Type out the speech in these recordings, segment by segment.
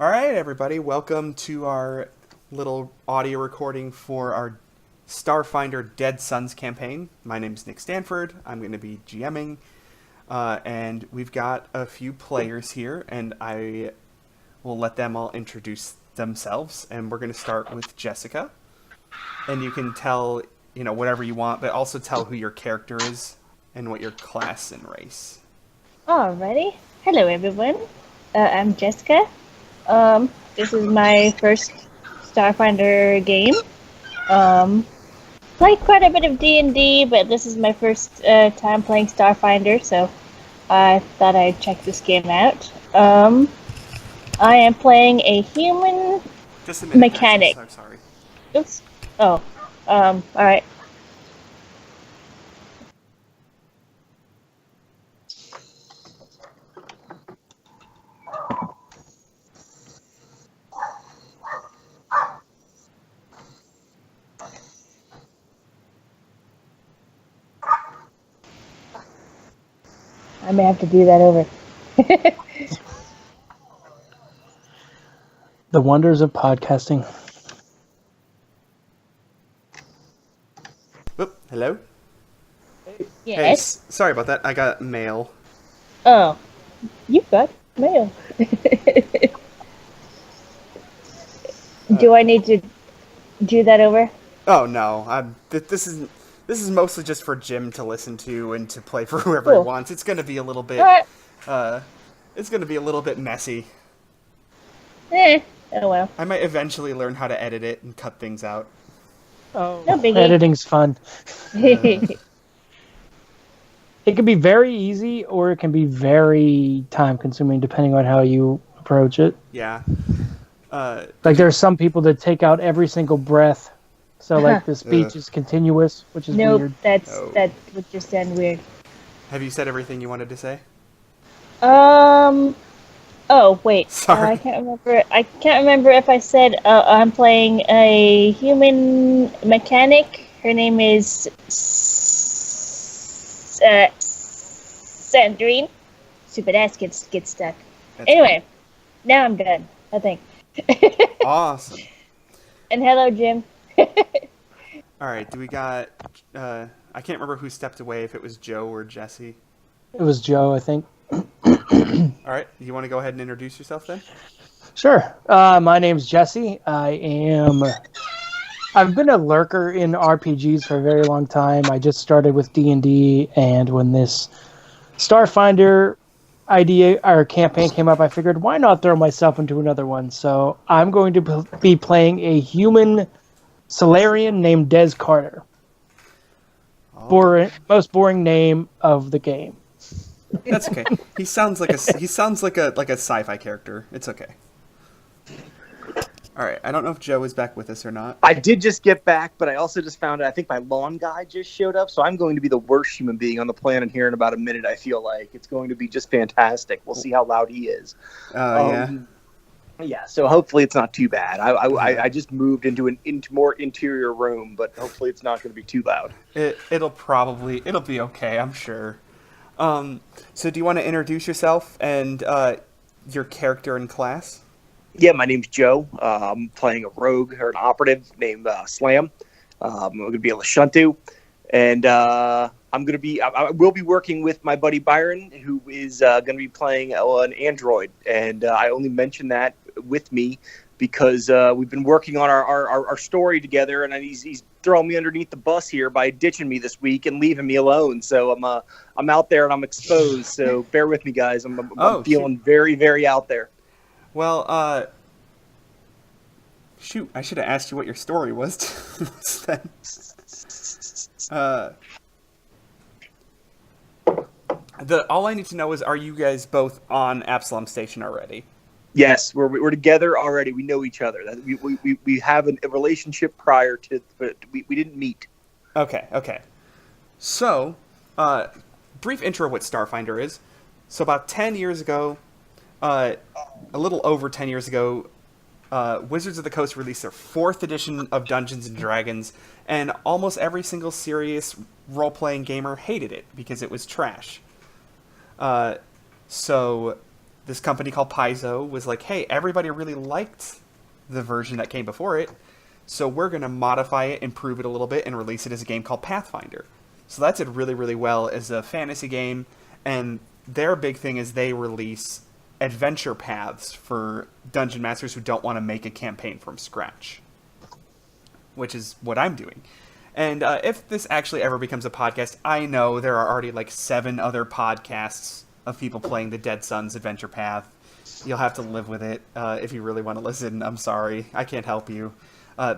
All right, everybody, welcome to our little audio recording for our Starfinder Dead Suns campaign. My name is Nick Stanford. I'm going to be GMing, and we've got a few players here, and I will let them all introduce themselves. And we're going to start with Jessica, and you can tell, whatever you want, but also tell who your character is and what your class and race. Alrighty. Hello, everyone. I'm Jessica. This is my first Starfinder game. Played quite a bit of D&D, but this is my first time playing Starfinder, so I thought I'd check this game out. I am playing a human Just a minute, guys. I'm mechanic. so sorry. Oops. Oh. Alright. I may have to do that over. The wonders of podcasting. Whoop, hello? Hey, Yes. sorry about that. I got mail. Oh. You've got mail. Do I need to do that over? Oh no, this is mostly just for Jim to listen to and to play for whoever he Cool. wants. It's gonna be a little bit, Alright. it's gonna be a little bit messy. Oh well. I might eventually learn how to edit it and cut things out. Oh, No biggie. editing's fun. It can be very easy, or it can be very time-consuming, depending on how you approach it. Yeah. Like, there are some people that take out every single breath, so like the speech is continuous, which is Nope, weird. that would just sound weird. Have you said everything you wanted to say? Oh wait. Sorry. I can't remember. I can't remember if I said I'm playing a human mechanic. Her name is Sandrine. Stupid ass gets stuck. That's Anyway, now I'm done. I think. awesome. And hello, Jim. All right, do we got? I can't remember who stepped away. If it was Joe or Jesse. It was Joe, I think. All right, you want to go ahead and introduce yourself then? Sure. My name's Jesse. I've been a lurker in RPGs for a very long time. I just started with D&D, and when this Starfinder idea or campaign came up, I figured, why not throw myself into another one? So I'm going to be playing a human Solarian named Des Carter. Most boring name of the game. That's okay. He sounds like a sci-fi character. It's okay. All right. I don't know if Joe is back with us or not. I did just get back, but I also just found out, I think my lawn guy just showed up, so I'm going to be the worst human being on the planet here in about a minute, I feel like. It's going to be just fantastic. We'll see how loud he is. Yeah. Yeah, so hopefully it's not too bad. I just moved into more interior room, but hopefully it's not going to be too loud. It'll be okay. I'm sure. So do you want to introduce yourself and your character and class? Yeah, my name's Joe. I'm playing a rogue or an operative named Slam. I'm going to be a Lashuntu, and I will be working with my buddy Byron, who is going to be playing an android. And I only mention that with me because we've been working on our story together, and he's throwing me underneath the bus here by ditching me this week and leaving me alone. So I'm out there and I'm exposed. So bear with me, guys. I'm feeling very, very out there. Well, shoot, I should have asked you what your story was then. All I need to know is, are you guys both on Absalom Station already? Yes, we're together already. We know each other. We have a relationship prior to, but we didn't meet. Okay. So, brief intro of what Starfinder is. So about 10 years ago, a little over 10 years ago, Wizards of the Coast released their 4th edition of Dungeons & Dragons, and almost every single serious role-playing gamer hated it because it was trash. So this company called Paizo was like, hey, everybody really liked the version that came before it, so we're going to modify it, improve it a little bit, and release it as a game called Pathfinder. So that did really, really well as a fantasy game, and their big thing is they release adventure paths for dungeon masters who don't want to make a campaign from scratch, which is what I'm doing. And if this actually ever becomes a podcast, I know there are already like 7 other podcasts of people playing the Dead Suns adventure path. You'll have to live with it if you really want to listen. I'm sorry, I can't help you.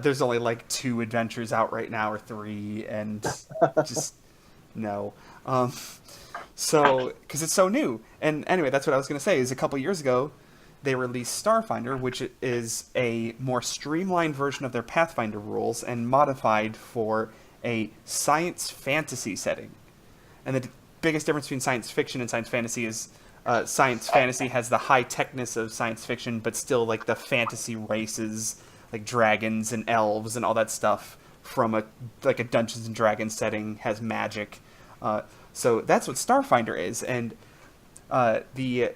There's only like 2 adventures out right now, or 3, and just no. So, because it's so new. And anyway, that's what I was going to say, is a couple years ago, they released Starfinder, which is a more streamlined version of their Pathfinder rules and modified for a science fantasy setting. And the biggest difference between science fiction and science fantasy is science fantasy has the high-techness of science fiction, but still like the fantasy races, like dragons and elves and all that stuff from a Dungeons and Dragons setting has magic. So that's what Starfinder is, and the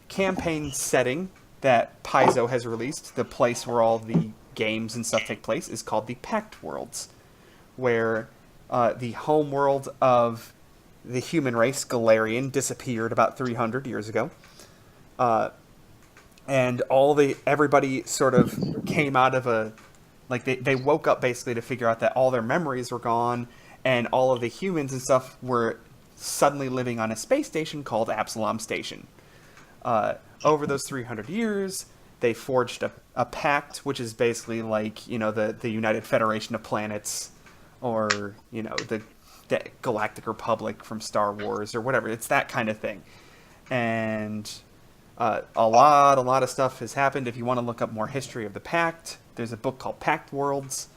campaign setting that Paizo has released, the place where all the games and stuff take place, is called the Pact Worlds, where the home world of the human race, Galarian, disappeared about 300 years ago. And everybody sort of came out of they woke up basically to figure out that all their memories were gone, and all of the humans and stuff were suddenly living on a space station called Absalom Station. Over those 300 years, they forged a pact, which is basically like, the United Federation of Planets, or, the Galactic Republic from Star Wars, or whatever. It's that kind of thing. And a lot of stuff has happened. If you want to look up more history of the pact, there's a book called Pact Worlds.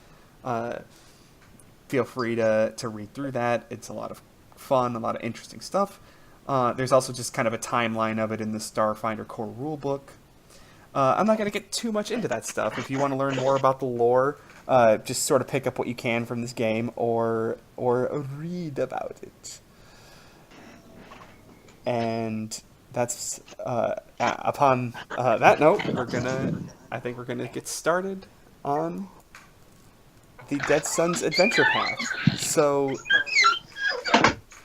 Feel free to read through that. It's a lot of fun, a lot of interesting stuff. There's also just kind of a timeline of it in the Starfinder core rulebook. I'm not going to get too much into that stuff. If you want to learn more about the lore, just sort of pick up what you can from this game, or read about it. And that's upon that note, I think we're gonna get started on the Dead Suns adventure path. So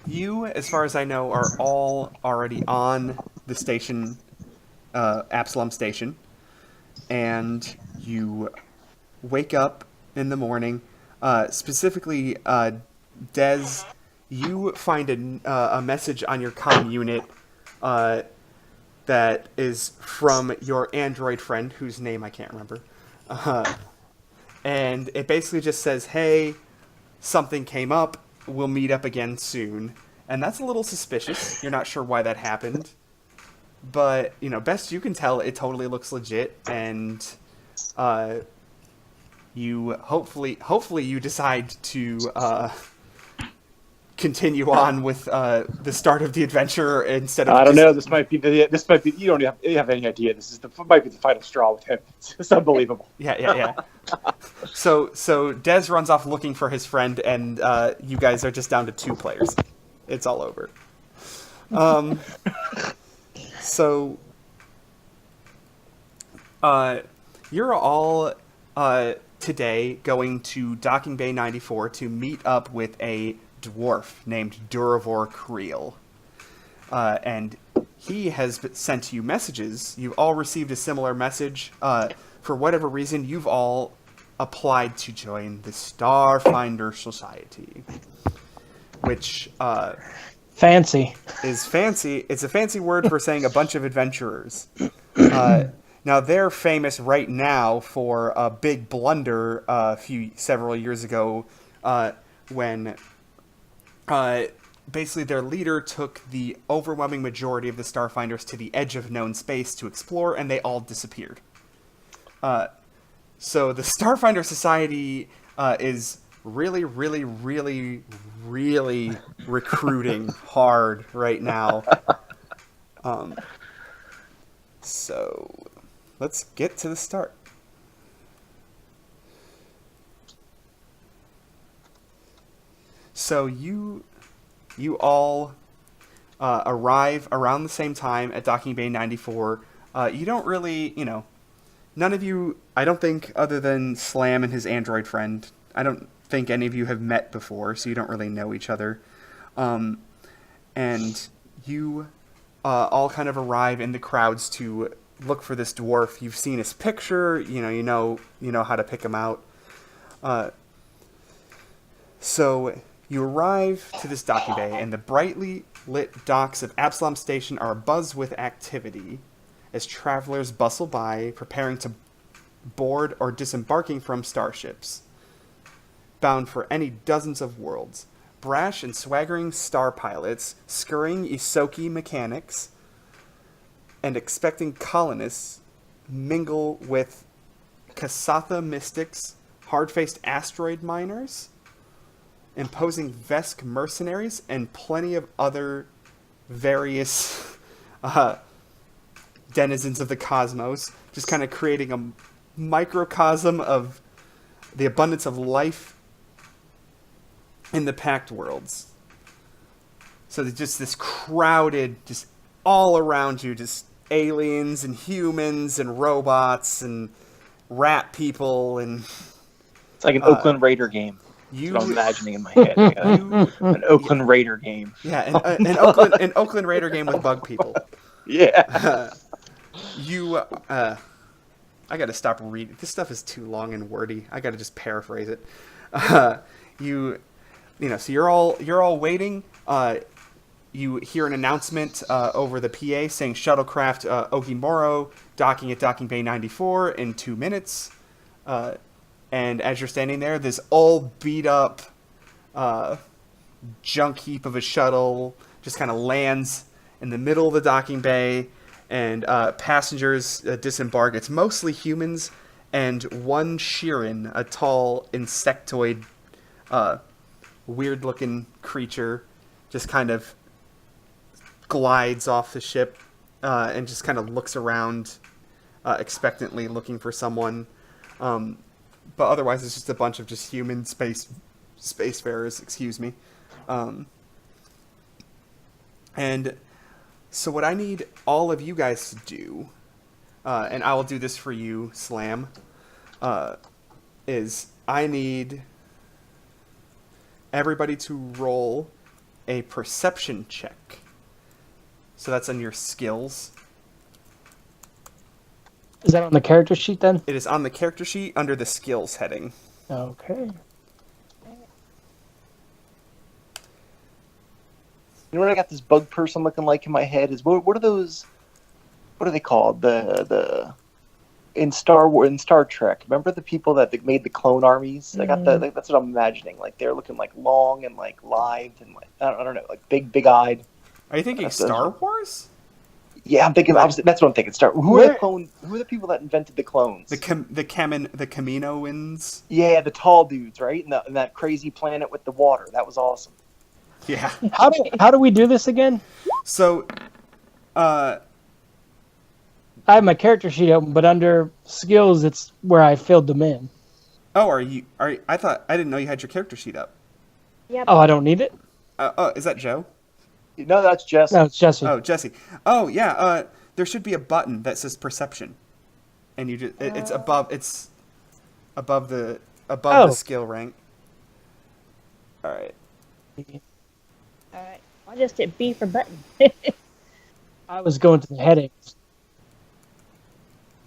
you, as far as I know, are all already on the station, Absalom Station, and you wake up in the morning. Specifically, Des, you find a message on your comm unit that is from your android friend, whose name I can't remember. And it basically just says, hey, something came up, we'll meet up again soon. And that's a little suspicious. You're not sure why that happened. But, best you can tell, it totally looks legit, and you hopefully you decide to continue on with the start of the adventure instead of. I don't know. This might be. You don't have any idea. Might be the final straw with him. It's unbelievable. Yeah. So Des runs off looking for his friend, and you guys are just down to 2 players. It's all over. So you're all today going to Docking Bay 94 to meet up with a dwarf named Duravor Creel. And he has sent you messages. You've all received a similar message. For whatever reason, you've all applied to join the Starfinder Society, which fancy is fancy. It's a fancy word for saying a bunch of adventurers. Now, they're famous right now for a big blunder several years ago when basically their leader took the overwhelming majority of the Starfinders to the edge of known space to explore, and they all disappeared. So the Starfinder Society is really, really, really, really recruiting hard right now. So let's get to the start. So you all arrive around the same time at Docking Bay 94. You don't really, none of you, I don't think, other than Slam and his android friend, I don't think any of you have met before, so you don't really know each other. And you all kind of arrive in the crowds to look for this dwarf. You've seen his picture, you know how to pick him out. So you arrive to this docking bay, and the brightly lit docks of Absalom Station are abuzz with activity as travelers bustle by, preparing to board or disembarking from starships, bound for any dozens of worlds. Brash and swaggering star pilots, scurrying Isoki mechanics, and expecting colonists mingle with Kasatha mystics, hard-faced asteroid miners, imposing Vesk mercenaries, and plenty of other various denizens of the cosmos, just kind of creating a microcosm of the abundance of life in the packed worlds. So there's just this crowded, just all around you, just aliens and humans and robots and rat people, and It's like an Oakland Raider game. That's what I'm imagining in my head. An Oakland Raider game. Yeah, an Oakland Raider game with bug people. Yeah. I gotta stop reading. This stuff is too long and wordy. I gotta just paraphrase it. So you're all waiting. You hear an announcement over the PA saying shuttlecraft Ogimoro docking at Docking Bay 94 in 2 minutes. And as you're standing there, this all beat up junk heap of a shuttle just kind of lands in the middle of the docking bay, and passengers disembark. It's mostly humans and one Shirin, a tall insectoid, weird-looking creature, just kind of glides off the ship and just kind of looks around expectantly, looking for someone. But otherwise, it's just a bunch of just human spacefarers, excuse me. And so what I need all of you guys to do, and I will do this for you, Slam, is I need everybody to roll a perception check. So that's on your skills. Is that on the character sheet then? It is on the character sheet under the skills heading. Okay. You know what I got this bug person looking like in my head is what are those? What are they called? In Star Trek. Remember the people that made the clone armies? I got that's what I'm imagining. Like they're looking like long and like lithe and like I don't know, like big eyed. Are you thinking Star Wars? Yeah, I'm thinking. That's what I'm thinking. Who are the people that invented the clones? The Kaminoans. Yeah, the tall dudes, right? And that crazy planet with the water. That was awesome. Yeah. How do we do this again? So, I have my character sheet open, but under skills, it's where I filled them in. Oh, I didn't know you had your character sheet up. Yep. Oh, I don't need it? Is that Joe? No, that's Jesse. No, it's Jesse. Oh, Jesse. Oh, yeah. There should be a button that says perception, and you just it's above the skill rank. All right. Alright. I'll just hit B for button. I was going to the headings.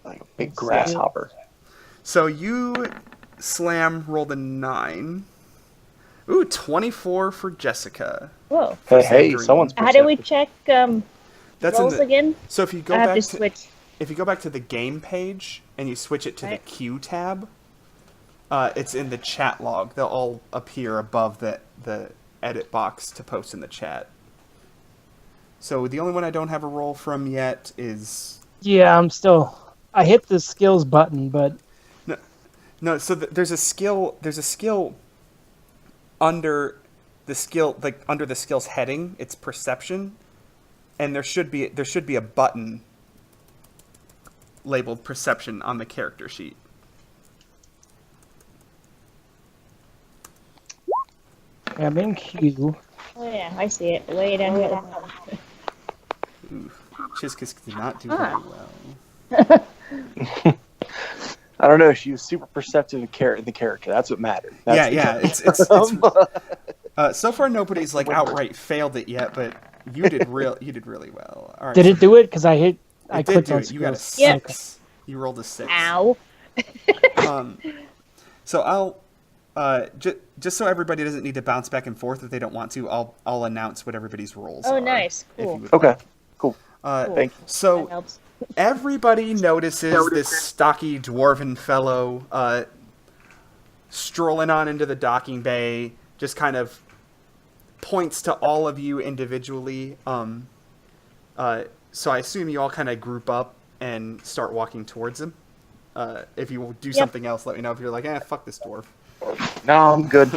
Like a big grasshopper. So you, Slam, rolled a 9. Ooh, 24 for Jessica. Whoa. Hey, someone's. How do we check That's rolls again? So if you go I have back to switch. If you go back to the game page and you switch it to the Q tab, it's in the chat log. They'll all appear above the edit box to post in the chat. So the only one I don't have a roll from yet is... Yeah, I hit the skills button, but... No, so there's a skill under the skill, like under the skills heading. It's perception, and there should be a button labeled perception on the character sheet. I'm in Q. Oh yeah, I see it. Way down here. Ooh, Chiskus did not do Ah. very well. I don't know. She was super perceptive in the character. That's what mattered. That's Yeah. It's so far nobody's like outright failed it yet, but you did really well. All right. Did so it do it? Because I It did clicked do on it. You got a skills. Yeah. 6. You rolled a 6. Ow. So I'll just so everybody doesn't need to bounce back and forth if they don't want to. I'll announce what everybody's rolls Oh, are. nice. if Cool. you would Okay. like. Cool. Cool. Thank you. That So helps. everybody notices this stocky dwarven fellow strolling on into the docking bay, just kind of points to all of you individually. So I assume you all kind of group up and start walking towards him. If you do something else, let me know. If you're like, fuck this dwarf. No, I'm good.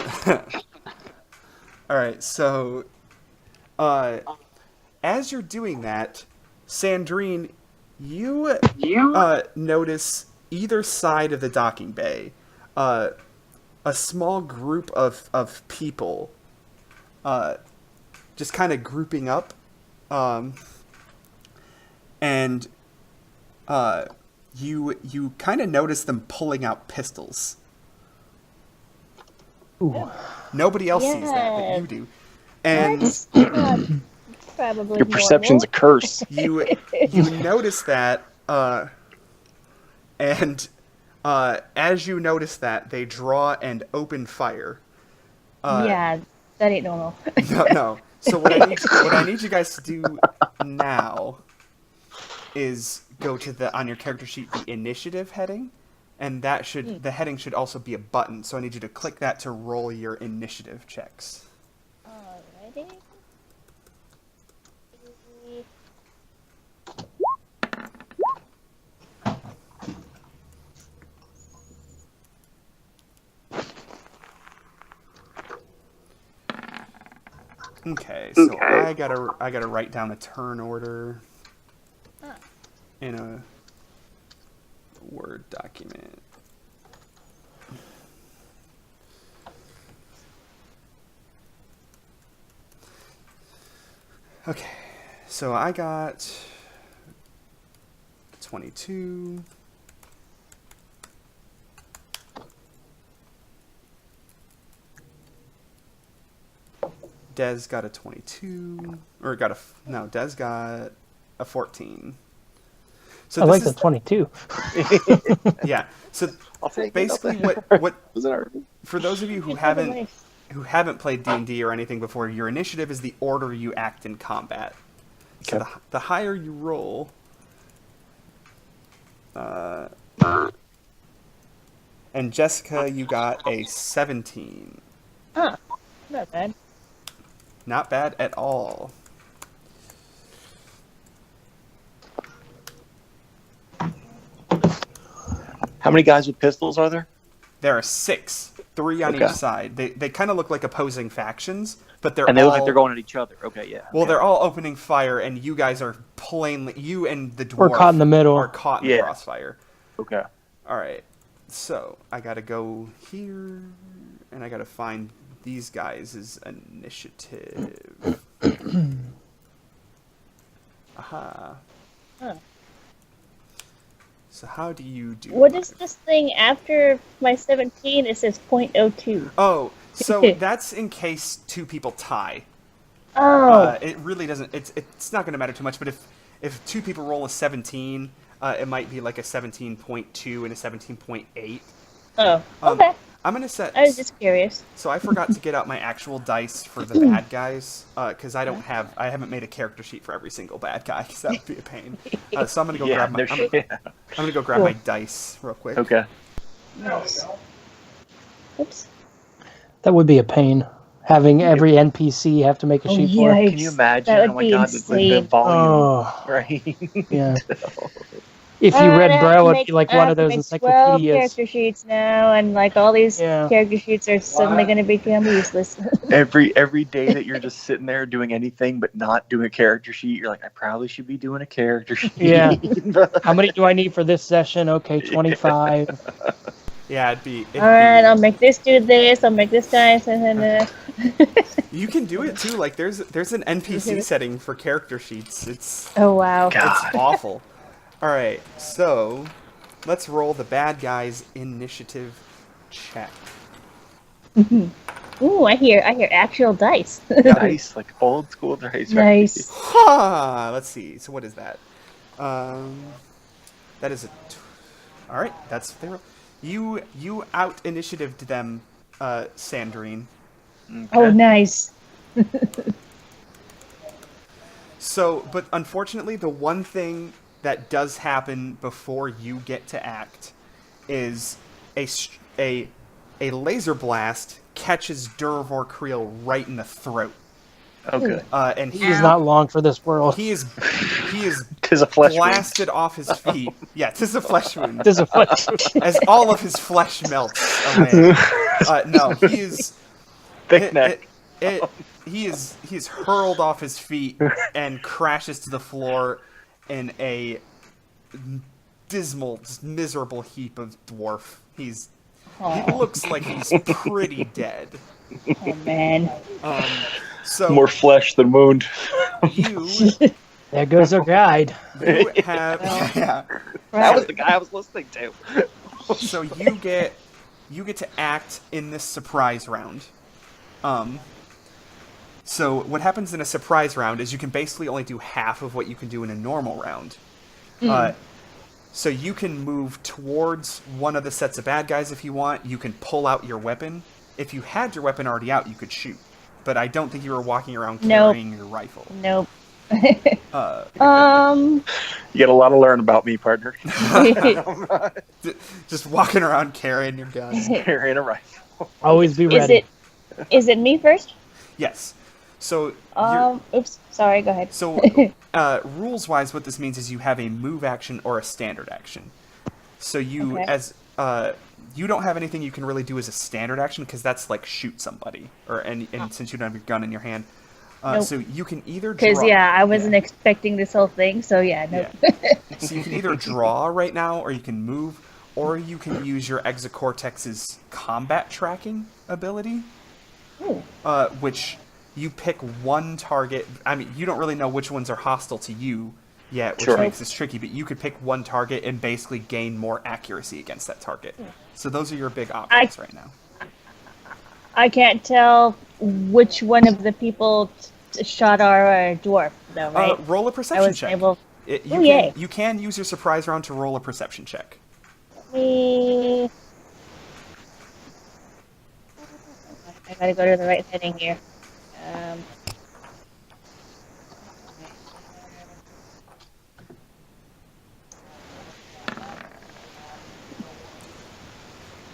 All right, so as you're doing that, Sandrine, you notice either side of the docking bay a small group of people just kind of grouping up, and you kind of notice them pulling out pistols. Ooh. Nobody else sees that, but you do. And That's probably Your perception's a normal. curse. you notice that, and as you notice that, they draw and open fire. Yeah, that ain't normal. No. So what I need you guys to do now is go to on your character sheet the initiative heading, and that the heading should also be a button. So I need you to click that to roll your initiative checks. Alrighty. Okay, so I gotta write down a turn order in a Word document. Okay, so I got 22. Dez got a 22, or got Dez got a 14. So I this like is the 22. yeah. So I'll take basically, it. what Was it for those of you who It's haven't nice. played D&D or anything before, your initiative is the order you act in combat. So Okay. the higher you roll, and Jessica, you got a 17. Huh. Not bad. Not bad at all. How many guys with pistols are there? There are 6, 3 on Okay. each side. They kind of look like opposing factions, but they're And they all, look like they're going at each other. Okay, yeah. well, okay. they're all opening fire, and you guys are plainly, you and the dwarf We're caught in the middle. are caught in the Yeah. crossfire. Okay. All right, so I gotta go here, and I gotta find these guys' initiative. Aha. Huh. So how do you do? What is this thing after my 17? It says .02. Oh, so that's in case 2 people tie. Oh. It really doesn't. It's not going to matter too much. But if 2 people roll a 17, it might be like a 17.2 and a 17.8. Oh. Okay. I'm going to set. I was just curious. So I forgot to get out my actual dice for the bad guys because I haven't made a character sheet for every single bad guy because that would be a pain. So I'm going to go grab my. I'm going to go grab my dice real quick. Okay. Nice. Oops. That would be a pain. Having every NPC have to make a Oh, sheet for. yikes. Can you imagine? That would Oh my be god, the insane. volume, Oh, right? yeah. If you read Braille, it'd be like one of those 12 encyclopedias. character sheets now, and like all these Yeah. character sheets are suddenly going to become useless. every day that you're just sitting there doing anything but not doing a character sheet, you're like, I probably should be doing a character sheet. Yeah. How many do I need for this session? Okay, 25. Yeah, it'd be. Alright, I'll make this do this, I'll make this guy... You can do it too. Like there's an NPC setting for character sheets. Oh, wow. It's awful. All right, so let's roll the bad guys initiative check. Ooh, I hear actual dice. Dice, like old school dice. Nice. Ha! Let's see. So what is that? That is a. All right, that's they roll. You out initiatived them, Sandrine. Okay. Oh, nice. So, but unfortunately, the one thing that does happen before you get to act is a laser blast catches Durivor Creel right in the throat. Okay. And He's not long for this world. he is Tis a flesh wound. blasted off his feet. Yeah, 'tis a flesh wound. There's a flesh. As all of his flesh melts away. No, he is Thick neck. he is hurled off his feet and crashes to the floor in a dismal, just miserable heap of dwarf. He looks like he's pretty dead. Oh, man. So More flesh than wound. you There goes our guide. have yeah. That was the guy I was listening to. So you get to act in this surprise round. So what happens in a surprise round is you can basically only do half of what you can do in a normal round. So you can move towards one of the sets of bad guys if you want. You can pull out your weapon. If you had your weapon already out, you could shoot. But I don't think you were walking around carrying your rifle. Nope. You get a lot to learn about me, partner. Just walking around carrying your gun. Carrying a rifle. Always be ready. Is it me first? Yes. So Oops. Sorry. Go ahead. So, rules-wise, what this means is you have a move action or a standard action. So you, you don't have anything you can really do as a standard action because that's like shoot somebody, and since you don't have your gun in your hand, Nope. so you can either draw. Because I wasn't expecting this whole thing, so nope. Yeah. So you can either draw right now, or you can move, or you can use your Exocortex's combat tracking ability, which. You pick one target. I mean, you don't really know which ones are hostile to you yet, which makes this tricky, but you could pick one target and basically gain more accuracy against that target. So those are your big options right now. I can't tell which one of the people shot our dwarf, though, right? Roll a perception check. You can use your surprise round to roll a perception check. I gotta go to the right heading here.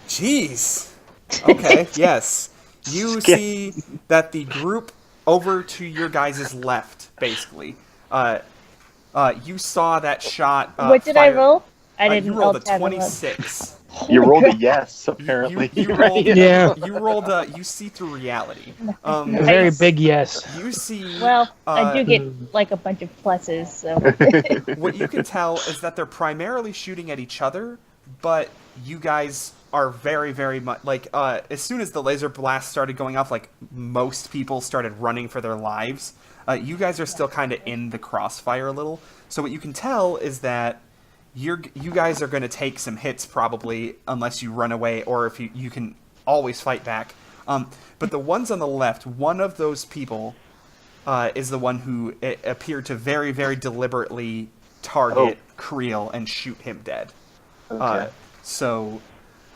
Jeez. Okay, yes. You see that the group over to your guys' left, basically. You saw that shot. What did I roll? I didn't. You rolled a 26. You rolled a yes, apparently. You rolled, Yeah. You rolled you see through reality. A very big yes. You see. Well, I do get like a bunch of pluses, so. What you can tell is that they're primarily shooting at each other, but you guys are very, very much like as soon as the laser blast started going off, like most people started running for their lives. You guys are still kind of in the crossfire a little. So what you can tell is that you guys are going to take some hits probably unless you run away, or if you can always fight back. But the ones on the left, one of those people is the one who appeared to very, very deliberately target Creel and shoot him dead. Okay.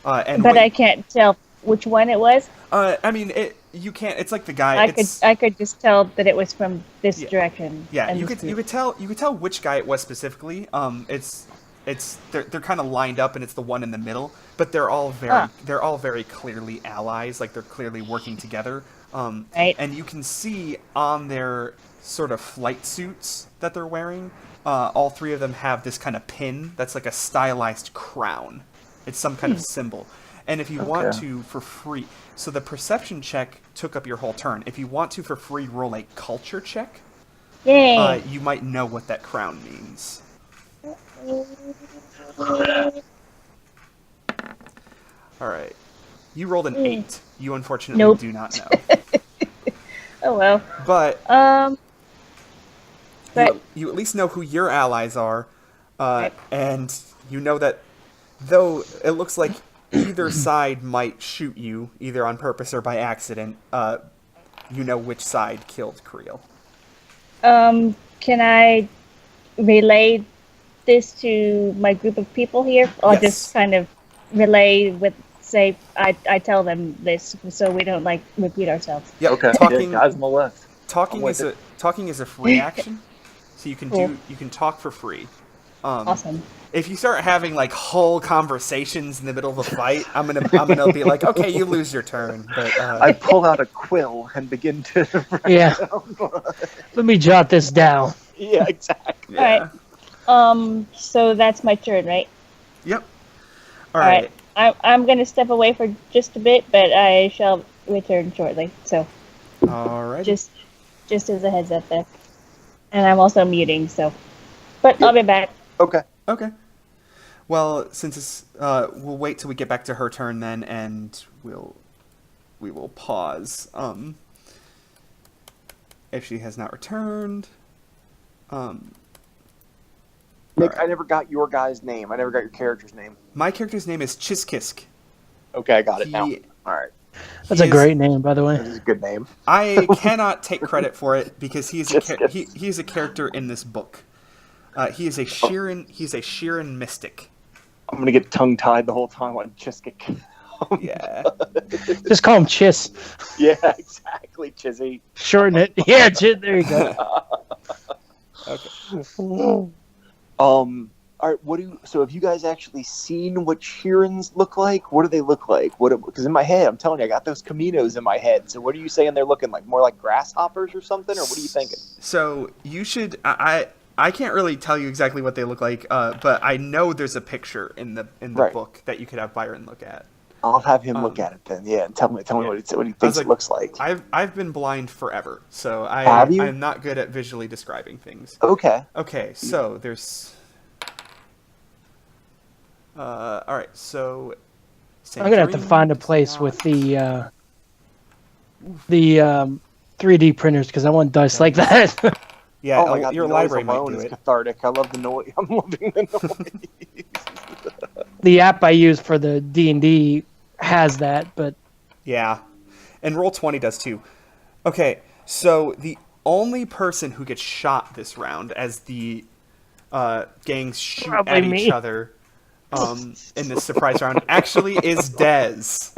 But I can't tell which one it was. I mean, you can't. It's like the guy. I could just tell that it was from this direction. Yeah, you could tell which guy it was specifically. They're kind of lined up, and it's the one in the middle. But they're all very clearly allies. Like they're clearly working together. Right. And you can see on their sort of flight suits that they're wearing, all three of them have this kind of pin that's like a stylized crown. It's some kind of symbol. And if you want to, for free... So the perception check took up your whole turn. If you want to, for free, roll a culture check. Yay! You might know what that crown means. You rolled an 8. You unfortunately Nope. do not know. Oh well. But But you at least know who your allies are, Right. and you know that though it looks like either side might shoot you, either on purpose or by accident, you know which side killed Creel. can I relay this to my group of people here, or Yes. just kind of relay with say I tell them this so we don't like repeat ourselves. Yep. Okay. Talking Yeah, guys on the left. talking I'm with is it. talking is a free action, so you can Cool. you can talk for free. Awesome. If you start having like whole conversations in the middle of a fight, I'm gonna be like, okay, you lose your turn. But I pull out a quill and begin to. Yeah. Let me jot this down. Yeah, exactly. yeah. So that's my turn, right? Yep. All right. I'm gonna step away for just a bit, but I shall return shortly. So All right. just as a heads up there. And I'm also muting, so but I'll be back. Okay. Okay. Well, since it's we'll wait till we get back to her turn then, and we will pause. If she has not returned. Nick, I never got your guy's name. I never got your character's name. My character's name is Chiskisk. Okay, I got it now. He- All right. That's a great name, by the way. This is a good name. I cannot take credit for it because he is Chiskisk. he is a character in this book. He is a Sheeran mystic. I'm gonna get tongue tied the whole time on Chiskic. Yeah. Just call him Chiss. Yeah, exactly, Chizzy. Shorten it. Yeah, there you go. Okay. All right. So have you guys actually seen what Sheerans look like? What do they look like? Because in my head, I'm telling you, I got those Caminos in my head. So what are you saying they're looking like? More like grasshoppers or something, or what are you thinking? So you should. I can't really tell you exactly what they look like, but I know there's a picture in the Right. book that you could have Byron look at. I'll have him look at it then. Yeah, and tell me what he thinks like, it looks like. I've been blind forever, so Have you? I'm not good at visually describing things. Okay. Okay, so there's. All right, so. I'm gonna have to find a place with the 3D printers because I want dice like that. Yeah, Oh my God, your the noise library might alone do is it. cathartic. I love the noise. I'm loving the noise. The app I use for the D&D has that, but Yeah, and Roll20 does too. Okay, so the only person who gets shot this round as the gangs shoot Probably at each me. other in this surprise round actually is Dez.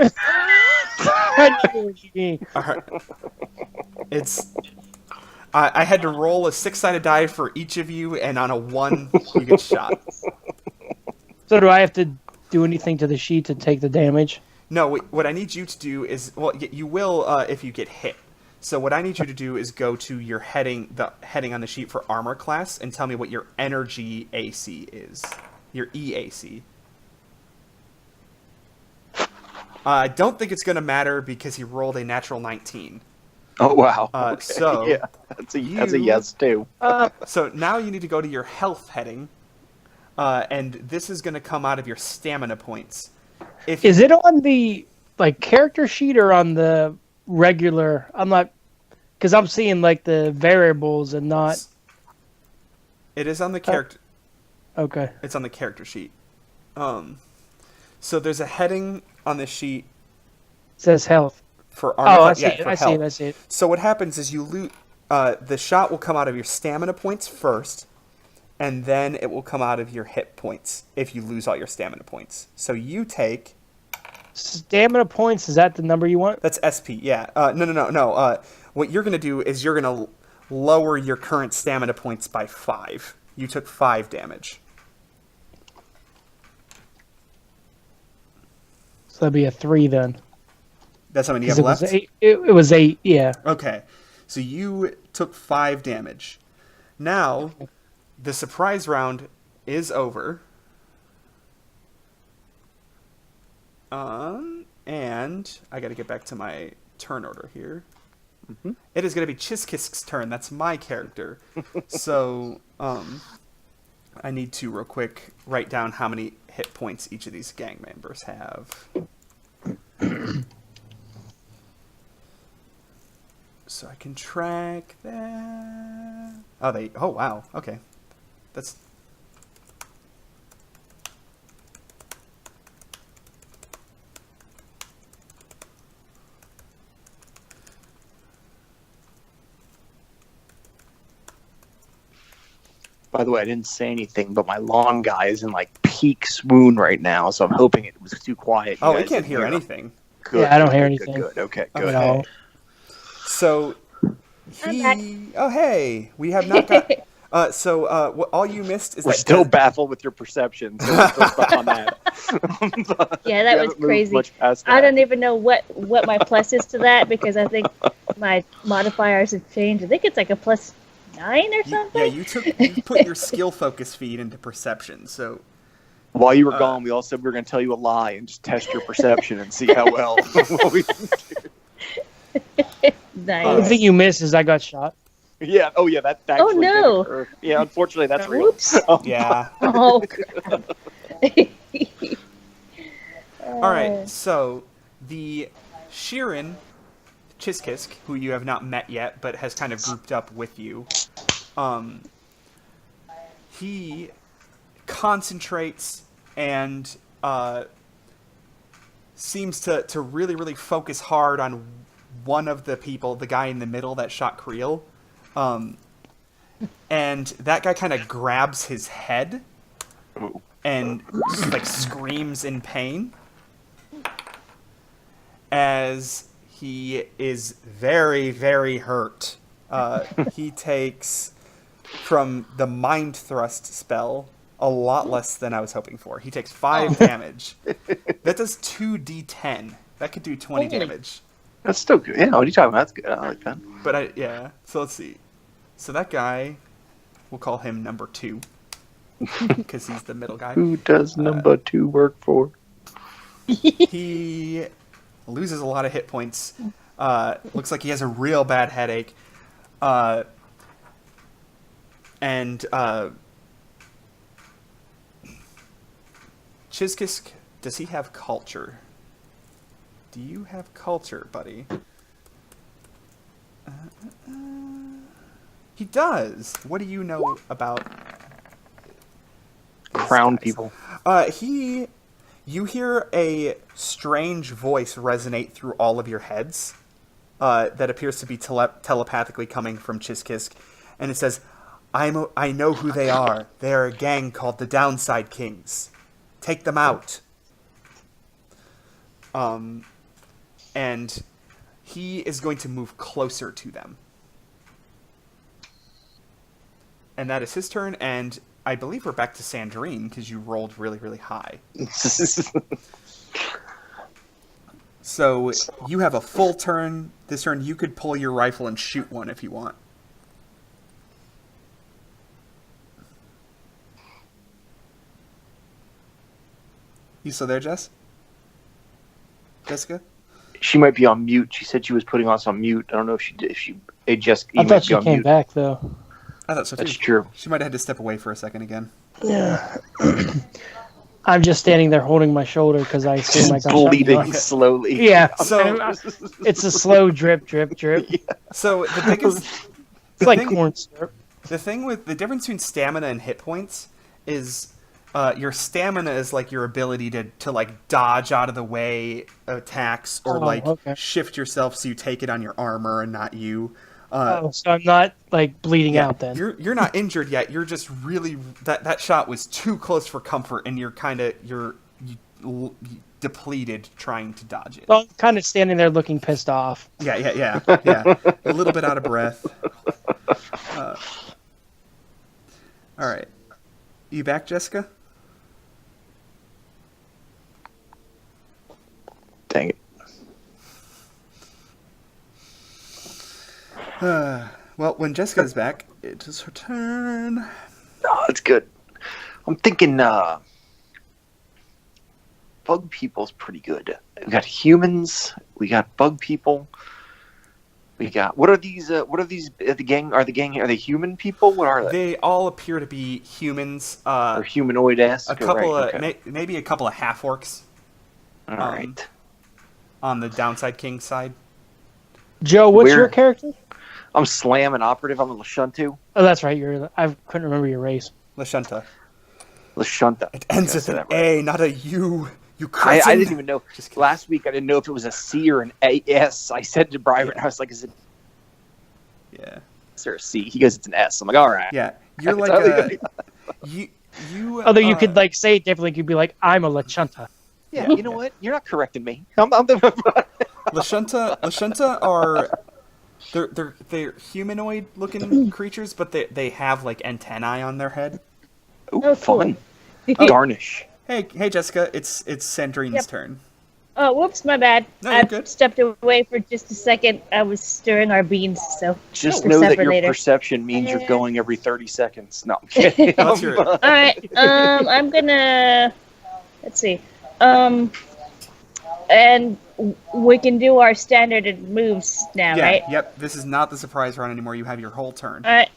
I know what you mean. All right. It's. I had to roll a 6-sided die for each of you, and on a 1, you get shot. So do I have to do anything to the sheet to take the damage? No, what I need you to do is, well, you will if you get hit. So what I need you to do is go to your the heading on the sheet for armor class, and tell me what your energy AC is. Your EAC. I don't think it's going to matter because he rolled a natural 19. Oh wow. Okay. So yeah, that's a yes too. So now you need to go to your health heading, and this is going to come out of your stamina points. Is it on the character sheet or on the regular? I'm not, because I'm seeing the variables and not. It is on the character. Okay. It's on the character sheet. So there's a heading on the sheet It says health. for armor. I see it. for I see health. it. I see it. So what happens is you loot. The shot will come out of your stamina points first, and then it will come out of your hit points if you lose all your stamina points. So you take. Stamina points, is that the number you want? That's SP. Yeah. No. What you're gonna do is you're gonna lower your current stamina points by 5. You took 5 damage. So that'd be a 3 then. That's how many you 'Cause have it was left? 8. It was 8, yeah. Okay. So you took 5 damage. Now, the surprise round is over. And I got to get back to my turn order here. Mm-hmm. It is going to be Chiskisk's turn. That's my character. So, I need to real quick write down how many hit points each of these gang members have. So I can track that. Oh, oh, wow. Okay. That's... By the way, I didn't say anything, but my lawn guy is in like peak swoon right now, so I'm hoping it was too quiet. Oh, You we guys can't didn't hear anything. Good, Yeah, I don't good, hear good, anything. Good. Okay, good. Okay. No. So I'm back. Oh, hey, we have not got. What all you missed is We're that still baffled with your perception, so we're still stuck on that. Yeah, that We was haven't moved crazy. much past I that. don't even know what my plus is to that because I think my modifiers have changed. I think it's like a +9 or something. you put your skill focus feed into perception. So While you were gone, we all said we were going to tell you a lie and just test your perception and see how well. Nice. The thing you miss is I got shot. Yeah. Oh, yeah. That Oh, actually no. did occur. Yeah. Unfortunately, that's real. Oops. yeah. Oh crap. All right. So the Sheeran Chiskisk, who you have not met yet, but has kind of grouped up with you, he concentrates and seems to really, really focus hard on one of the people, the guy in the middle that shot Creel. And that guy kind of grabs his head and just, like, screams in pain as he is very, very hurt. He takes, from the Mind Thrust spell, a lot less than I was hoping for. He takes 5 damage. That does 2d10. That could do 20 Holy. damage. That's still good. Yeah. What are you talking about? That's good. I like that. But yeah. So let's see. So that guy, we'll call him number 2. Because he's the middle guy. Who does number 2 work for? He loses a lot of hit points. Looks like he has a real bad headache. And Chiskisk, does he have culture? Do you have culture, buddy? He does. What do you know about these Crown guys? people. You hear a strange voice resonate through all of your heads that appears to be telepathically coming from Chiskisk, and it says, I know who they are. They are a gang called the Downside Kings. Take them out. And he is going to move closer to them. And that is his turn, and I believe we're back to Sandrine, because you rolled really, really high. So you have a full turn. This turn, you could pull your rifle and shoot one if you want. You still there, Jess? Jessica? She might be on mute. She said she was putting us on mute. I don't know if she did. It just. I thought she came back though. I thought so too. That's true. She might have had to step away for a second again. Yeah. I'm just standing there holding my shoulder because I assume I got shot in the Bleeding arm. slowly. Yeah. So- It's a slow drip, drip, drip. So the biggest... It's like thing- corn syrup. The thing with the difference between stamina and hit points is your stamina is like your ability to like dodge out of the way attacks or okay. shift yourself so you take it on your armor and not you. So I'm not like bleeding out then. You're not injured yet. You're just really that shot was too close for comfort, and you're depleted trying to dodge it. So I'm kind of standing there looking pissed off. Yeah. A little bit out of breath. All right. You back, Jessica? Dang it. Well, when Jessica's back, it is her turn. Oh, that's good. I'm thinking bug people's pretty good. We got humans. We got bug people. We got what are these? The gang? Are they human people? What are they? They all appear to be humans. Or humanoid-esque? A couple right, of okay. maybe a couple of half orcs. All right. on the downside king side. Joe, what's Where- your character? I'm Slam, an operative. I'm a Lashuntu. Oh, that's right. I couldn't remember your race. Lashunta. Lashunta. It ends Did I with say an that right? A, not a U. You I cretin. didn't even know. Just kidding. Last week, I didn't know if it was a C or an S. I said to Brian, I was like, is it Yeah. S or a C? He goes, it's an S. I'm like, all right. Yeah. You're like Totally. you. Although you could like say it differently, you could be like, "I'm a Lachunta." Yeah, you know what? You're not correcting me. I'm the... Lashunta are they're humanoid looking creatures, but they have like antennae on their head. Ooh, Oh, cool. fun. Garnish. Hey Jessica, it's Sandrine's Yep. turn. Oh, whoops, my bad. No, you're I good. stepped away for just a second. I was stirring our beans, so. Just For know that supper your later. perception means you're going every 30 seconds. No, I'm kidding. What's your- All right. I'm gonna. Let's see. And we can do our standard moves now, Yeah, right? yep. This is not the surprise round anymore. You have your whole turn. All right.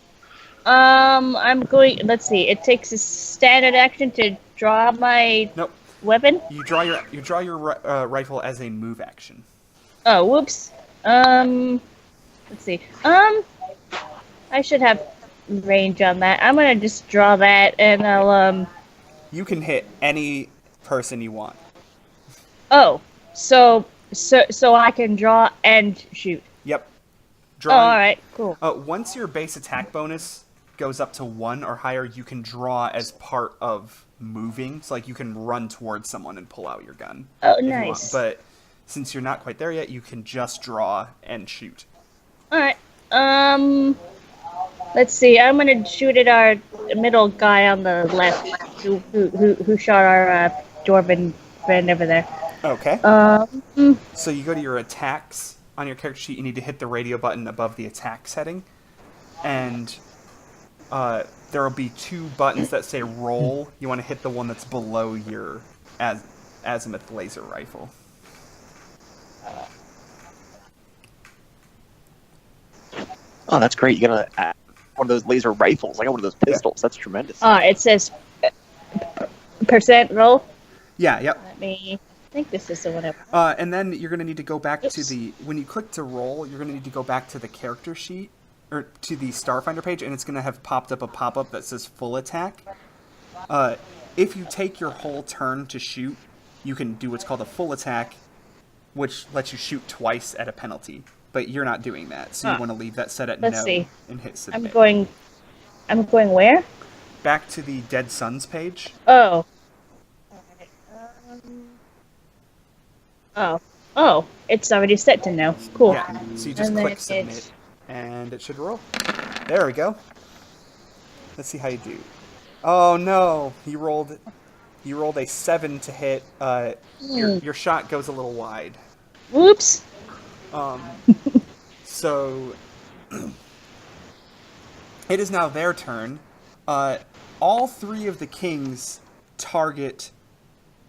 I'm going. Let's see. It takes a standard action to draw my Nope. weapon. You draw your rifle as a move action. Oh, whoops. Let's see. I should have range on that. I'm gonna just draw that, and I'll You can hit any person you want. Oh, so I can draw and shoot. Yep. Oh, Drawing. all right, cool. Once your base attack bonus goes up to 1 or higher, you can draw as part of moving. So like you can run towards someone and pull out your gun. Oh, if you want. nice. But since you're not quite there yet, you can just draw and shoot. All right. Let's see. I'm gonna shoot at our middle guy on the left, who shot our dwarven friend over there. Okay. Um. So you go to your attacks on your character sheet. You need to hit the radio button above the attack setting, and there will be 2 buttons that say roll. You want to hit the one that's below your azimuth laser rifle. Oh, that's great. You got one of those laser rifles. I got one of those pistols. That's tremendous. It says percent roll. Yeah. Yep. Let me. I think this is the one. And then you're going to need to go back to Oops. when you click to roll, you're going to need to go back to the character sheet, or to the Starfinder page, and it's going to have popped up a pop-up that says full attack. If you take your whole turn to shoot, you can do what's called a full attack, which lets you shoot twice at a penalty. But you're not doing that, so you Huh. want to leave that set at Let's no see. and hit I'm submit. going where? Back to the Dead Suns page. Oh. Oh, it's already set to no. Cool. Yeah, so you just And then click submit, and it should roll. There we go. Let's see how you do. Oh no, he rolled a 7 to hit. Your shot goes a little wide. Whoops. So it is now their turn. All 3 of the kings target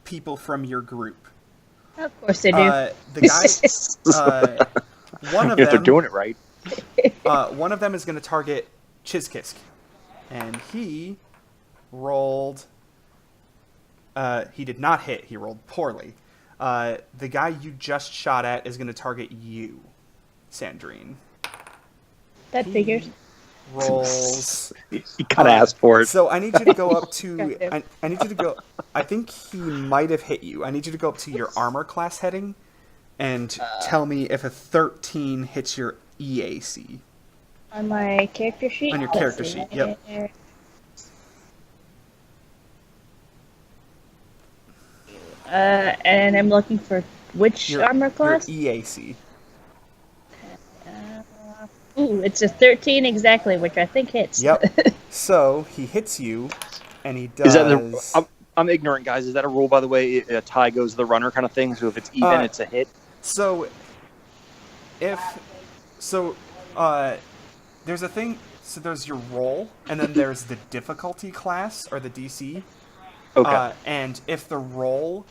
people from your group. Of course they do. The guy, one of If they're them, doing it right. one of them is going to target Chizkisk, and he rolled. He did not hit. He rolled poorly. The guy you just shot at is going to target you, Sandrine. That He figures. Rolls. You kind of asked for it. So I need you to go up to. Goddamn. I need you to go. I think he might have hit you. I need you to go up to your armor class heading, and tell me if a 13 hits your EAC. On my character sheet? On your Let's character see. sheet, yep. And I'm looking for which armor class? Your EAC. Ooh, it's a 13 exactly, which I think hits. Yep. So he hits you, and he does. Is that I'm ignorant, guys. Is that a rule, by the way? A tie goes to the runner kind of thing? So if it's even, it's a hit? So, there's a thing. So there's your roll, and then there's the difficulty class or the DC. Okay. And if the roll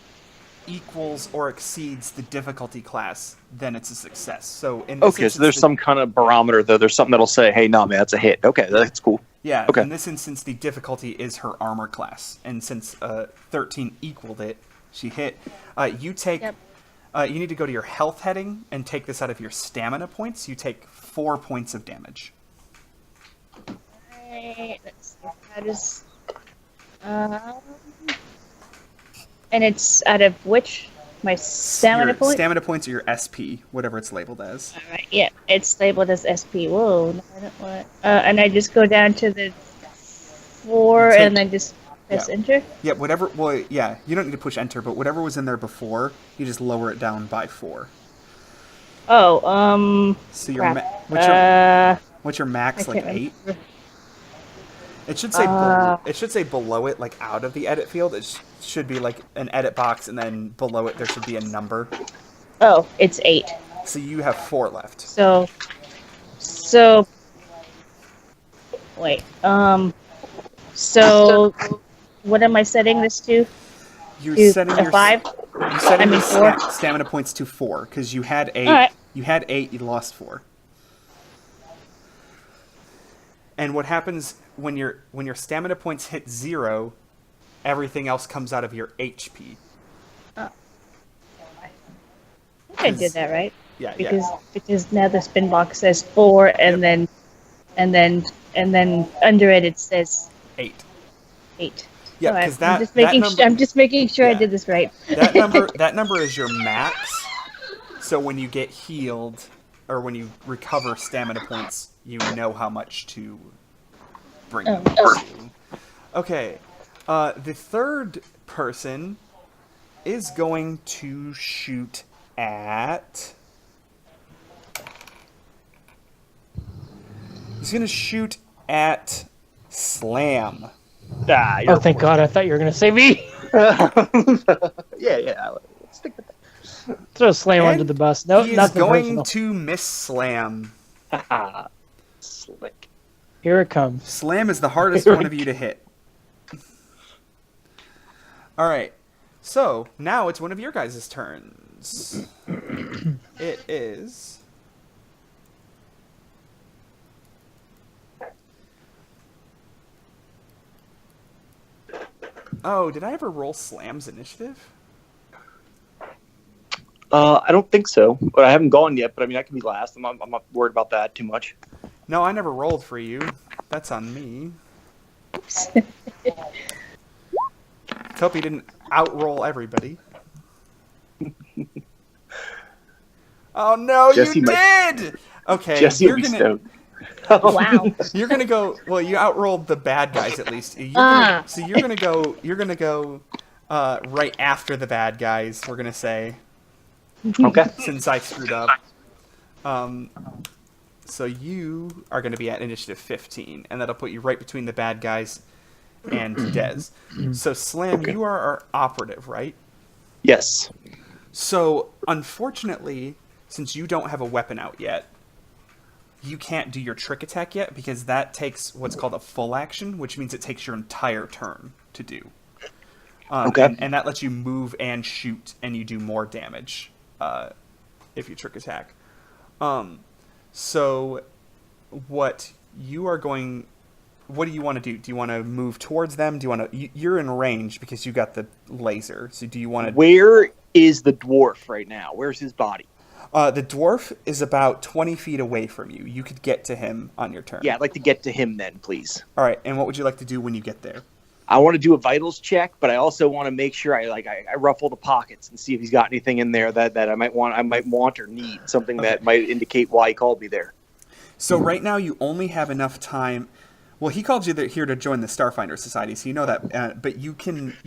equals or exceeds the difficulty class, then it's a success. So in this Okay, so instance, there's some kind of barometer, though. There's something that'll say, hey, no, man, that's a hit. Okay, that's cool. Yeah, Okay. in this instance, the difficulty is her armor class. And since 13 equaled it, she hit. You take Yep. You need to go to your health heading and take this out of your stamina points. You take 4 points of damage. Alright, let's see. How does... Um, and it's out of which? My stamina Your point? stamina points are your SP, whatever it's labeled as. Alright, yeah, it's labeled as SP. Whoa, no, I don't want... and I just go down to the 4 You take- and then just press yeah. enter? Yeah, whatever. Well, yeah, you don't need to push enter, but whatever was in there before, you just lower it down by 4. Oh, So your crap. what's your max, I like can't 8? remember. It should say it should say below it, like out of the edit field. It should be like an edit box, and then below it there should be a number. Oh, it's 8. So you have 4 left. So, wait, so, what am I setting this to? You're To setting a your 5? You're setting your 4? stamina points to 4 because you had 8. Alright. You had 8. You lost 4. And what happens when your stamina points hit 0, everything else comes out of your HP. I think I did that right. Yeah, Because now the spin box says 4 and Yep. then under it says 8. 8. Yeah, Alright, because that I'm just making sure I Yeah. did this right. that number is your max. So when you get healed or when you recover stamina points, you know how much to bring them to. Okay. The third person is going to shoot at... He's going to shoot at Slam. Oh, thank God! I thought you were gonna say me. Yeah. Let's stick with that. Throw Slam And under the bus. No, he is nothing going personal. to miss Slam. Slick. Here it comes. Slam is the hardest one of you to hit. Alright, so now it's one of your guys' turns. It is... Oh, did I ever roll Slam's initiative? I don't think so, but I haven't gone yet. But I mean, I can be last. I'm not worried about that too much. No, I never rolled for you. That's on me. Let's hope he didn't outroll everybody. Oh no, Jesse you did! Okay, Jesse you're will be gonna stoked. Wow. you're gonna go. Well, you outrolled the bad guys at least. So you're gonna go. You're gonna go right after the bad guys. We're gonna say, Okay. since I screwed up. So you are gonna be at initiative 15, and that'll put you right between the bad guys and Dez. So Slam, Okay. you are our operative, right? Yes. So, unfortunately, since you don't have a weapon out yet, you can't do your trick attack yet because that takes what's called a full action, which means it takes your entire turn to do. Okay. And that lets you move and shoot, and you do more damage if you trick attack. So, what do you want to do? Do you want to move towards them? Do you want to? You're in range because you got the laser. So, do you want to? Where is the dwarf right now? Where's his body? The dwarf is about 20 feet away from you. You could get to him on your turn. Yeah, I'd like to get to him then, please. All right. And what would you like to do when you get there? I want to do a vitals check, but I also want to make sure I ruffle the pockets and see if he's got anything in there that I might want or need, something that might indicate why he called me there. So right now you only have enough time. Well, he called you here to join the Starfinder Society, so you know that. But you can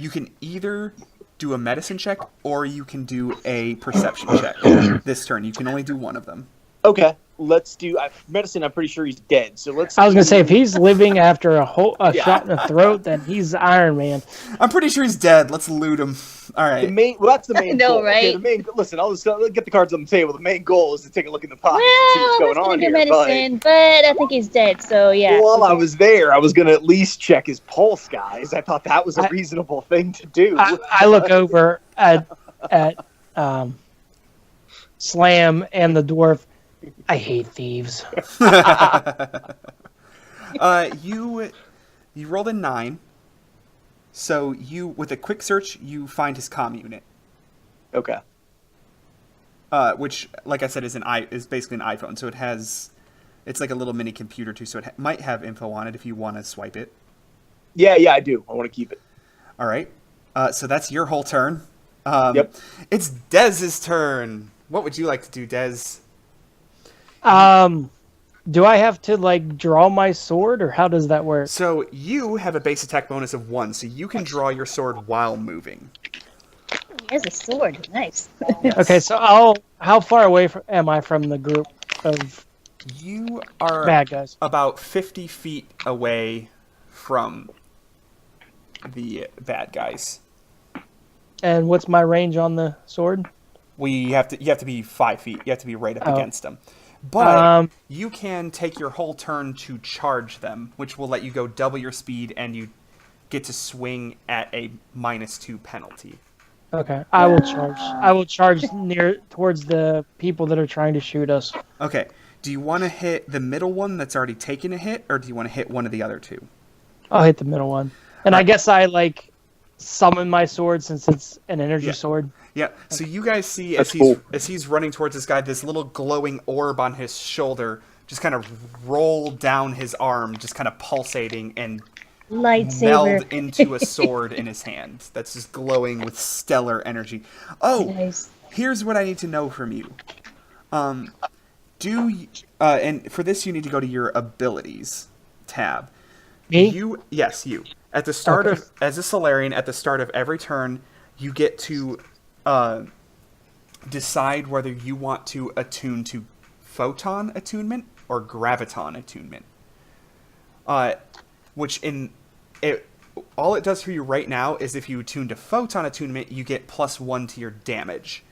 either do a medicine check or you can do a perception check this turn. You can only do one of them. Okay, let's do medicine. I'm pretty sure he's dead. So let's. I was gonna say if he's living after a Yeah. shot in the throat, then he's Iron Man. I'm pretty sure he's dead. Let's loot him. All right. That's the main I know, goal. Okay, right? listen, I'll get the cards on the table. The main goal is to take a look in the pockets Well, and see what's going let's on do here. medicine, but I think he's dead, so yeah. While I okay. was there, I was going to at least check his pulse, guys. I thought that was a reasonable thing to do. I look over at Slam and the dwarf. I hate thieves. You rolled a 9. So with a quick search, you find his comm unit. Okay. which, like I said, is basically an iPhone. So it's like a little mini computer too. So it might have info on it if you want to swipe it. Yeah, I do. I want to keep it. All right. So that's your whole turn. Yep. It's Dez's turn. What would you like to do, Dez? Do I have to like draw my sword, or how does that work? So you have a base attack bonus of 1, so you can draw your sword while moving. He has a sword. Nice. Yes. Okay, so how far away am I from the group of You are bad guys? about 50 feet away from the bad guys. And what's my range on the sword? You have to be 5 feet. You have to be right up Oh. against them. But Um, you can take your whole turn to charge them, which will let you go double your speed, and you get to swing at a -2 penalty. Okay, I will charge. I will charge towards the people that are trying to shoot us. Okay. Do you want to hit the middle one that's already taken a hit, or do you want to hit one of the other two? I'll hit the middle one, and I guess I like summon my sword since it's an energy Yeah. sword. Yeah. So you guys see That's cool. as he's running towards this guy, this little glowing orb on his shoulder just kind of roll down his arm, just kind of pulsating and Lightsaber. meld into a sword in his hand that's just glowing with stellar energy. Oh, Nice. here's what I need to know from you. And for this you need to go to your abilities tab. Me? You. At the start Okay. as a Solarian, at the start of every turn, you get to decide whether you want to attune to photon attunement or graviton attunement. All it does for you right now is if you attune to photon attunement, you get +1 to your damage.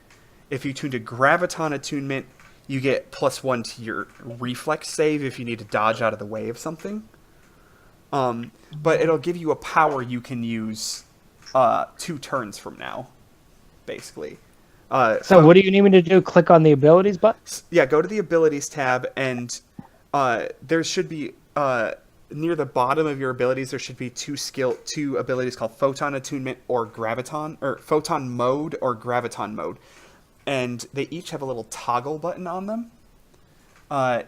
If you tune to graviton attunement, you get +1 to your reflex save if you need to dodge out of the way of something. But it'll give you a power you can use 2 turns from now, basically. So what do you need me to do? Click on the abilities button? Yeah, go to the abilities tab, and there should be near the bottom of your abilities there should be two abilities called photon attunement or graviton, or photon mode or graviton mode, and they each have a little toggle button on them.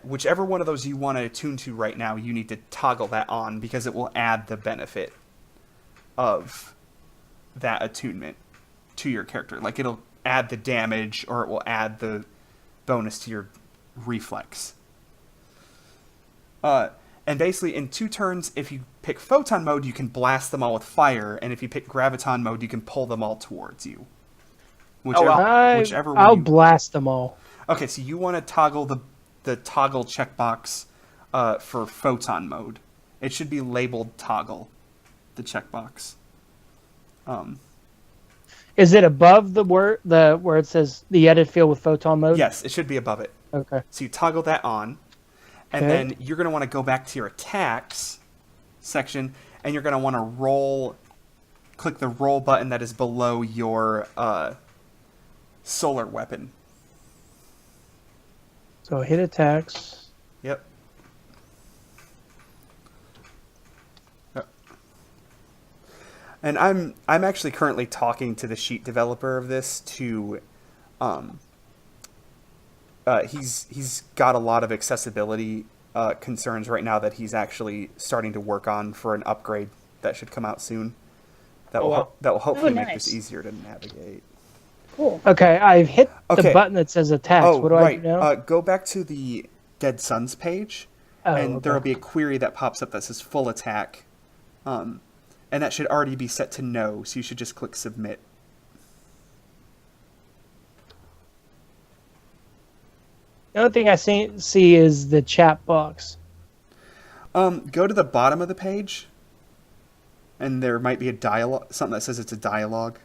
Whichever one of those you want to attune to right now, you need to toggle that on because it will add the benefit of that attunement to your character. Like, it'll add the damage, or it will add the bonus to your reflex. And basically, in 2 turns, if you pick photon mode, you can blast them all with fire, and if you pick graviton mode, you can pull them all towards you. Whichever one I'll you... blast them all. Okay, so you want to toggle the toggle checkbox for photon mode. It should be labeled toggle, the checkbox. Is it above the where it says the edit field with photon mode? Yes, it should be above it. Okay. So you toggle that on, and Okay. then you're going to want to go back to your attacks section, and you're going to want to click the roll button that is below your solar weapon. So hit attacks. Yep. And I'm actually currently talking to the sheet developer of this to he's got a lot of accessibility concerns right now that he's actually starting to work on for an upgrade that should come out soon. That will hopefully make this nice. easier to navigate. Cool. Okay, I've hit Okay. the button that says attacks. Oh, What do right. I do now? Go back to the Dead Sons page, and there will be a query that pops up that says full attack. And that should already be set to no, so you should just click submit. The only thing I see is the chat box. Go to the bottom of the page, and there might be a dialogue, something that says it's a dialogue.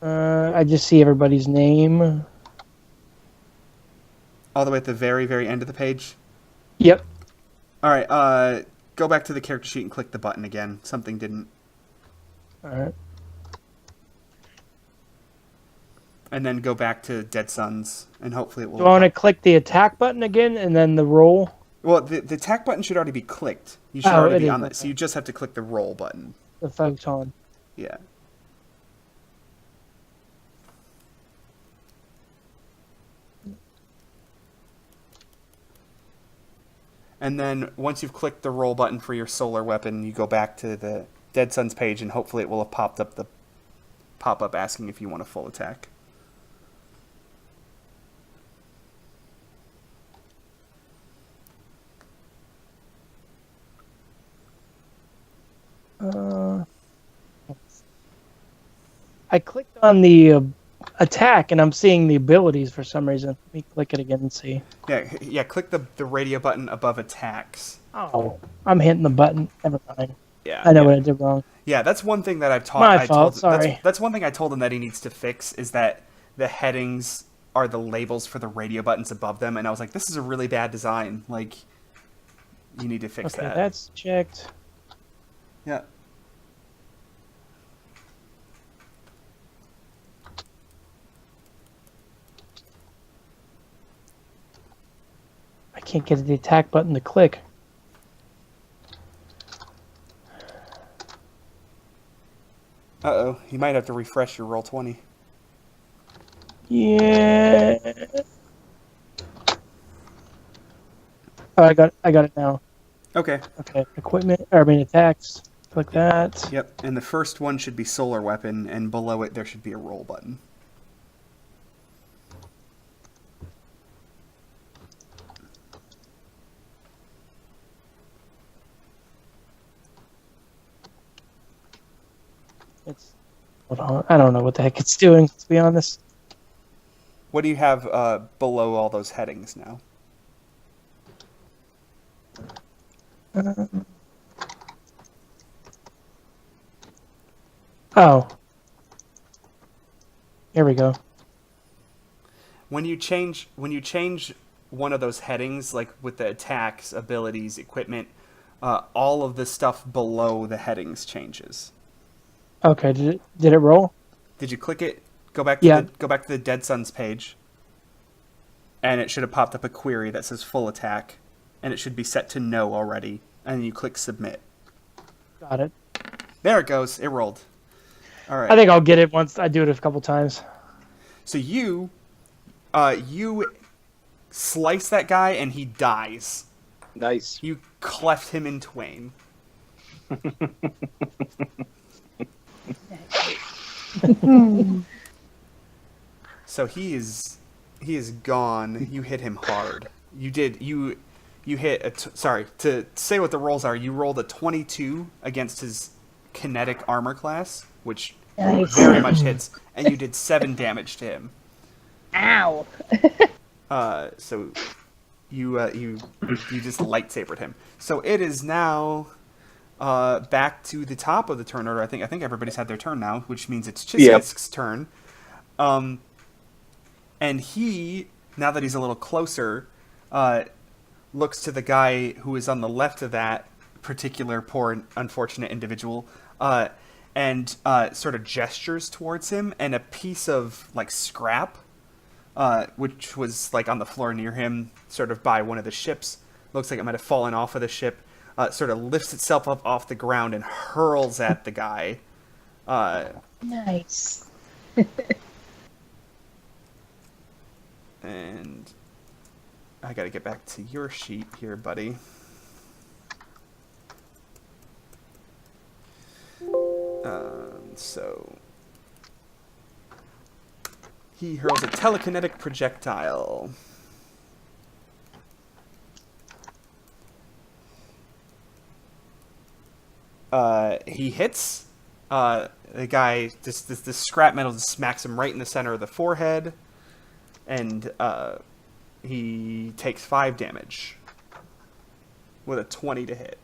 I just see everybody's name. All the way at the very, very end of the page. Yep. All right, go back to the character sheet and click the button again. Something didn't. All right. And then go back to Dead Sons, and hopefully it will... Do I want to click the attack button again and then the roll? Well, the attack button should already be clicked. You should Oh, already it be is, on that. okay. So you just have to click the roll button. The photon. Yeah. And then once you've clicked the roll button for your solar weapon, you go back to the Dead Sun's page, and hopefully it will have popped up the pop-up asking if you want a full attack. I clicked on the attack, and I'm seeing the abilities for some reason. Let me click it again and see. Yeah. Click the radio button above attacks. Oh, I'm hitting the button. Never mind. Yeah. I know what I did wrong. Yeah, that's one thing that I've taught. My fault, sorry. That's one thing I told him that he needs to fix is that the headings are the labels for the radio buttons above them, and I was like, this is a really bad design. Like, you need to fix Okay, that. that's checked. Yeah. I can't get the attack button to click. Uh-oh, you might have to refresh your Roll20. Yeah. Oh, I got it now. Okay. Okay, attacks. Click that. Yep, and the first one should be solar weapon, and below it there should be a roll button. Hold on. I don't know what the heck it's doing, to be honest. What do you have below all those headings now? Oh. Here we go. When you change one of those headings, like with the attacks, abilities, equipment, all of the stuff below the headings changes. Okay, did it roll? Did you click it? Go back to the Dead Sun's page, and it should have popped up a query that says full attack, and it should be set to no already, and you click submit. Got it. There it goes. It rolled. All right. I think I'll get it once I do it a couple times. So you slice that guy, and he dies. Nice. You cleft him in twain. So he is gone. You hit him hard. You hit sorry, to say what the rolls are, you rolled a 22 against his kinetic armor class, which very much hits, and you did 7 damage to him. Ow. So you just lightsabered him. So it is now back to the top of the turn order. I think everybody's had their turn now, which means it's Chiskisk's turn. And he, now that he's a little closer, looks to the guy who is on the left of that particular poor, unfortunate individual, and sort of gestures towards him, and a piece of like scrap, which was like on the floor near him, sort of by one of the ships, looks like it might have fallen off of the ship, sort of lifts itself up off the ground and hurls at the guy. Nice. And I gotta get back to your sheet here, buddy. So he hurls a telekinetic projectile. He hits. The guy, this scrap metal just smacks him right in the center of the forehead, and he takes 5 damage with a 20 to hit.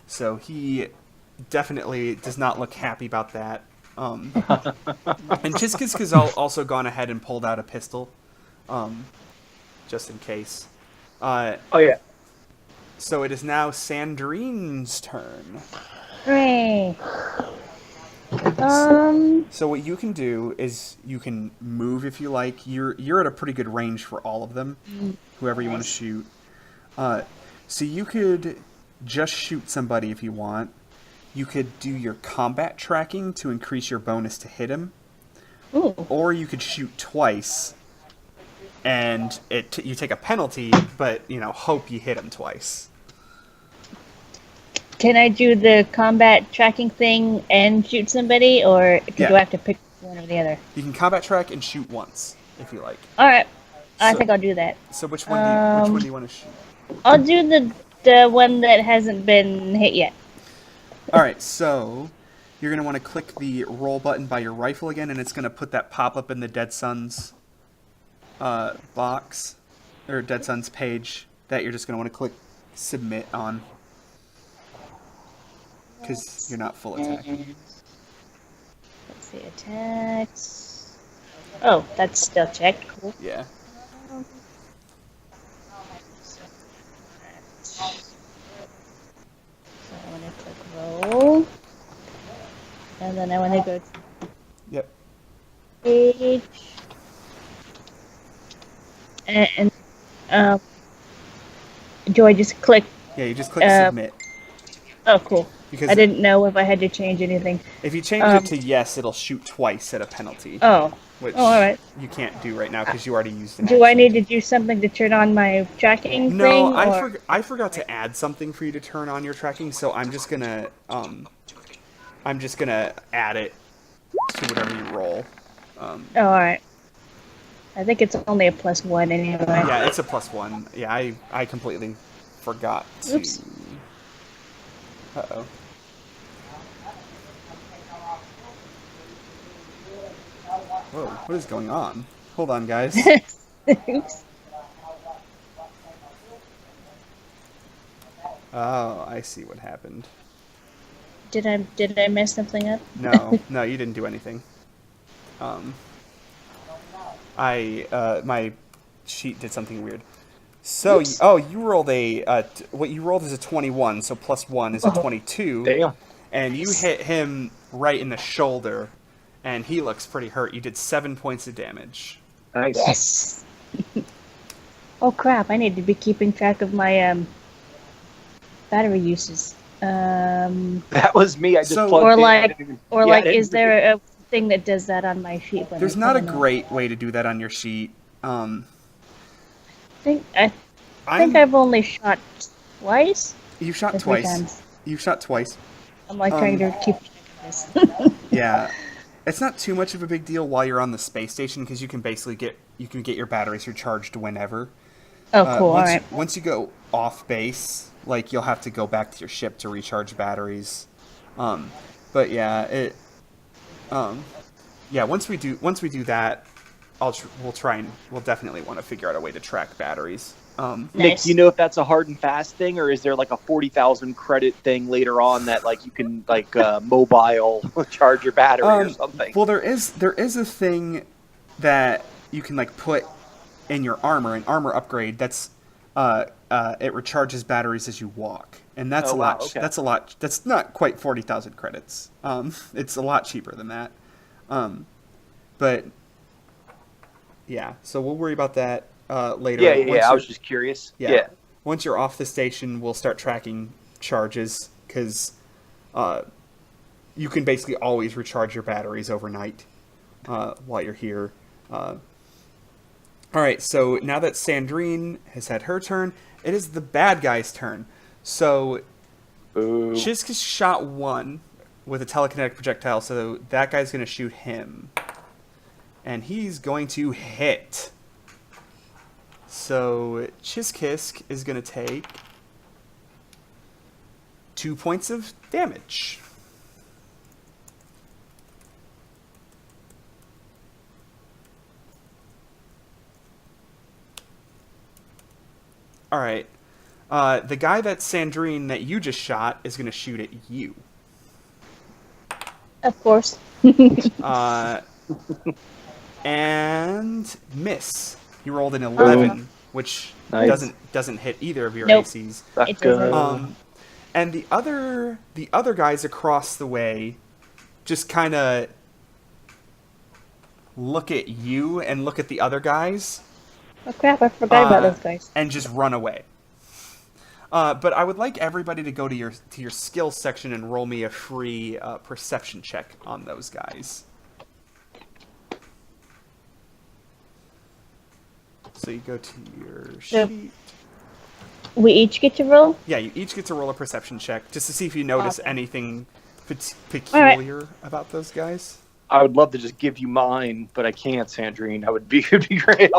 So he definitely does not look happy about that. And Chiskisk has also gone ahead and pulled out a pistol, just in case. Oh yeah. So it is now Sandrine's turn. Hooray. So what you can do is you can move if you like. You're at a pretty good range for all of them, whoever you want to shoot. So you could just shoot somebody if you want. You could do your combat tracking to increase your bonus to hit him. Ooh. Or you could shoot twice and you take a penalty, but hope you hit him twice. Can I do the combat tracking thing and shoot somebody, or Yeah. do I have to pick one or the other? You can combat track and shoot once if you like. All right, I So- think I'll do that. So which one do you want to shoot? I'll do the one that hasn't been hit yet. All right, so you're going to want to click the roll button by your rifle again, and it's going to put that pop-up in the Dead Sons box, or Dead Sons page, that you're just going to want to click submit on, because you're not full attack. Let's see, attacks. Oh, that's still checked. Cool. Yeah. So I want to click roll, and then I want to go to Yep. page, and do I just click? Yeah, you just click submit. Oh, cool. Because I didn't know if I had to change anything. if you change it to yes, it'll shoot twice at a penalty, Oh, which all right. you can't do right now because you already used an Do I action. need to do something to turn on my tracking thing? No, or- I forgot to add something for you to turn on your tracking, so I'm just gonna add it to whatever you roll. Oh, all right. I think it's only a +1 anyway. Yeah, it's a +1. Yeah, I completely forgot to. Oops. Uh-oh. Whoa, what is going on? Hold on, guys. Oops. Oh, I see what happened. Did I mess something up? No, you didn't do anything. My sheet did something weird. So, Oops. you rolled what you rolled is a 21, so +1 is a 22. Damn. And you hit him right in the shoulder, and he looks pretty hurt. You did 7 points of damage. Nice. Yes. Oh crap! I need to be keeping track of my battery uses. That was me. I just So- plugged Or in. like- Yeah, I didn't is there a thing that does that on my sheet? When There's I not a put in great way to do that on your sheet. I think I'm- I've only shot twice. You shot Or three twice. times. You shot twice. I'm like trying to keep track of this. Yeah. It's not too much of a big deal while you're on the space station because you can basically get your batteries recharged whenever. Oh, cool. All Once, right. once you go off base, like you'll have to go back to your ship to recharge batteries. But yeah, once we do that, we'll definitely want to figure out a way to track batteries. Nick, Nice. do you know if that's a hard and fast thing, or is there like a 40,000 credit thing later on that like you can like mobile charge your battery or something? Well, there is a thing that you can like put in your armor, an armor upgrade. That's it recharges batteries as you walk, and that's Oh, a wow, lot. okay. That's a lot. That's not quite 40,000 credits. It's a lot cheaper than that. But yeah, so we'll worry about that later. Yeah, Once I you're- was just curious. yeah. Yeah. Once you're off the station, we'll start tracking charges because you can basically always recharge your batteries overnight while you're here. All right, so now that Sandrine has had her turn, it is the bad guy's turn. So Boo. Chisk has shot one with a telekinetic projectile, so that guy's going to shoot him. And he's going to hit. So Chiskisk is going to take 2 points of damage. All right. The guy that Sandrine that you just shot is going to shoot at you. Of course. And miss. You rolled an 11, which Nice. doesn't hit either of your Nope. ACs. It doesn't. And the other guys across the way just kind of look at you and look at the other guys Oh crap! I forgot about those guys. and just run away. But I would like everybody to go to your skills section and roll me a free perception check on those guys. So you go to your So- sheet. We each get to roll? Yeah, you each get to roll a perception check just to see if you notice Awesome. anything peculiar about those guys. I would love to just give you mine, but I can't, Sandrine. That would be it'd be great.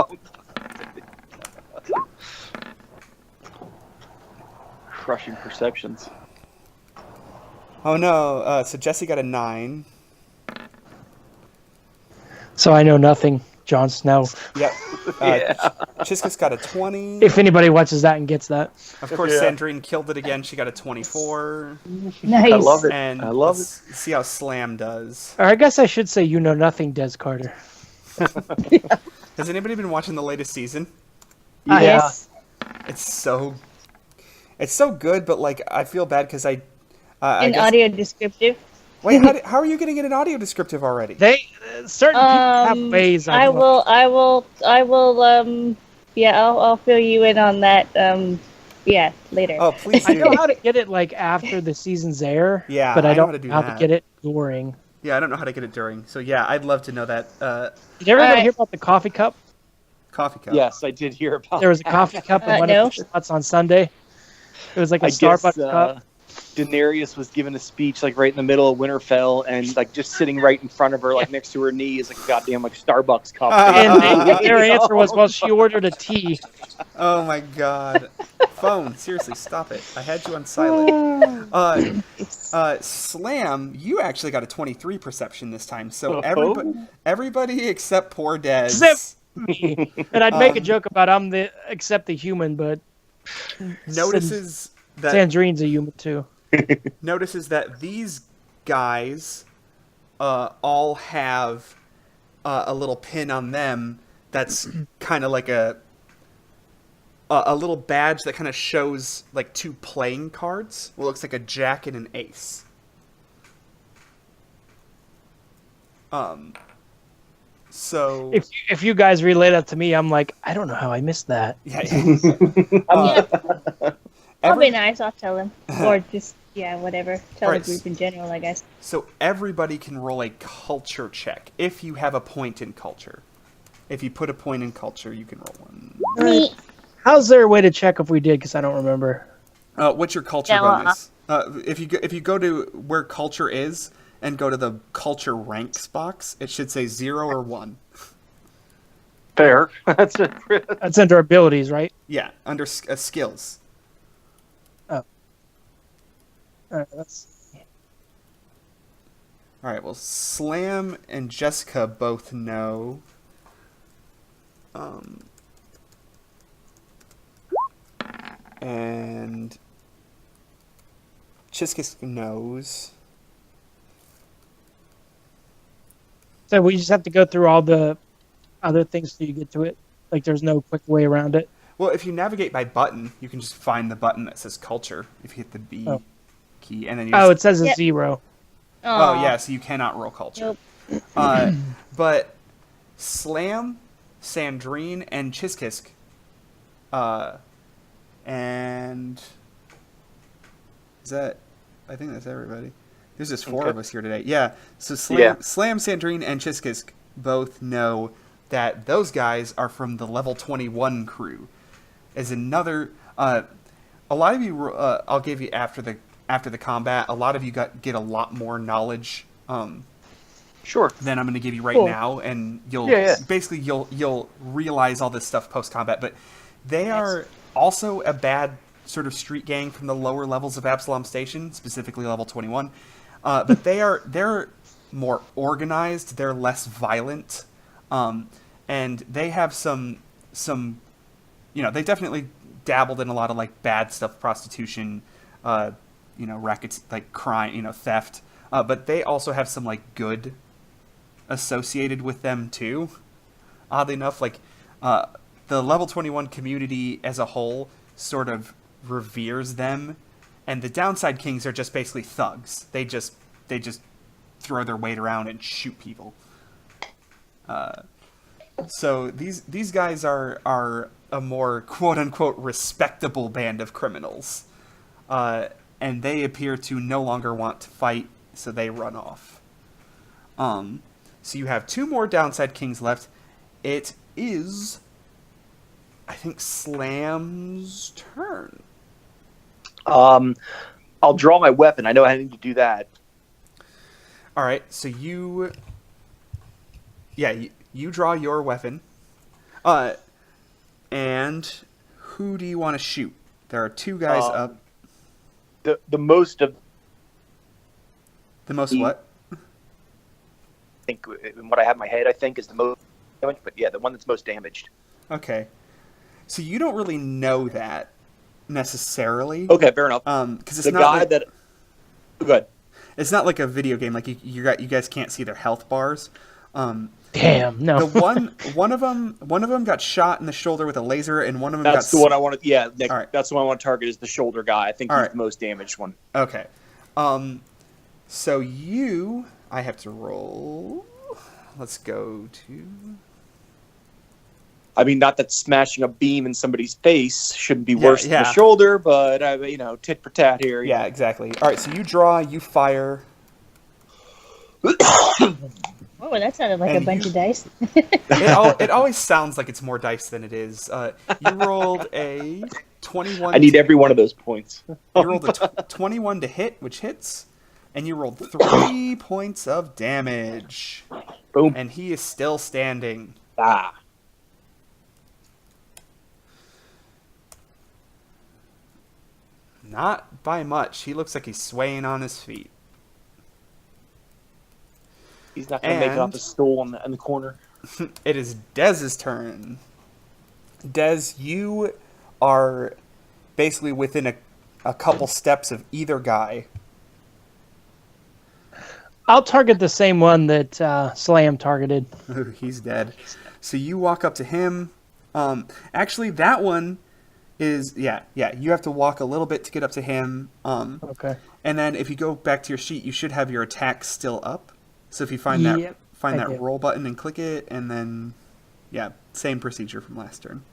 Crushing perceptions. Oh no! So Jesse got a 9. So I know nothing. Jon Snow. Yep. Yeah. Chiskus got a 20. If anybody watches that and gets that. Of course, Yeah. Sandrine killed it again. She got a 24. Nice. I love it. And I love let's see how Slam does. Or I guess I should say you know nothing, Des Carter. Has anybody been watching the latest season? Yeah. Yes. It's so good, but like I feel bad because I An guess, audio descriptive. wait. How are you getting it in audio descriptive already? They certain people have ways. I will. Yeah, I'll fill you in on that. Yeah, later. Oh, please I do. know how to get it like after the season's air. Yeah, but I I know don't how to do know how that. to get it during. Yeah, I don't know how to get it during. So yeah, I'd love to know that. Did everybody Alright. hear about the coffee cup? Coffee cup. Yes, I did hear about. There was a coffee cup in one no. of the shots on Sunday. It was like a I Starbucks guess cup. Daenerys was giving a speech like right in the middle of Winterfell, and like just sitting right in front of her, like next to her knee, is like a goddamn like Starbucks cup. And their answer was, well, she ordered a tea. Oh my god. Phone, seriously, stop it. I had you on silent. Slam, you actually got a 23 perception this time. So everybody except poor Des. Except me. And I'd make a joke about except the human, but notices that Sandrine's a human too. these guys all have a little pin on them that's kind of like a little badge that kind of shows like 2 playing cards. Well, it looks like a jack and an ace. So If you guys relay that to me, I'm like, I don't know how I missed that. yeah. I'll be nice. I'll tell him, or just whatever. Tell Right. the group in general, I guess. So everybody can roll a culture check if you have a point in culture. If you put a point in culture, you can roll one. Me. How's there a way to check if we did? Because I don't remember. What's your culture Yeah, well, bonus? If you go to where culture is and go to the culture ranks box, it should say 0 or 1. Fair. That's it. That's under abilities, right? Yeah, under skills. That's All right. Well, Slam and Jessica both know. And Chiskus knows. so we just have to go through all the other things till you get to it. Like there's no quick way around it. Well, if you navigate by button, you can just find the button that says culture. If you hit the B key, and then you Oh, just, it says a Yep. 0. oh yeah, so you cannot roll culture. Nope. But Slam, Sandrine, and Chiskisk, and is that? I think that's everybody. There's just 4 of us here today. Yeah. So Slam, Sandrine, and Chiskisk both know that those guys are from the level 21 crew. As another, a lot of you, I'll give you after the combat. A lot of you get a lot more knowledge. Sure. Than I'm going to give you right Cool. now, and you'll Yeah. basically you'll realize all this stuff post combat. But they are also a bad sort of street gang from the lower levels of Absalom Station, specifically level 21. But they're more organized. They're less violent, and they have some they definitely dabbled in a lot of like bad stuff, prostitution, rackets, like crime, theft. But they also have some like good associated with them too. Oddly enough, like the level 21 community as a whole sort of reveres them, and the downside kings are just basically thugs. They just throw their weight around and shoot people. So these guys are a more quote unquote respectable band of criminals, and they appear to no longer want to fight, so they run off. So you have 2 more downside kings left. It is I think Slam's turn. I'll draw my weapon. I know I need to do that. All right, so you draw your weapon. And who do you want to shoot? There are two guys up. The most of The most what? I think what I have in my head, I think, is the most damaged. But yeah, the one that's most damaged. Okay. So you don't really know that necessarily. Okay, fair enough. Because it's The not guy like, that. Good. it's not like a video game. Like you guys can't see their health bars. Damn, no. The one of them got shot in the shoulder with a laser, and one of them That's got the one I want to. Yeah, Nick, All right. that's the one I want to target. Is the shoulder guy? I think All he's right. the most damaged one. Okay. So I have to roll. Let's go to. I mean, not that smashing a beam in somebody's face shouldn't be Yeah, worse than yeah. the shoulder, but tit for tat here. Yeah, exactly. All right, so you draw, you fire. Oh, that sounded like And a bunch you- of dice. It always sounds like it's more dice than it is. You rolled a 21. I need every one of those points. You rolled a 21 to hit, which hits, and you rolled 3 points of damage. Boom. And he is still standing. Ah. Not by much. He looks like he's swaying on his feet. He's not going to make it off And- the stool in the corner. It is Dez's turn. Dez, you are basically within a couple steps of either guy. I'll target the same one that Slam targeted. He's dead. So you walk up to him. Actually, that one is yeah. You have to walk a little bit to get up to him. Okay. And then if you go back to your sheet, you should have your attack still up. So if you find Yep, I that do. roll button and click it, and then same procedure from last turn.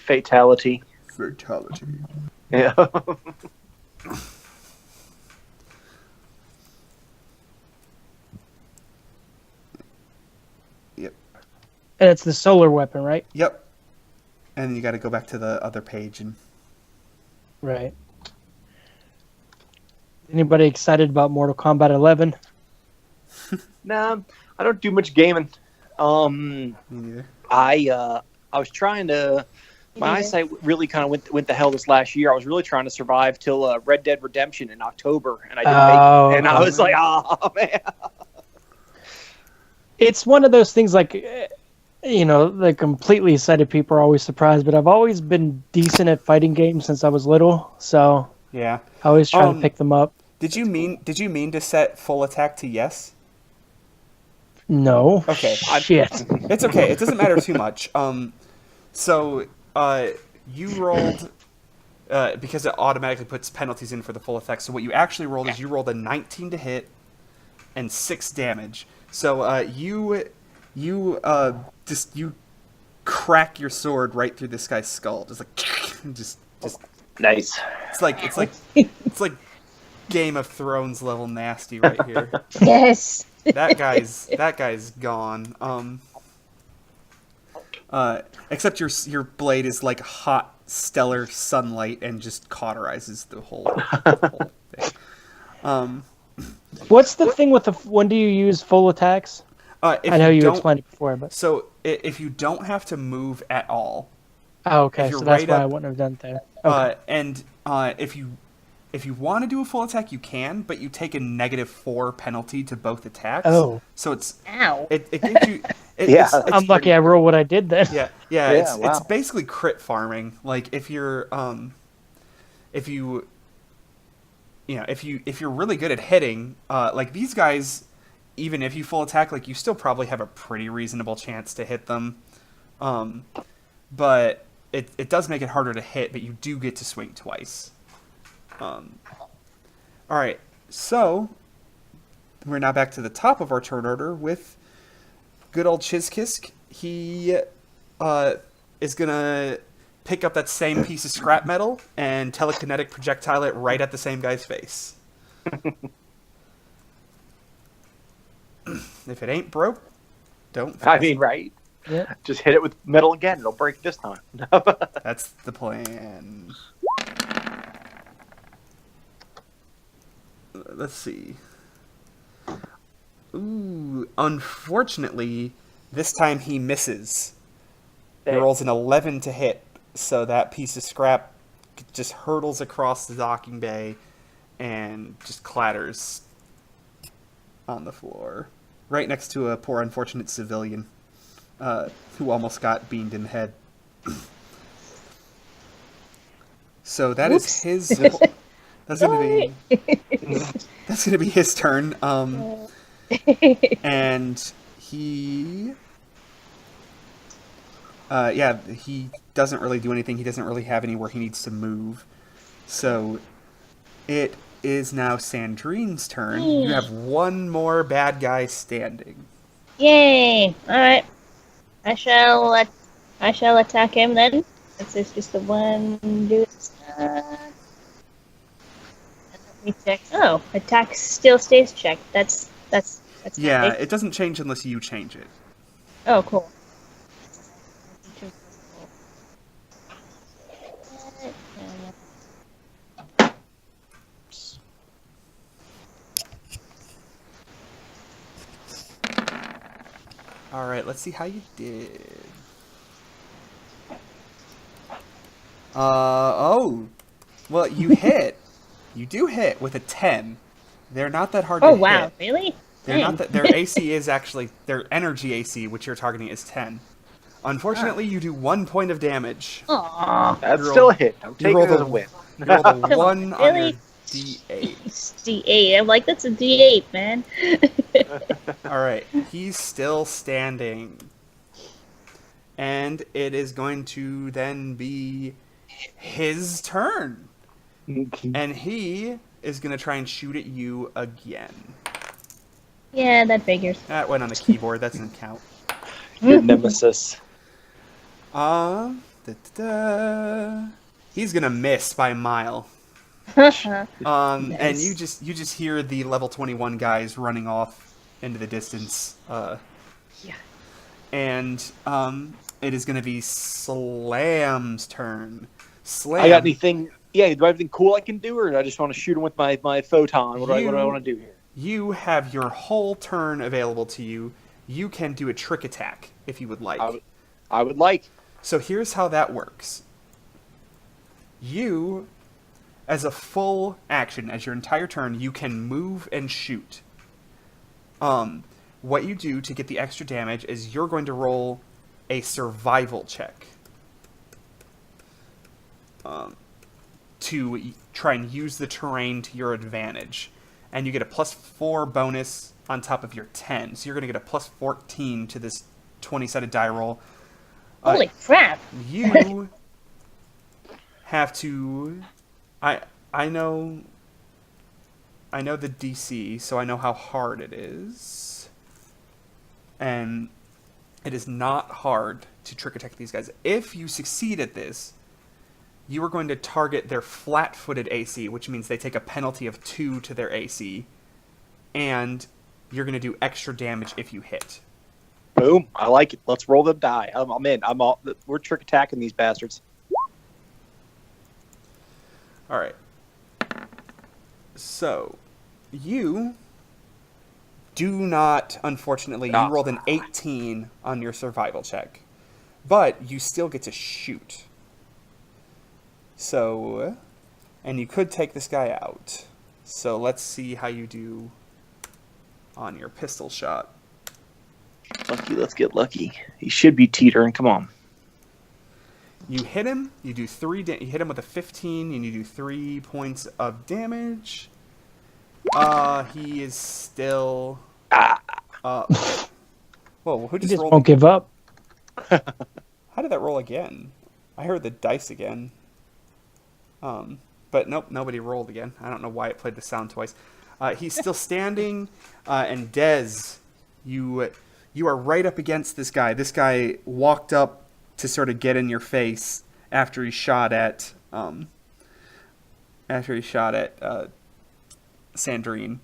Fatality. Fatality. Yeah. Yep. And it's the solar weapon, right? Yep. And then you got to go back to the other page and. Right. Anybody excited about Mortal Kombat 11? Nah, I don't do much gaming. Me neither. I was trying to. My neither. eyesight really kind of went to hell this last year. I was really trying to survive till Red Dead Redemption in October, and I didn't make it. And I was like, oh man. It's one of those things like, the completely sighted people are always surprised, but I've always been decent at fighting games since I was little, so Yeah. I always try to pick them up. Did you mean to set full attack to yes? No. Okay. Shit. It's okay. It doesn't matter too much. So you rolled because it automatically puts penalties in for the full effect. So what you actually rolled is you rolled a 19 to hit and 6 damage. So you crack your sword right through this guy's skull, just like just Nice. it's like Game of Thrones level nasty right here. Yes. That guy's gone. Except your blade is like hot stellar sunlight and just cauterizes the whole thing. What's the thing with when do you use full attacks? If I know you don't- explained it before, but... So if you don't have to move at all, Oh, okay, if you're so that's right why I up- wouldn't have done it there. Okay. and if you want to do a full attack, you can, but you take a -4 penalty to both attacks. Oh. So it's Ow. it gives you. Yeah. it's I'm lucky I rolled what I did then. Yeah, Yeah, it's wow. basically crit farming. Like if you're if you're really good at hitting, like these guys, even if you full attack, like you still probably have a pretty reasonable chance to hit them. But it does make it harder to hit, but you do get to swing twice. All right, so we're now back to the top of our turn order with good old Chizkisk. He is gonna pick up that same piece of scrap metal and telekinetic projectile it right at the same guy's face. If it ain't broke, don't. I mean, right? Just hit it with metal again. It'll break this time. That's the plan. Let's see. Ooh, unfortunately, this time he misses. He Dang. rolls an 11 to hit, so that piece of scrap just hurtles across the docking bay and just clatters on the floor, right next to a poor unfortunate civilian who almost got beamed in the head. So that is Whoops. his. That's gonna be his turn. And he, he doesn't really do anything. He doesn't really have anywhere he needs to move. So it is now Sandrine's turn. You have one more bad guy standing. Yay! Alright. I shall attack him then. This is just the one dude. Let me check. Oh, attack still stays checked. That's Yeah, handy. it doesn't change unless you change it. Oh, cool. All right, let's see how you did. Well, you hit. You do hit with a 10. They're not that hard to Oh hit. wow, really? They're not Dang. that. Their AC is actually their energy AC, which you're targeting, is 10. Unfortunately, you do 1 point of damage. Aww. That's You still roll- a hit. I'm you taking roll it as the- a win. You rolled a Come on, 1 on your really? D8. It's D8. I'm like, that's a D8, man. All right, he's still standing, and it is going to then be his turn, and he is going to try and shoot at you again. Yeah, that figures. That went on the keyboard. That doesn't count. Your nemesis. He's gonna miss by a mile. And Nice. you just hear the level 21 guys running off into the distance. Yeah. And it is gonna be Slam's turn. Slam. I got anything? Yeah, do I have anything cool I can do, or do I just want to shoot him with my photon? What do I want to do here? You have your whole turn available to you. You can do a trick attack if you would like. I would like. So here's how that works. You, as a full action, as your entire turn, you can move and shoot. What you do to get the extra damage is you're going to roll a survival check. To try and use the terrain to your advantage. And you get a +4 bonus on top of your 10. So you're going to get a +14 to this 20-sided die roll. Holy crap! You have to... I know the DC, so I know how hard it is. And it is not hard to trick attack these guys. If you succeed at this, you are going to target their flat-footed AC, which means they take a penalty of 2 to their AC. And you're going to do extra damage if you hit. Boom! I like it. Let's roll the die. I'm in. We're trick attacking these bastards. All right. So, you do not, unfortunately, you rolled an 18 on your survival check. But you still get to shoot. So, and you could take this guy out. So let's see how you do on your pistol shot. Lucky, let's get lucky. He should be teetering. Come on. You hit him. You do you hit him with a 15, and you do 3 points of damage. He is still up. Whoa, who He just just rolled? won't give up. How did that roll again? I heard the dice again. But nope, nobody rolled again. I don't know why it played the sound twice. He's still standing, and Dez, you are right up against this guy. This guy walked up to sort of get in your face after he shot at Sandrine.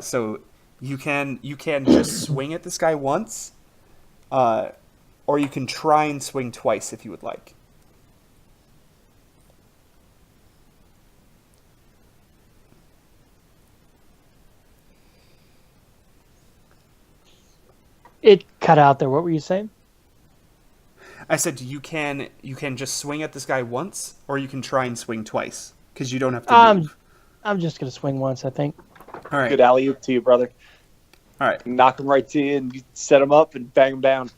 So you can just swing at this guy once, or you can try and swing twice if you would like. It cut out there. What were you saying? I said you can just swing at this guy once, or you can try and swing twice because you don't have to move. I'm just gonna swing once, I think. All right. Good alley-oop to you, brother. All right. Knock him right to you, and you set him up and bang him down.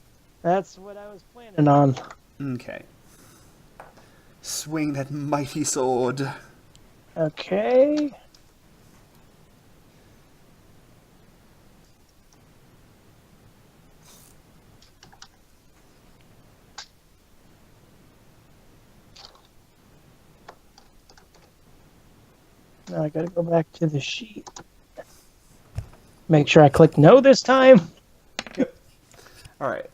That's what I was planning on. Okay. Swing that mighty sword. Okay. Now I gotta go back to the sheet. Make sure I click no this time. All right.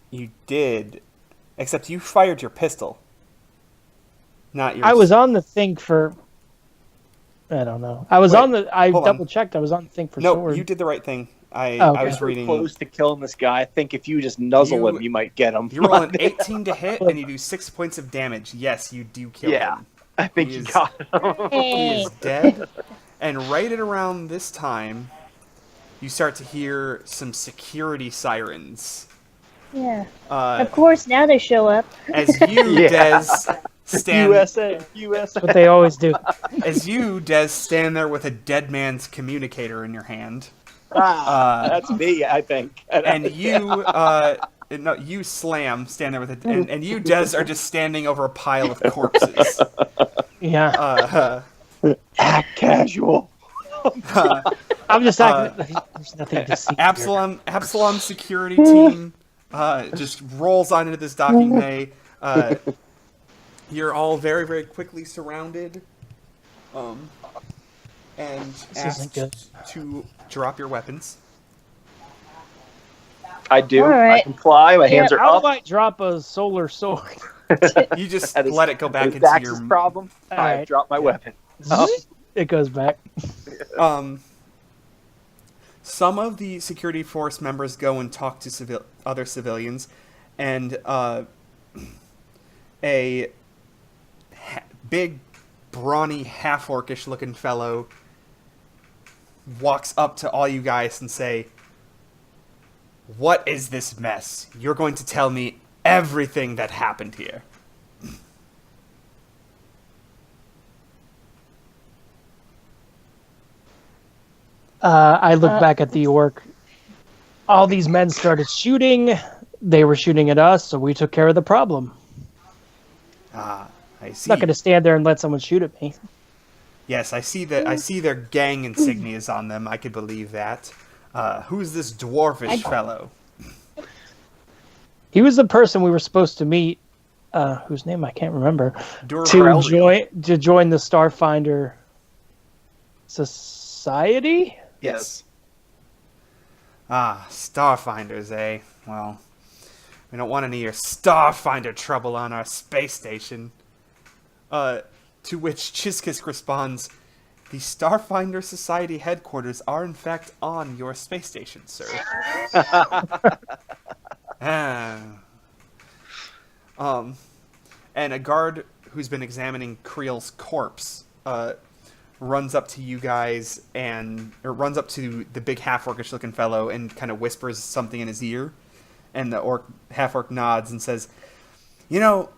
You did, except you fired your pistol. Not your. I was on the thing for. I don't know. I was Wait, on the. I hold on. double checked. I was on the thing for No, sword. you did the right thing. I Okay. was reading. Close to killing this guy. I think if you just nuzzle him, you might get him. You roll an 18 to hit, and you do 6 points of damage. Yes, you do kill Yeah. him. I think He you is- got him. He Hey. is dead. And right at around this time, you start to hear some security sirens. Yeah. Uh, Of course, now they show up. as you, Yeah. Des, stand USA. That's what they always do. as you, Des, stand there with a dead man's communicator in your hand, That's me, I think. and you, no, you Slam stand there with it, and you, Des, are just standing over a pile of corpses. Yeah. Act casual. I'm just acting. There's nothing to see. Here. Absalom security team just rolls on into this docking bay. You're all very, very quickly surrounded, and This isn't asked good. to drop your weapons. I do. All right. I can fly. My hands are How up. do I drop a solar sword? You just That is- let it go back That is into Dax's your. problem. All I right. dropped my weapon. It goes back. Some of the security force members go and talk to other civilians, and a big, brawny, half-orcish looking fellow walks up to all you guys and say, "What is this mess? You're going to tell me everything that happened here." I look back at the orc. All these men started shooting. They were shooting at us, so we took care of the problem. Ah, I see. I'm not going to stand there and let someone shoot at me. Yes, I see that. I see their gang insignias on them. I could believe that. Who's this dwarfish fellow? He was the person we were supposed to meet, whose name I can't remember, Durrell. to join the Starfinder Society. Yes. Ah, Starfinders, eh? Well, we don't want any of your Starfinder trouble on our space station. To which Chizkisk responds, "The Starfinder Society headquarters are in fact on your space station, sir." And a guard who's been examining Creel's corpse runs up to you guys or runs up to the big half-orcish looking fellow and kind of whispers something in his ear. And the half-orc nods and says, "You know,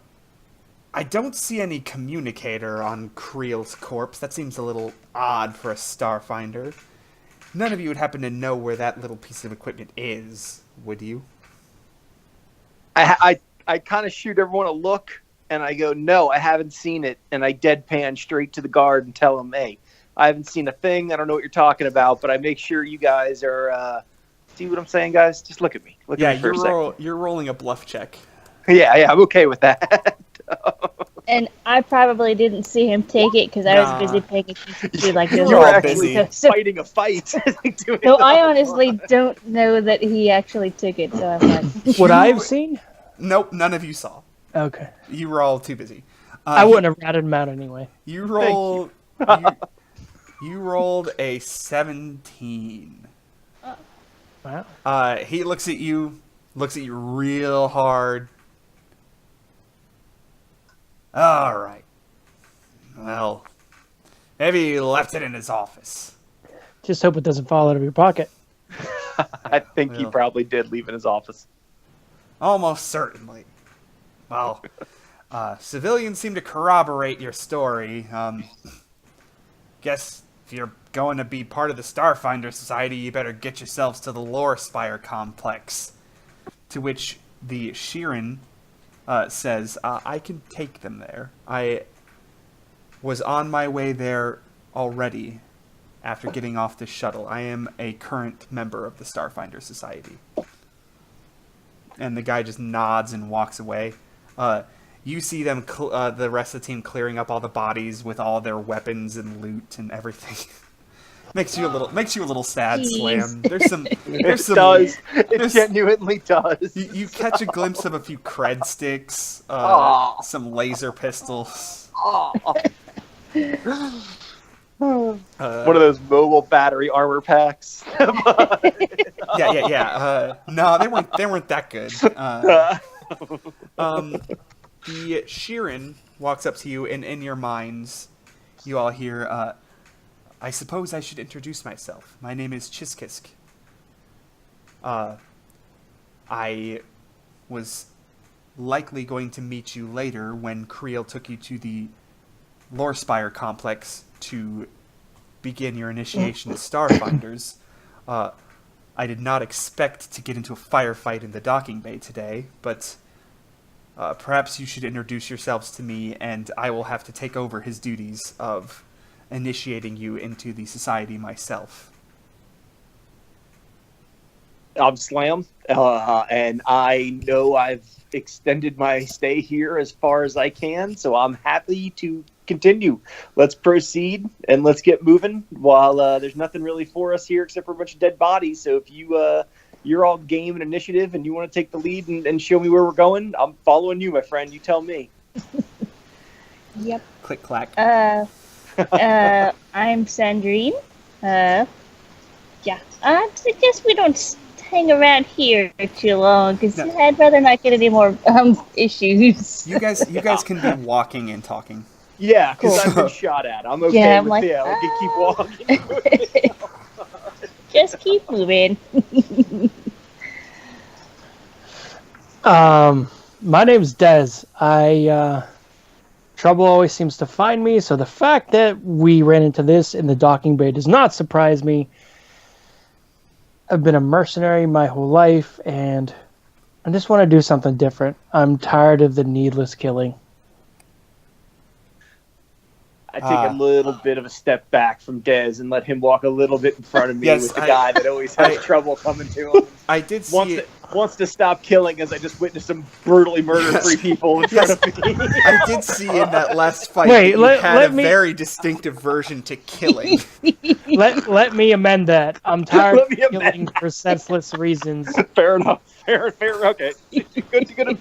I don't see any communicator on Creel's corpse. That seems a little odd for a Starfinder. None of you would happen to know where that little piece of equipment is, would you?" I kind of shoot everyone a look, and I go, "No, I haven't seen it." And I deadpan straight to the guard and tell him, "Hey, I haven't seen a thing. I don't know what you're talking about, but I make sure you guys are." See what I'm saying, guys? Just look at me. Look Yeah, at me for a second. you're rolling a bluff check. Yeah, I'm okay with that. And I probably didn't see him take it because I Nah. was busy paying attention to like You those were You're all other actually busy. things. So, fighting a fight. Doing so I it. honestly don't know that he actually took it. So I'm like, Would I have seen? Nope, none of you saw. Okay. You were all too busy. I wouldn't have ratted him out anyway. You roll. You rolled a 17. Wow. He looks at you, looks at you real hard. All right. Well, maybe he left it in his office. Just hope it doesn't fall out of your pocket. I think he Well. probably did leave in his office. Almost certainly. Well, civilians seem to corroborate your story. Guess if you're going to be part of the Starfinder Society, you better get yourselves to the Lore Spire complex. To which the Sheeran says, I can take them there. I was on my way there already after getting off the shuttle. I am a current member of the Starfinder Society. And the guy just nods and walks away. You see them, the rest of the team, clearing up all the bodies with all their weapons and loot and everything. makes you a little sad, Jeez. Slam. There's some. It does. It there's- genuinely does. You catch a glimpse of a few cred sticks, Aw. some laser pistols. One of those mobile battery armor packs. Yeah. No, they weren't that good. The Sheeran walks up to you, and in your minds, you all hear, I suppose I should introduce myself. My name is Chiskisk. I was likely going to meet you later when Creel took you to the Lore Spire complex to begin your initiation as Starfinders. I did not expect to get into a firefight in the docking bay today, but perhaps you should introduce yourselves to me, and I will have to take over his duties of initiating you into the society myself. I'm Slam, and I know I've extended my stay here as far as I can, so I'm happy to continue. Let's proceed and let's get moving while there's nothing really for us here except for a bunch of dead bodies. So if you're all game and initiative and you want to take the lead and show me where we're going, I'm following you, my friend. You tell me. Yep. Click clack. I'm Sandrine. Yeah. I suggest we don't hang around here too long, because No. I'd rather not get any more issues. You guys can be walking and talking. Yeah, because Cool. I've been shot at. I'm okay Yeah, I'm with like, we can keep walking. Just keep moving. My name's Dez. Trouble always seems to find me, so the fact that we ran into this in the docking bay does not surprise me. I've been a mercenary my whole life, and I just want to do something different. I'm tired of the needless killing. I take a little bit of a step back from Dez and let him walk a little bit in front of me with the guy that always has trouble coming to him. I did see Wants to stop killing as I just witnessed him brutally murder 3 people in front of me. I did see in that last fight Wait, that you had let a me- very distinctive version to killing. Let me amend that. I'm tired Let of me amend killing for senseless reasons. Fair enough. Fair. Okay. Good.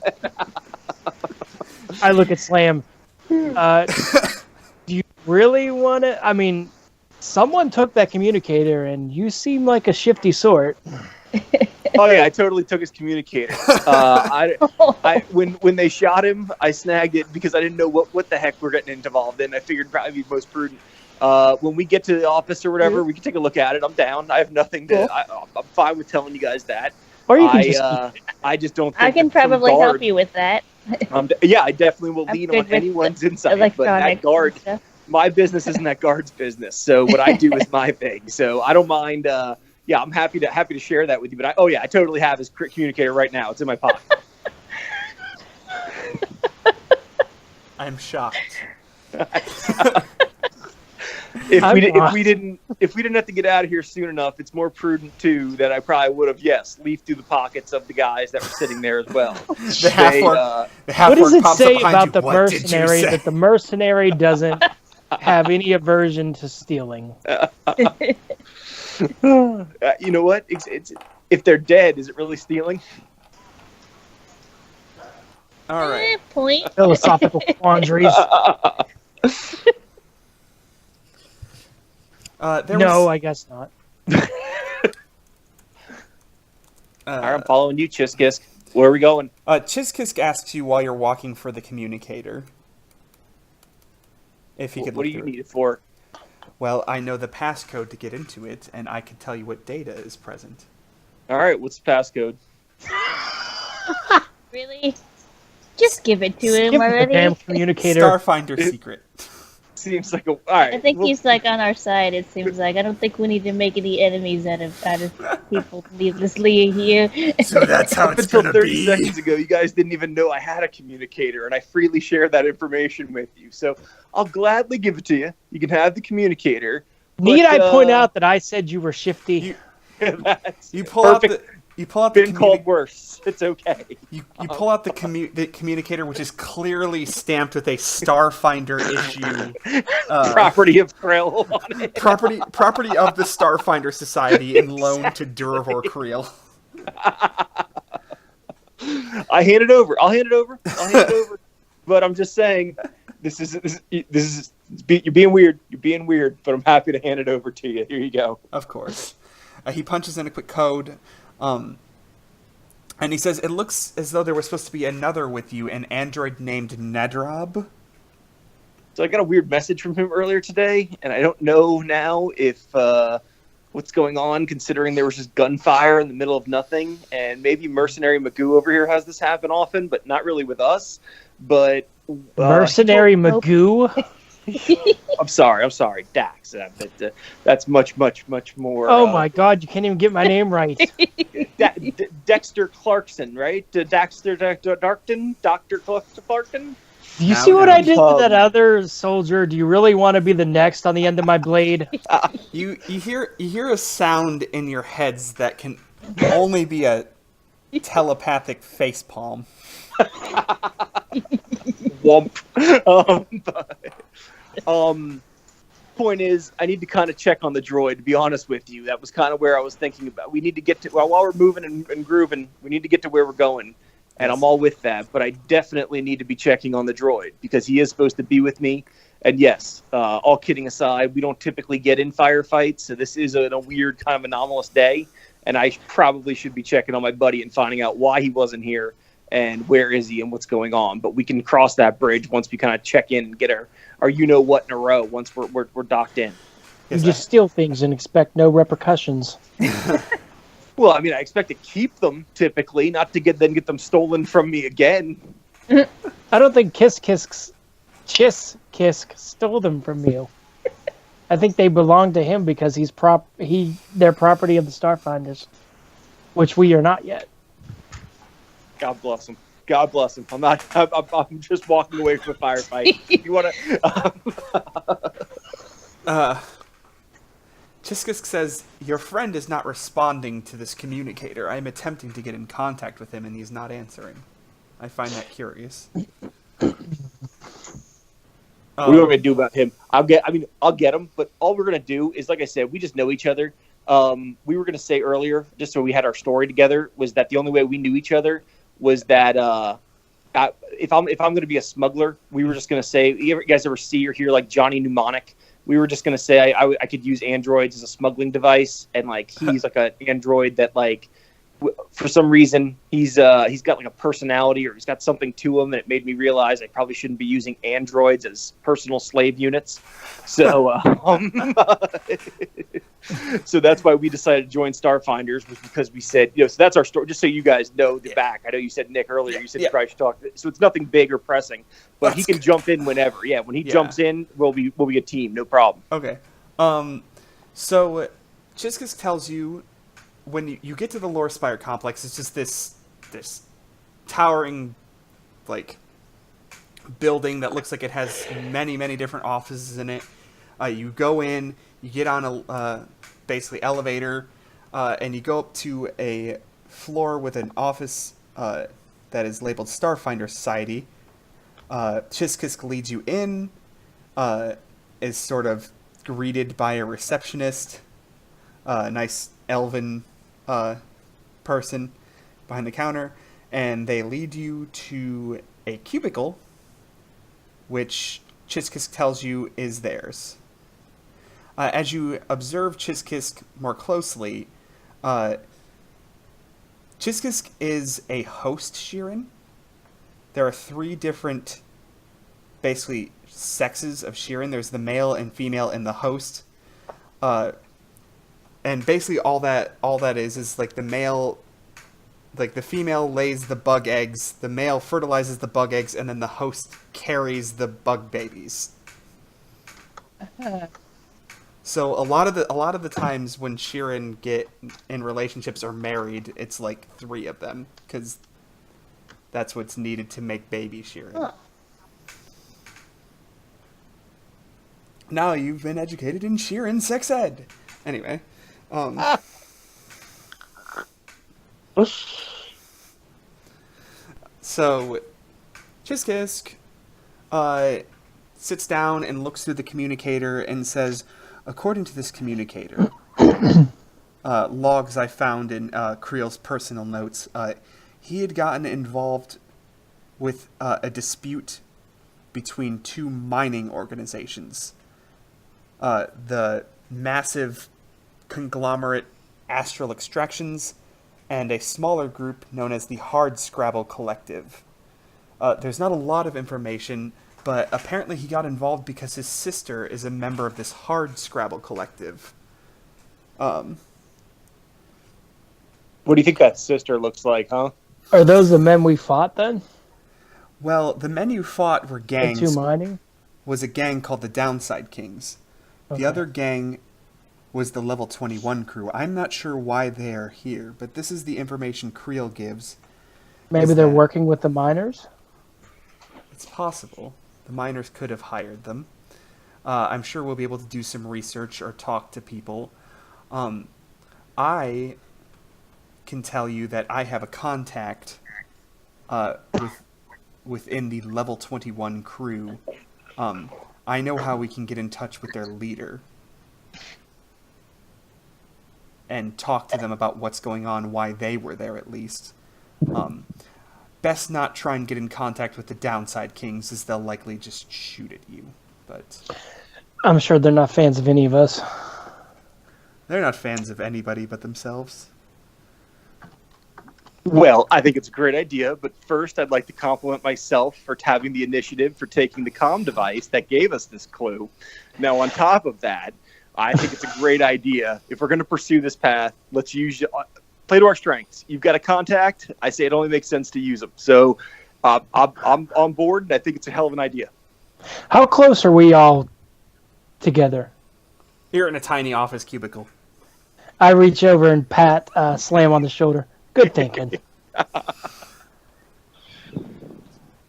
I look at Slam. Do you really want to? I mean, someone took that communicator, and you seem like a shifty sort. Oh yeah, I totally took his communicator. When they shot him, I snagged it because I didn't know what the heck we're getting involved in. I figured it'd probably be most prudent. When we get to the office or whatever, we can take a look at it. I'm down. I have nothing to. I'm fine with telling you guys that. Or you can I just don't. Think I can that some probably guard- help you with that. Yeah, I definitely will I'm lean good on with anyone's insight, but that Electronics guard, and stuff. my business isn't that guard's business. So what I do is my thing. So I don't mind. Yeah, I'm happy to share that with you. But I totally have his communicator right now. It's in my pocket. I'm shocked. If we didn't have to get out of here soon enough, it's more prudent too that I probably would have leafed through the pockets of the guys that were sitting there as well. The half-orc What does it pops say up behind about you. the What did you mercenary say? that the mercenary doesn't have any aversion to stealing? You know what? It's if they're dead, is it really stealing? All right. Point. Philosophical quandaries. There No, was, I guess not. All right, I'm following you, Chiskisk. Where are we going? Chiskisk asks you while you're walking for the communicator. If he could What look do you through it. need it for? Well, I know the passcode to get into it, and I can tell you what data is present. All right, what's the passcode? Really? Just give it to him Give him the already. damn communicator. Starfinder It- secret. Seems like a. All right. I think well, he's like on our side. It seems like I don't think we need to make any enemies out of people needlessly here. So that's how Up it's until gonna 30 be. seconds ago, you guys didn't even know I had a communicator, and I freely shared that information with you. So I'll gladly give it to you. You can have the communicator. Need but, I point out that I said you were shifty? that's You pull out perfect. the Been called worse. It's okay. you pull out the communicator, which is clearly stamped with a Starfinder issue Property of Krell on it. property of the Starfinder Society and loaned to Durivor Creel. I hand it over. I'll hand it over. But I'm just saying, this is you're being weird. You're being weird. But I'm happy to hand it over to you. Here you go. Of course. He punches in a quick code, and he says, "It looks as though there was supposed to be another with you, an android named Nedrob." So I got a weird message from him earlier today, and I don't know now if what's going on, considering there was just gunfire in the middle of nothing, and maybe Mercenary Magoo over here has this happen often, but not really with us. But Mercenary Nope. Magoo? I'm sorry, Dax. That's much more. Oh my god, you can't even get my name right. Dexter Clarkson, right? Dexter Darkton, Dr. Clarkton. Do you Now, see what now. I did to that other soldier? Do you really want to be the next on the end of my blade? You hear a sound in your heads that can only be a telepathic facepalm. Wump. Point is, I need to kind of check on the droid, to be honest with you. That was kind of where I was thinking about. We need to get to, while we're moving and grooving, we need to get to where we're going. And Yes. I'm all with that, but I definitely need to be checking on the droid because he is supposed to be with me. And yes, all kidding aside, we don't typically get in firefights, so this is a weird kind of anomalous day. And I probably should be checking on my buddy and finding out why he wasn't here and where is he and what's going on. But we can cross that bridge once we kind of check in and get our you-know-what in a row once we're docked in. You Yes, just steal things and expect no repercussions. Well, I mean, I expect to keep them typically, not to get them stolen from me again. I don't think Chiskisk stole them from you. I think they belong to him because they're property of the Starfinders, which we are not yet. God bless him. God bless him. I'm just walking away from a firefight. You want to? Chiskisk says, "Your friend is not responding to this communicator. I am attempting to get in contact with him, and he's not answering. I find that curious." What do you want me to do about him? I'll get him, but all we're gonna do is, like I said, we just know each other. We were gonna say earlier, just so we had our story together, was that the only way we knew each other was that if I'm gonna be a smuggler, we were just gonna say, you guys ever see or hear like Johnny Mnemonic? We were just gonna say I could use androids as a smuggling device, and like he's like an android that like for some reason he's got like a personality or he's got something to him, and it made me realize I probably shouldn't be using androids as personal slave units. So so that's why we decided to join Starfinders, was because we said, so that's our story. Just so you guys know the back. I know you said Nick earlier. You said you probably should talk. So it's nothing big or pressing, but he can jump in whenever. Yeah, when he jumps in, we'll be a team, no problem. Okay. So Chiskisk tells you when you get to the Lore Spire complex, it's just this towering like building that looks like it has many different offices in it. You go in, you get on a basically elevator, and you go up to a floor with an office that is labeled Starfinder Society. Chiskisk leads you in, is sort of greeted by a receptionist, a nice elven person behind the counter, and they lead you to a cubicle, which Chiskisk tells you is theirs. As you observe Chiskisk more closely, Chiskisk is a host Sheeran. There are 3 different, basically, sexes of Sheeran. There's the male and female and the host. And basically all that is like the male, like the female lays the bug eggs, the male fertilizes the bug eggs, and then the host carries the bug babies. So a lot of the times when Sheeran get in relationships or married, it's like 3 of them because that's what's needed to make baby Sheeran. Huh. Now you've been educated in Sheeran sex ed. Anyway, so Chiskisk sits down and looks through the communicator and says, according to this communicator, logs I found in Creel's personal notes, he had gotten involved with a dispute between 2 mining organizations. The massive conglomerate Astral Extractions and a smaller group known as the Hard Scrabble Collective. There's not a lot of information, but apparently he got involved because his sister is a member of this Hard Scrabble Collective. What do you think that sister looks like, huh? Are those the men we fought then? Well, the men you fought were The gangs. 2 mining? Was a gang called the Downside Kings. The Okay. other gang was the Level 21 crew. I'm not sure why they are here, but this is the information Creel gives. Maybe is they're that- working with the miners? It's possible. The miners could have hired them. I'm sure we'll be able to do some research or talk to people. I can tell you that I have a contact within the Level 21 crew. I know how we can get in touch with their leader and talk to them about what's going on, why they were there at least. Best not try and get in contact with the Downside Kings, as they'll likely just shoot at you. But I'm sure they're not fans of any of us. they're not fans of anybody but themselves. Well, I think it's a great idea, but first I'd like to compliment myself for having the initiative for taking the comm device that gave us this clue. Now, on top of that, I think it's a great idea. If we're going to pursue this path, let's play to our strengths. You've got a contact. I say it only makes sense to use them. So I'm on board, and I think it's a hell of an idea. How close are we all together? You're in a tiny office cubicle. I reach over and pat Slam on the shoulder. Good thinking.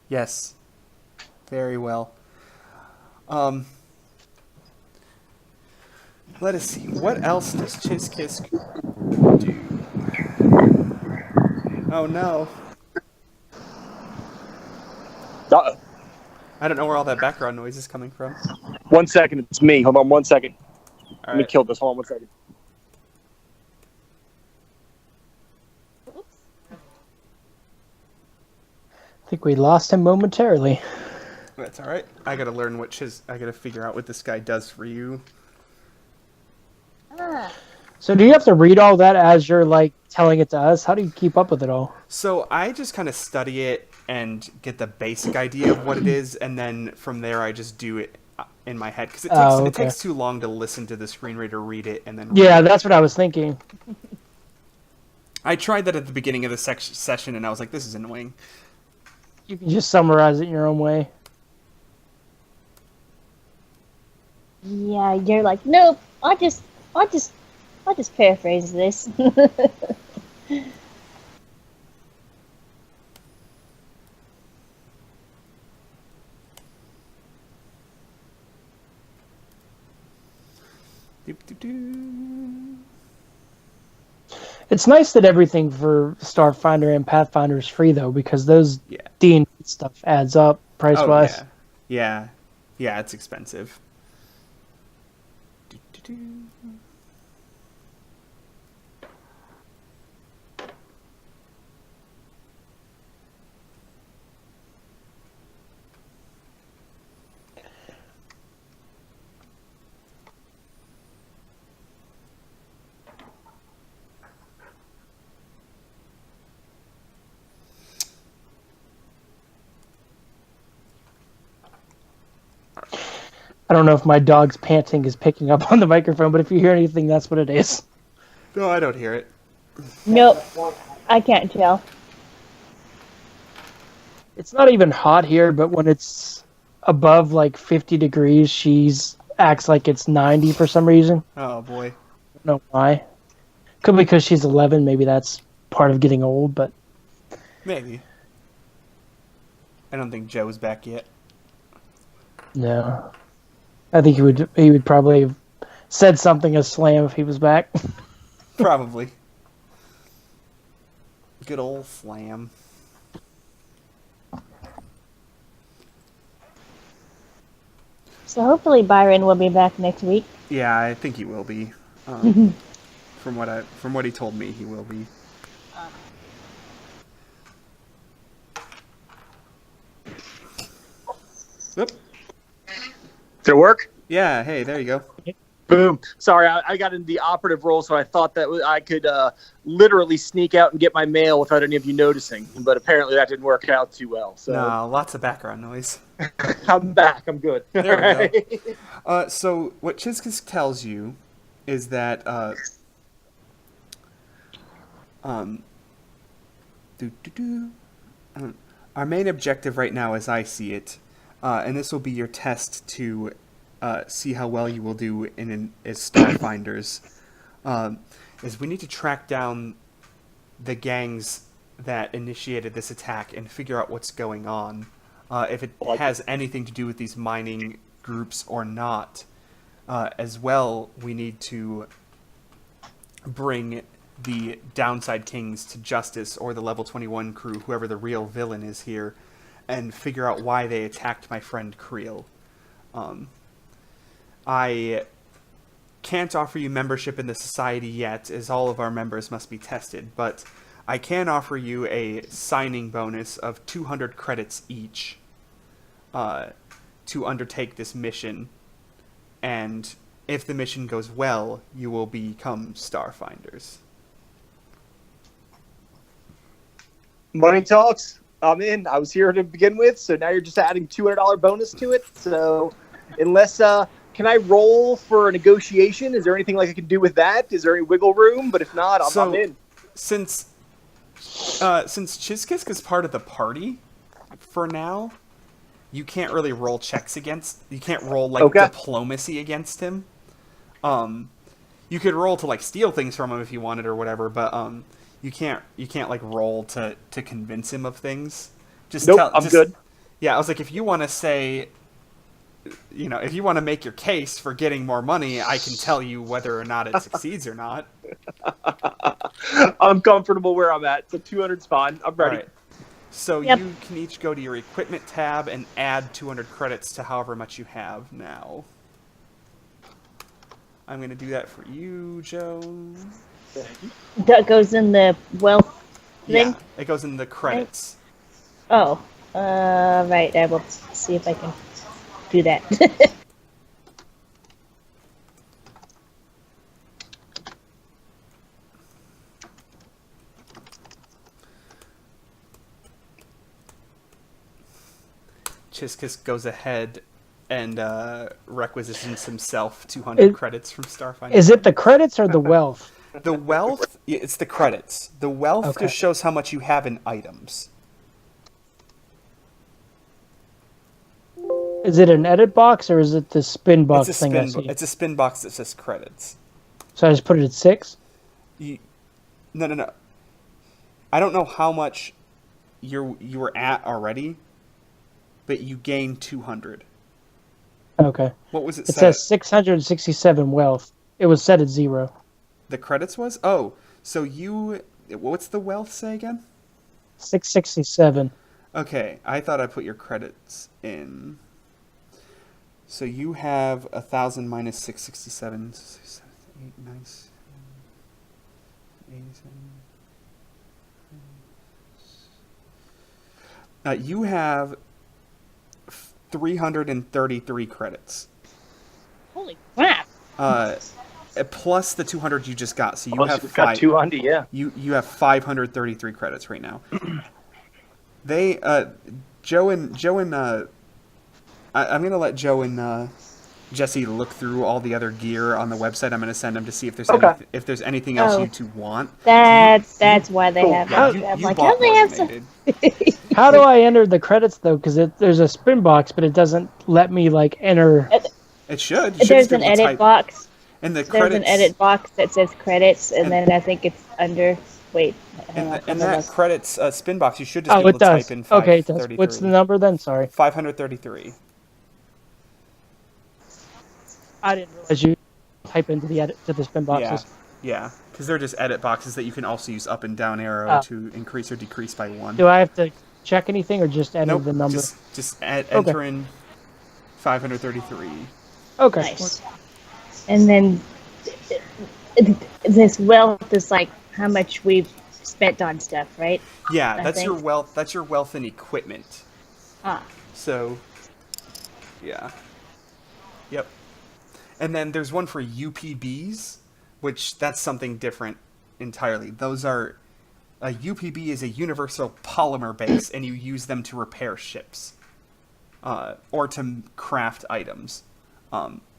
Yes. Very well. Let us see. What else does Chiskisk do? Oh no. Uh-oh. I don't know where all that background noise is coming from. 1 second. It's me. Hold on 1 second. All Let me right. kill this. Hold on 1 second. I think we lost him momentarily. That's all right. I gotta learn I gotta figure out what this guy does for you. So do you have to read all that as you're like telling it to us? How do you keep up with it all? So I just kind of study it and get the basic idea of what it is, and then from there I just do it in my head because it takes too long to listen to the screen reader read it and then. Yeah, that's what I was thinking. I tried that at the beginning of the session, and I was like, "This is annoying." You can just summarize it in your own way. Yeah, you're like, nope. I just paraphrase this. Doop-doop-doo. It's nice that everything for Starfinder and Pathfinder is free though, because those Yeah. D&D stuff adds up price Oh wise. yeah. It's expensive. Doop-doop-doo. I don't know if my dog's panting is picking up on the microphone, but if you hear anything, that's what it is. No, I don't hear it. Nope, I can't tell. It's not even hot here, but when it's above like 50 degrees, she's acts like it's 90 for some reason. Oh boy. I don't know why. Could be because she's 11. Maybe that's part of getting old, but Maybe. I don't think Joe's back yet. no. I think he would probably have said something as Slam if he was back. Probably. Good old Slam. So hopefully Byron will be back next week. Yeah, I think he will be. From what he told me, he will be. Whoop. Did it work? Yeah. Hey, there you go. Boom. Sorry, I got into the operative role, so I thought that I could literally sneak out and get my mail without any of you noticing. But apparently that didn't work out too well. So No, lots of background noise. I'm back. I'm good. There we go. So what Chizkis tells you is that our main objective right now, as I see it, and this will be your test to see how well you will do as Starfinders, is we need to track down the gangs that initiated this attack and figure out what's going on. If it has anything to do with these mining groups or not. As well, we need to bring the Downside Kings to justice, or the Level 21 crew, whoever the real villain is here, and figure out why they attacked my friend Creel. I can't offer you membership in the society yet, as all of our members must be tested, but I can offer you a signing bonus of 200 credits each to undertake this mission, and if the mission goes well, you will become Starfinders. Money talks. I'm in. I was here to begin with, so now you're just adding $200 bonus to it. So unless can I roll for a negotiation? Is there anything like I can do with that? Is there any wiggle room? But if not, I'm in. Since Chizkisk is part of the party for now, you can't really roll checks against. You can't roll diplomacy against him. You could roll to steal things from him if you wanted or whatever, but you can't roll to convince him of things. I'm good. Yeah, I was like, if you want to say, if you want to make your case for getting more money, I can tell you whether or not it succeeds or not. I'm comfortable where I'm at. So 200's fine. I'm ready. Right. So Yep. You can each go to your equipment tab and add 200 credits to however much you have now. I'm going to do that for you, Joe. That goes in the wealth thing? Yeah, it goes in the credits. Oh, right. I will see if I can do that. Chizkisk goes ahead and requisitions himself 200 credits from Starfinder. Is it the credits or the wealth? The wealth, it's the credits. The wealth just shows how much you have in items. Is it an edit box or is it the spin box It's thing I see? it's a spin box that says credits. So I just put it at 6? No. I don't know how much you were at already, but you gained 200. Okay. What was it? It says 667 wealth. It was set at 0. The credits was? Oh, so what's the wealth say again? 667. Okay, I thought I put your credits in. So you have 1,000 minus 667. 8, 9, 87. You have 333 credits. Holy crap! Plus the 200 you just got, so you Plus have you've got 200, yeah. You have 533 credits right now. Joe and I'm gonna let Joe and Jesse look through all the other gear on the website. I'm going to send them to see if there's Okay. if there's anything else Oh. you two want. That's why they Cool. have Yeah, it. I'm you like, bought how do they more have than some? they did. How do I enter the credits though? Because there's a spin box, but it doesn't let me like enter. It should. You should There's just be an able to edit type. box. And the There's an credits. edit box that says credits, and And- then I think it's under. Wait, hang on. In let me that look. credits spin box, you should just be Oh, able it to does. type in Okay, it does. 533. What's the number then? Sorry, 533. I didn't realize you type into the edit to the spin boxes. Yeah, because they're just edit boxes that you can also use up and down arrow Oh. to increase or decrease by 1. Do I have to check anything or just enter Nope, the number? just enter in 533. Okay. Nice. And then this wealth is like how much we've spent on stuff, right? Yeah, I that's think. your wealth. That's your wealth and equipment. Ah, So, yeah. Yep. And then there's one for UPBs, which that's something different entirely. Those are a UPB is a universal polymer base, and you use them to repair ships, or to craft items,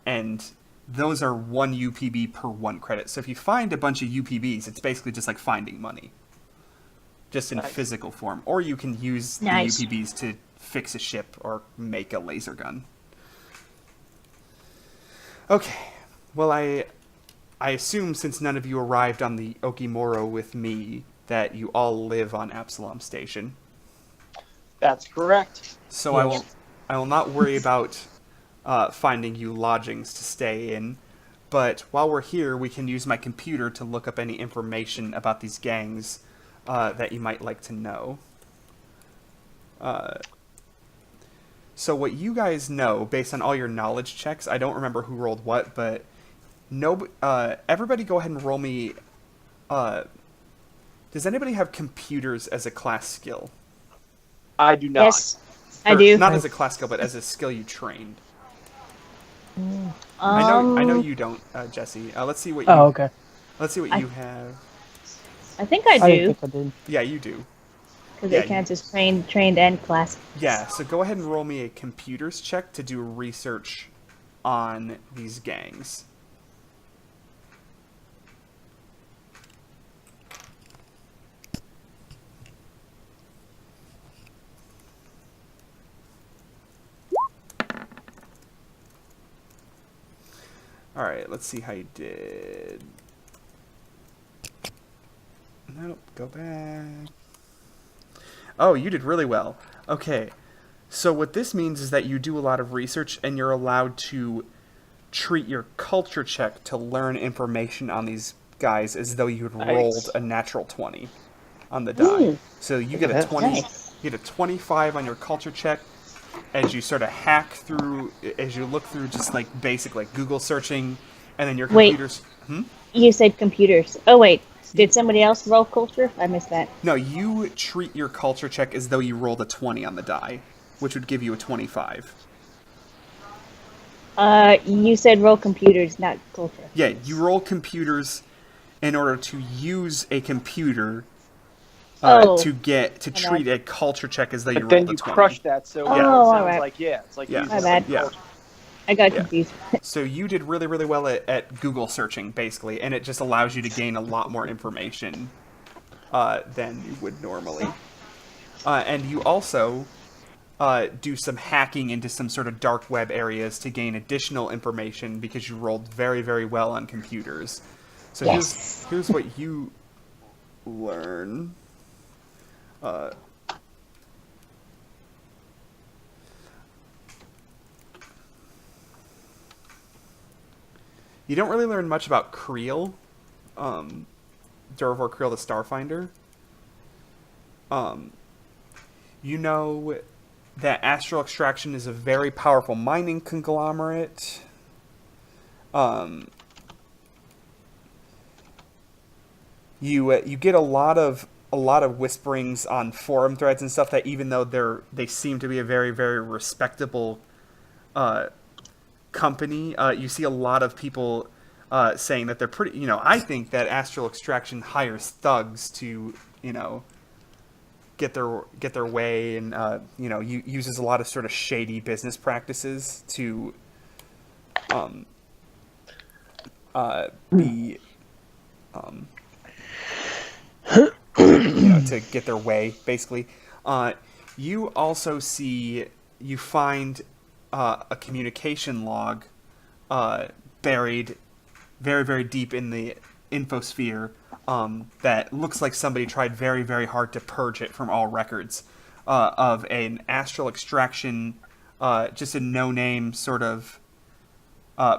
and those are 1 UPB per 1 credit. So if you find a bunch of UPBs, it's basically just like finding money, just in physical form. Or you can use Nice. the UPBs to fix a ship or make a laser gun. Okay, well I assume since none of you arrived on the Okimoro with me, that you all live on Absalom Station. That's correct. So I will not worry about finding you lodgings to stay in. But while we're here, we can use my computer to look up any information about these gangs that you might like to know. So what you guys know, based on all your knowledge checks, I don't remember who rolled what, but everybody go ahead and roll me. Does anybody have computers as a class skill? I do not. yes, I Or do. Not as a class skill, but as a skill you trained. I know you don't, Jesse. Let's see what you. Oh, okay. Let's see what you have. I think I I do didn't think I did. Yeah, you do. because yeah, it counts as trained and class. Yeah, so go ahead and roll me a computers check to do research on these gangs. Alright, let's see how you did. Nope, go back. Oh, you did really well. Okay, so what this means is that you do a lot of research and you're allowed to treat your culture check to learn information on these guys as though you had rolled a natural 20 on the die. Ooh. So you get a 20, Nice. you get a 25 on your culture check as you sort of hack through, as you look through just like basic like Google searching, and then your Wait. computers. You said computers. Oh wait, did somebody else roll culture? I missed that. No, you treat your culture check as though you rolled a 20 on the die, which would give you a 25. You said roll computers, not culture. Yeah, you roll computers in order to use a computer Oh. to treat a culture check as though you But then rolled a you 20. crush that, so Oh, it all sounds right. like it's like Yeah. using My bad. Yeah. I got Yeah. confused. So you did really, really well at Google searching, basically, and it just allows you to gain a lot more information than you would normally. And you also do some hacking into some sort of dark web areas to gain additional information because you rolled very, very well on computers. So Yes. here's what you learn. You don't really learn much about Creel, Durivor Creel the Starfinder. You know that Astral Extraction is a very powerful mining conglomerate. You get a lot of whisperings on forum threads and stuff that even though they seem to be a very, very respectable company, you see a lot of people saying that they're pretty. I think that Astral Extraction hires thugs to get their way, and uses a lot of sort of shady business practices to um, be to get their way, basically. You also you find a communication log buried very, very deep in the infosphere that looks like somebody tried very, very hard to purge it from all records of an astral extraction, just a no-name sort of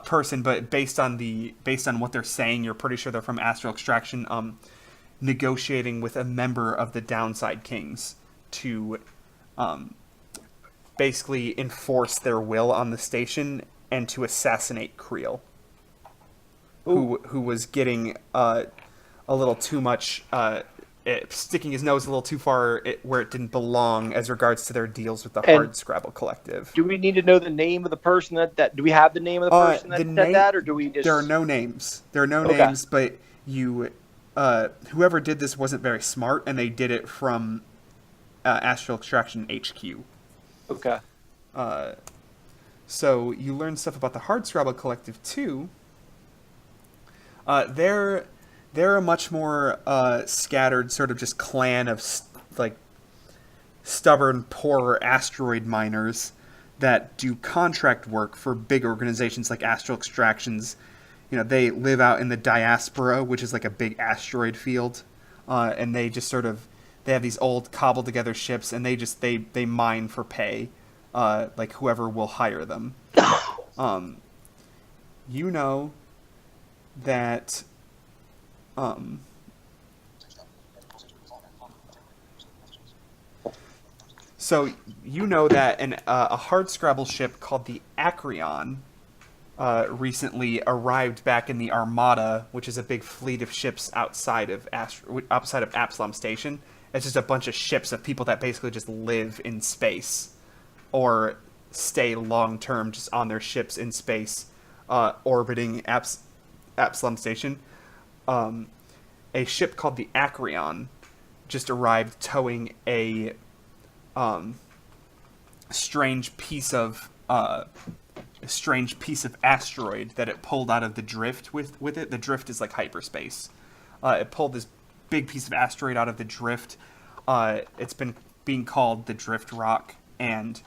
person, but based on what they're saying, you're pretty sure they're from astral extraction. Negotiating with a member of the Downside Kings to basically enforce their will on the station and to assassinate Creel, who was getting a little too much, sticking his nose a little too far where it didn't belong as regards to their deals with the Hardscrabble Collective. Do we need to know the name of the person that do we have the name of the person that said that, or do we just... There are no names. There are no names, but you... whoever did this wasn't very smart, and they did it from Astral Extraction HQ. Okay. So you learn stuff about the Hardscrabble Collective too. They're a much more scattered sort of just clan of stubborn, poor asteroid miners that do contract work for big organizations like Astral Extractions. They live out in the diaspora, which is like a big asteroid field, and they just they have these old cobbled together ships, and they mine for pay, like whoever will hire them. You know that so you know that a Hardscrabble ship called the Acreon recently arrived back in the Armada, which is a big fleet of ships outside of Absalom Station. It's just a bunch of ships of people that basically just live in space or stay long term just on their ships in space, orbiting Absalom Station. A ship called the Acreon just arrived towing a strange piece of asteroid that it pulled out of the drift with it. The drift is like hyperspace. It pulled this big piece of asteroid out of the drift. It's been being called the Drift Rock, and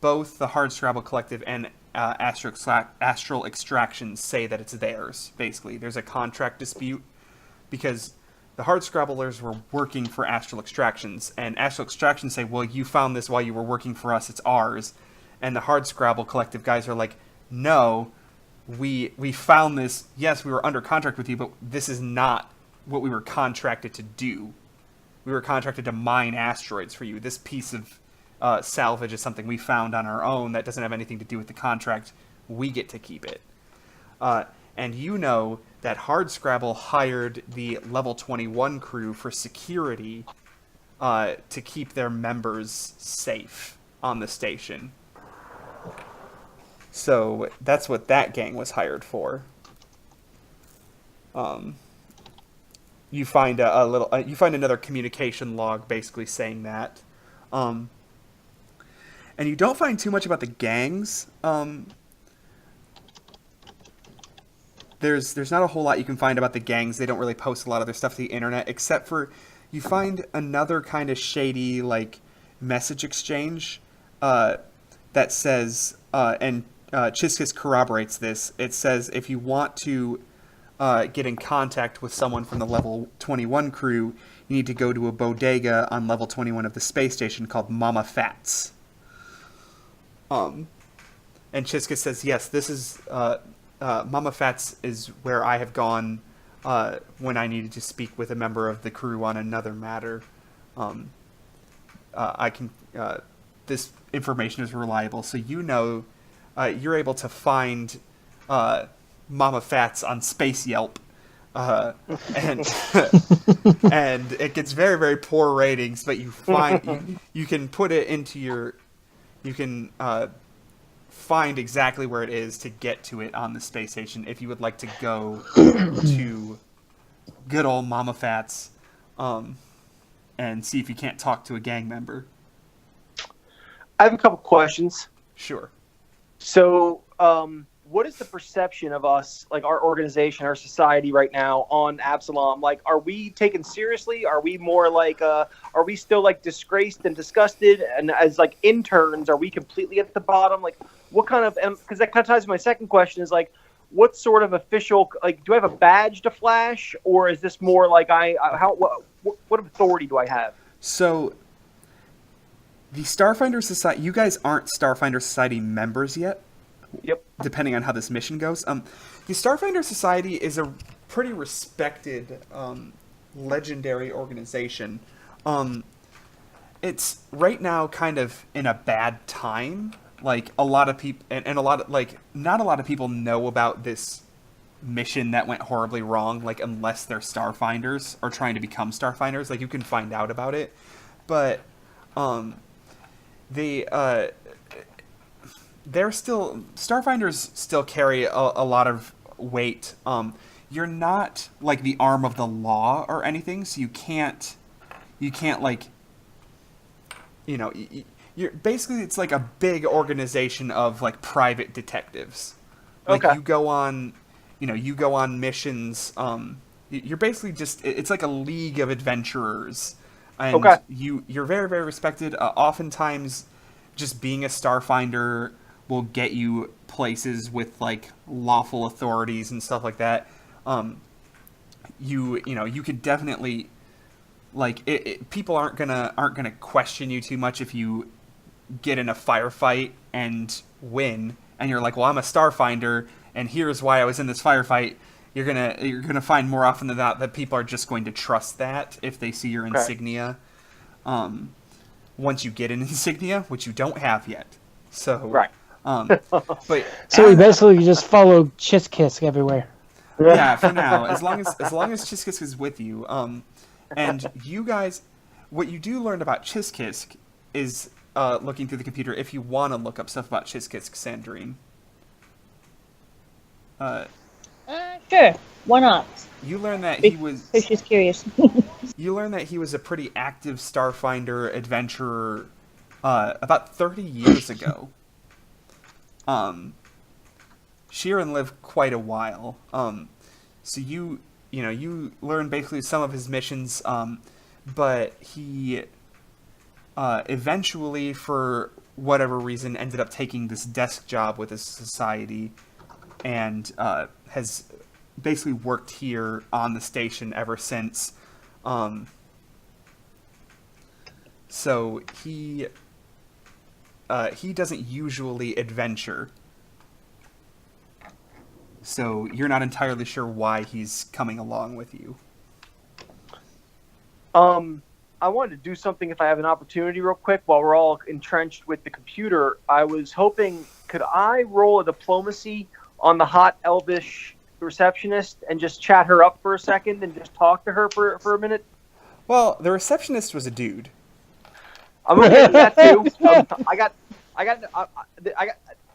both the Hardscrabble Collective and Astral Extraction say that it's theirs, basically. There's a contract dispute because the Hardscrabblers were working for Astral Extractions, and Astral Extractions say, well, you found this while you were working for us, it's ours. And the Hardscrabble Collective guys are like, no, we found this, yes, we were under contract with you, but this is not what we were contracted to do. We were contracted to mine asteroids for you. This piece of salvage is something we found on our own that doesn't have anything to do with the contract. We get to keep it. And you know that Hardscrabble hired the level 21 crew for security to keep their members safe on the station. So that's what that gang was hired for. You find you find another communication log basically saying that, and you don't find too much about the gangs. There's not a whole lot you can find about the gangs. They don't really post a lot of their stuff to the internet, except for you find another kind of shady message exchange that says, and Chiskus corroborates this. It says if you want to get in contact with someone from the level 21 crew, you need to go to a bodega on level 21 of the space station called Mama Fats. And Chiskus says, yes, this is Mama Fats is where I have gone when I needed to speak with a member of the crew on another matter. I can. This information is reliable, so you're able to find Mama Fats on Space Yelp, and and it gets very, very poor ratings. But you can put it into you can find exactly where it is to get to it on the space station if you would like to go to good old Mama Fats and see if you can't talk to a gang member. I have a couple questions. Sure. So, what is the perception of us, like our organization, our society right now on Absalom? Like, are we taken seriously? Are we more like, are we still like disgraced and disgusted? And as like interns, are we completely at the bottom? Like, what kind of, because that kind of ties to my second question is like, what sort of official, like, do I have a badge to flash, or is this more like what authority do I have? So, the Starfinder Society, you guys aren't Starfinder Society members yet. Yep. Depending on how this mission goes. The Starfinder Society is a pretty respected, legendary organization. It's right now kind of in a bad time. Like, a lot of people, and a lot of, like, not a lot of people know about this mission that went horribly wrong, like, unless they're Starfinders or trying to become Starfinders. Like, you can find out about it. But, they're still, Starfinders still carry a lot of weight. You're not like the arm of the law or anything, so you can't like, you're basically, it's like a big organization of like private detectives. Like, Okay. you go on missions. You're basically just, it's like a league of adventurers, and Okay. you're very, very respected. Oftentimes, just being a Starfinder will get you places with like lawful authorities and stuff like that. You could definitely, like, people aren't gonna question you too much if you get in a firefight and win, and you're like, well, I'm a Starfinder, and here's why I was in this firefight. You're gonna find more often than not that people are just going to trust that if they see your insignia. Once you get an insignia, which you don't have yet. So Right. But So we basically just follow Chiskisk everywhere. yeah, for now, as long as Chiskisk is with you, and you guys, what you do learn about Chiskisk is looking through the computer. If you want to look up stuff about Chiskisk, Sandrine, Sure. Why not? you learn that he was. Because she's curious. You learn that he was a pretty active Starfinder adventurer about 30 years ago. Sheeran lived quite a while. So you learn basically some of his missions, but he eventually, for whatever reason, ended up taking this desk job with his society, and has basically worked here on the station ever since. So he doesn't usually adventure. So you're not entirely sure why he's coming along with you. I wanted to do something if I have an opportunity real quick while we're all entrenched with the computer. I was hoping, could I roll a diplomacy on the hot elvish receptionist and just chat her up for a second and just talk to her for a minute? Well, the receptionist was a dude. I'm okay with that too. I got.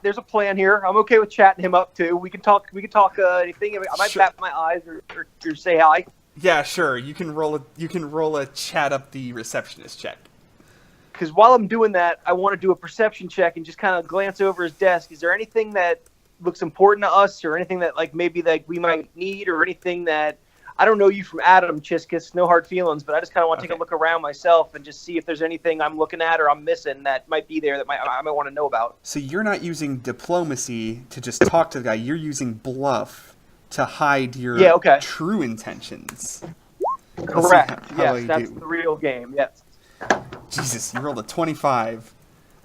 There's a plan here. I'm okay with chatting him up too. We can talk. Anything. I might Sure. bat my eyes or say hi. Yeah, sure. You can roll a chat up the receptionist check. Because while I'm doing that, I want to do a perception check and just kind of glance over his desk. Is there anything that looks important to us, or anything that like maybe like we might need, or anything that I don't know you from Adam, Chiskis, no hard feelings, but I just kind of want to take a look around myself and just see if there's anything I'm looking at or I'm missing that might be there that I might want to know about. So you're not using diplomacy to just talk to the guy. You're using bluff to hide your true intentions. Correct. How Yes, that's the real game. Yes. Jesus, you rolled a 25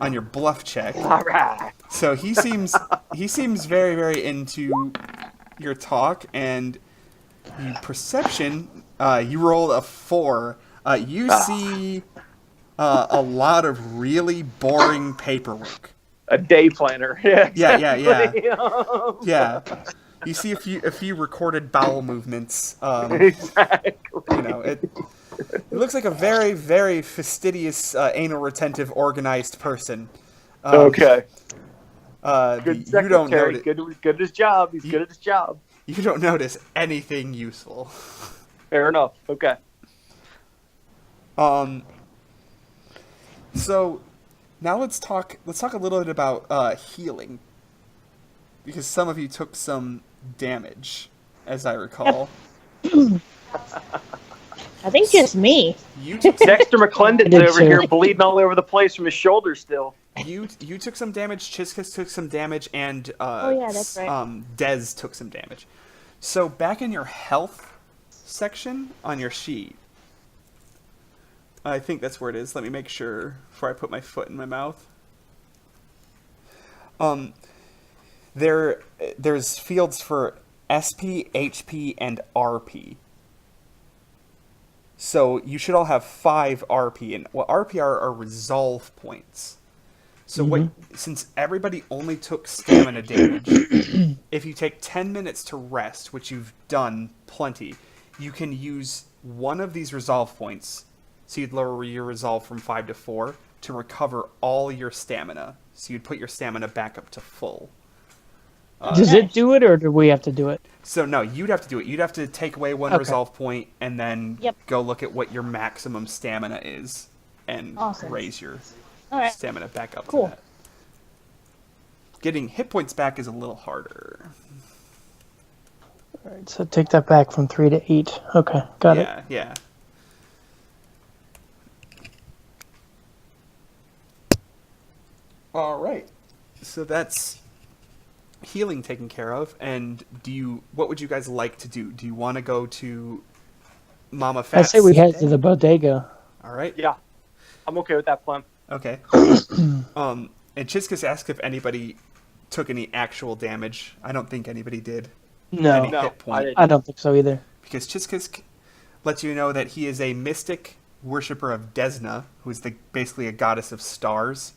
on your bluff check. All right. So he seems very, very into your talk, and the perception, you rolled a 4. You see a lot of really boring paperwork. A day planner. Yeah. Yeah. You see a few recorded bowel movements. Exactly. It looks like a very, very fastidious, anal retentive, organized person. Okay. You Good secretary. don't notice. Good at his job. He's good at his job. You don't notice anything useful. Fair enough. Okay. So now let's talk a little bit about healing. because some of you took some damage, as I recall. I think just me. You took Dexter McClendon's did over too. here bleeding all over the place from his shoulder still. you took some damage. Chiskus took some damage, and Oh, yeah, that's right. Dez took some damage. So back in your health section on your sheet, I think that's where it is. Let me make sure before I put my foot in my mouth. There's fields for SP, HP, and RP. So you should all have 5 RP, and what RP are resolve points. So since everybody only took stamina damage, if you take 10 minutes to rest, which you've done plenty, you can use one of these resolve points. So you'd lower your resolve from 5 to 4 to recover all your stamina. So you'd put your stamina back up to full. Does it do it, or do we have to do it? So no, you'd have to do it. You'd have to take away one Okay. resolve point and then Yep. go look at what your maximum stamina is and Awesome. raise your All right. stamina back up Cool. to that. Getting hit points back is a little harder. All right, so take that back from 3 to 8. Okay, got it. Yeah. All right. So that's healing taken care of. And what would you guys like to do? Do you want to go to Mama I Fat's? say we head to the bodega. All right. Yeah, I'm okay with that plan. Okay. And Chiskus asked if anybody took any actual damage. I don't think anybody did. No, Any No, hit point. I didn't. I don't think so either. Because Chiskus lets you know that he is a mystic worshiper of Desna, who is basically a goddess of stars.